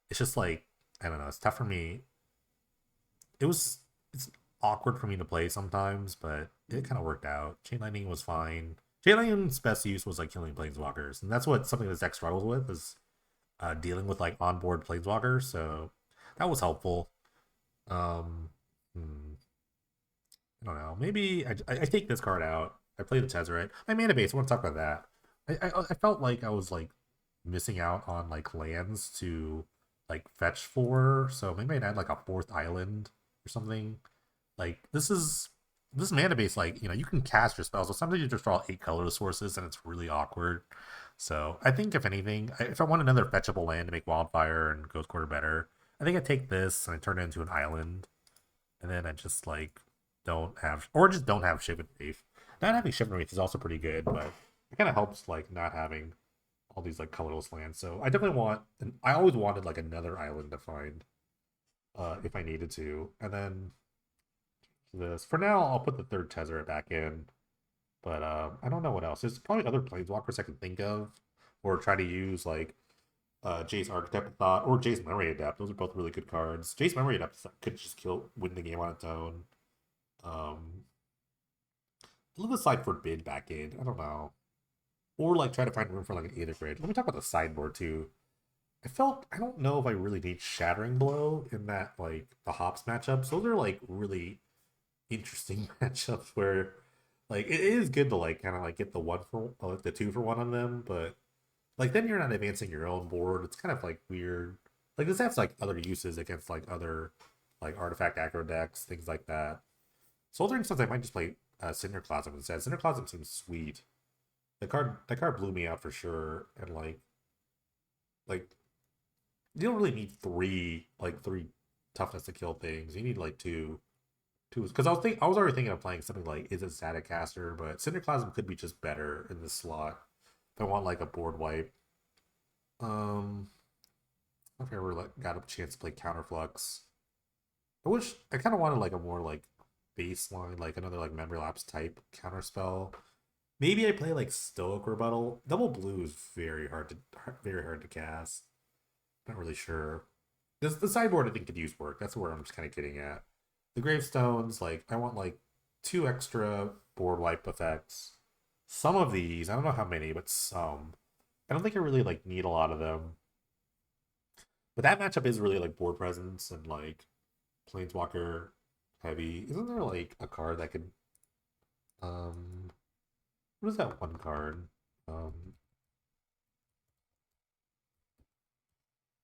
it's just like I don't know. It's tough for me. It's awkward for me to play sometimes, but it kind of worked out. Chain Lightning was fine. Chain Lightning's best use was like killing planeswalkers, and that's what something this deck struggles with is dealing with like onboard planeswalkers. So that was helpful. Um, hmm, I don't know. Maybe I take this card out. I play the Tezzeret. My mana base. I want to talk about that. I felt like I was like missing out on like lands to like fetch for. So maybe I'd add like a 4th island or something. Like this mana base. Like you can cast your spells. So sometimes you just draw 8 color sources and it's really awkward. So I think if anything, if I want another fetchable land to make Wildfire and Ghost Quarter better, I think I take this and I turn it into an island, and then I just like don't have or just don't have Shivan Reef. Not having Shivan Reef is also pretty good, but it kind of helps like not having all these like colorless lands. So I definitely want, and I always wanted like another island to find if I needed to, and then this for now I'll put the 3rd Tezzeret back in. But I don't know what else. There's probably other planeswalkers I can think of, or try to use like Jace Architect of Thought or Jace Memory Adept. Those are both really good cards. Jace Memory Adept could just win the game on its own. Um, Leave the side Forbid back in. I don't know, or like try to find room for like an Either Grid. Let me talk about the sideboard too. I don't know if I really need Shattering Blow in that like the Hops matchups. Those are like really interesting matchups where like it is good to like kind of like get the one for like the 2 for 1 on them, but like then you're not advancing your own board. It's kind of like weird. Like this has like other uses against like other like artifact aggro decks, things like that. Soldering Suns I might just play Cinderclasm instead. Cinderclasm seems sweet. That card blew me out for sure, and like you don't really need three toughness to kill things. You need like two because I was already thinking of playing something like Is it Static Caster, but Cinderclasm could be just better in this slot if I want like a board wipe. Um, if I ever like got a chance to play Counterflux, I kind of wanted like a more like baseline, like another like Memory Lapse type counter spell. Maybe I play like Stoic Rebuttal. Double blue is very hard to cast. Not really sure. The sideboard I think could use work. That's where I'm just kind of getting at. The gravestones, like I want like 2 extra board wipe effects. Some of these, I don't know how many, but some. I don't think I really like need a lot of them. But that matchup is really like board presence and like planeswalker heavy. Isn't there like a card that could um What is that one card? Um,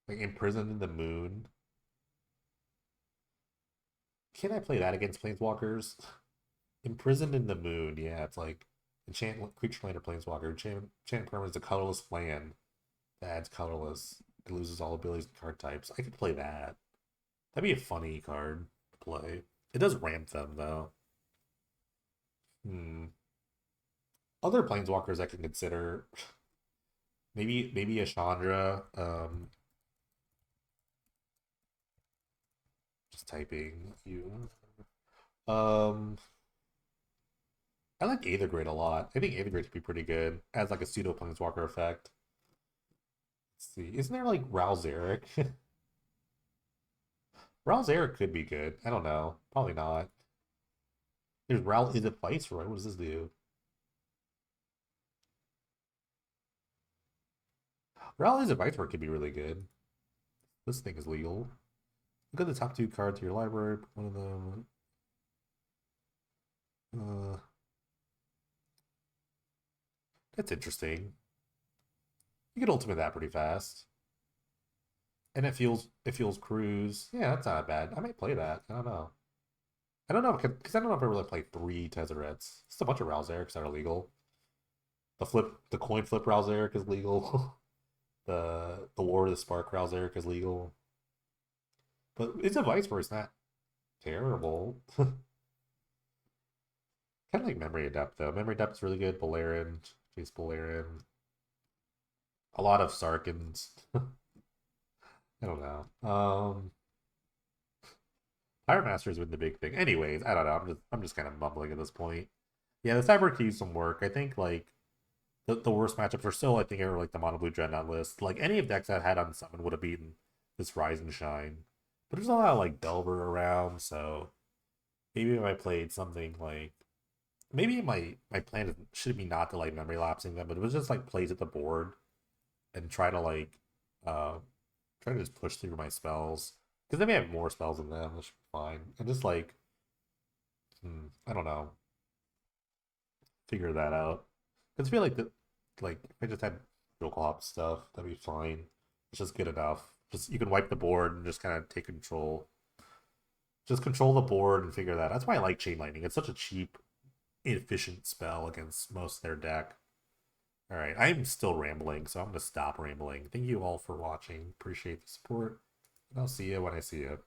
like Imprisoned in the Moon. Can I play that against Planeswalkers? Imprisoned in the Moon. Yeah, it's like enchant creature land or Planeswalker. Enchant permanent is a colorless land that adds colorless. It loses all abilities and card types. I could play that. That'd be a funny card to play. It does ramp them though. Hmm. Other Planeswalkers I can consider. Maybe a Chandra. Just typing you. Um, I like Aether Grid a lot. I think Aether Grid could be pretty good as like a pseudo Planeswalker effect. Let's see, isn't there like Ralzeric? Ralzeric could be good. I don't know. Probably not. There's Ral. Is it Viceroy? What does this do? Ral is a Viceroy could be really good. This thing is legal. Look at the top two cards of your library. One of them. Uh, that's interesting. You can ultimate that pretty fast, and it feels cruise. Yeah, that's not bad. I might play that. I don't know. I don't know because I don't know if I really play three Tezzerets. It's a bunch of Ralzerics that are legal. The coin flip Ralzeric is legal. The War of the Spark Ralzeric is legal. But it's a Vice Versa, not terrible. Kind of like Memory Adept though. Memory Adept is really good. Balerin, Chase Balerin. A lot of Sarkins. I don't know. Pirate Master's been the big thing. Anyways, I don't know. I'm just kind of mumbling at this point. Yeah, the Cyber could use some work. I think like the worst matchups are still I think are like the Mono Blue Dreadnought list. Like any of decks that had on summon would have beaten this Rise and Shine. But there's a lot of like Delver around, so maybe if I played something like maybe my plan should be not to like memory lapsing them, but it was just like plays at the board and try to like uh try to just push through my spells because they may have more spells than them, which is fine. And just like I don't know, figure that out. Because I feel like if I just had Jokulhaups stuff, that'd be fine. It's just good enough. Just you can wipe the board and just kind of take control. Just control the board and figure that out. That's why I like Chain Lightning. It's such a cheap, inefficient spell against most of their deck. All right, I'm still rambling, so I'm gonna stop rambling. Thank you all for watching. Appreciate the support, and I'll see you when I see you.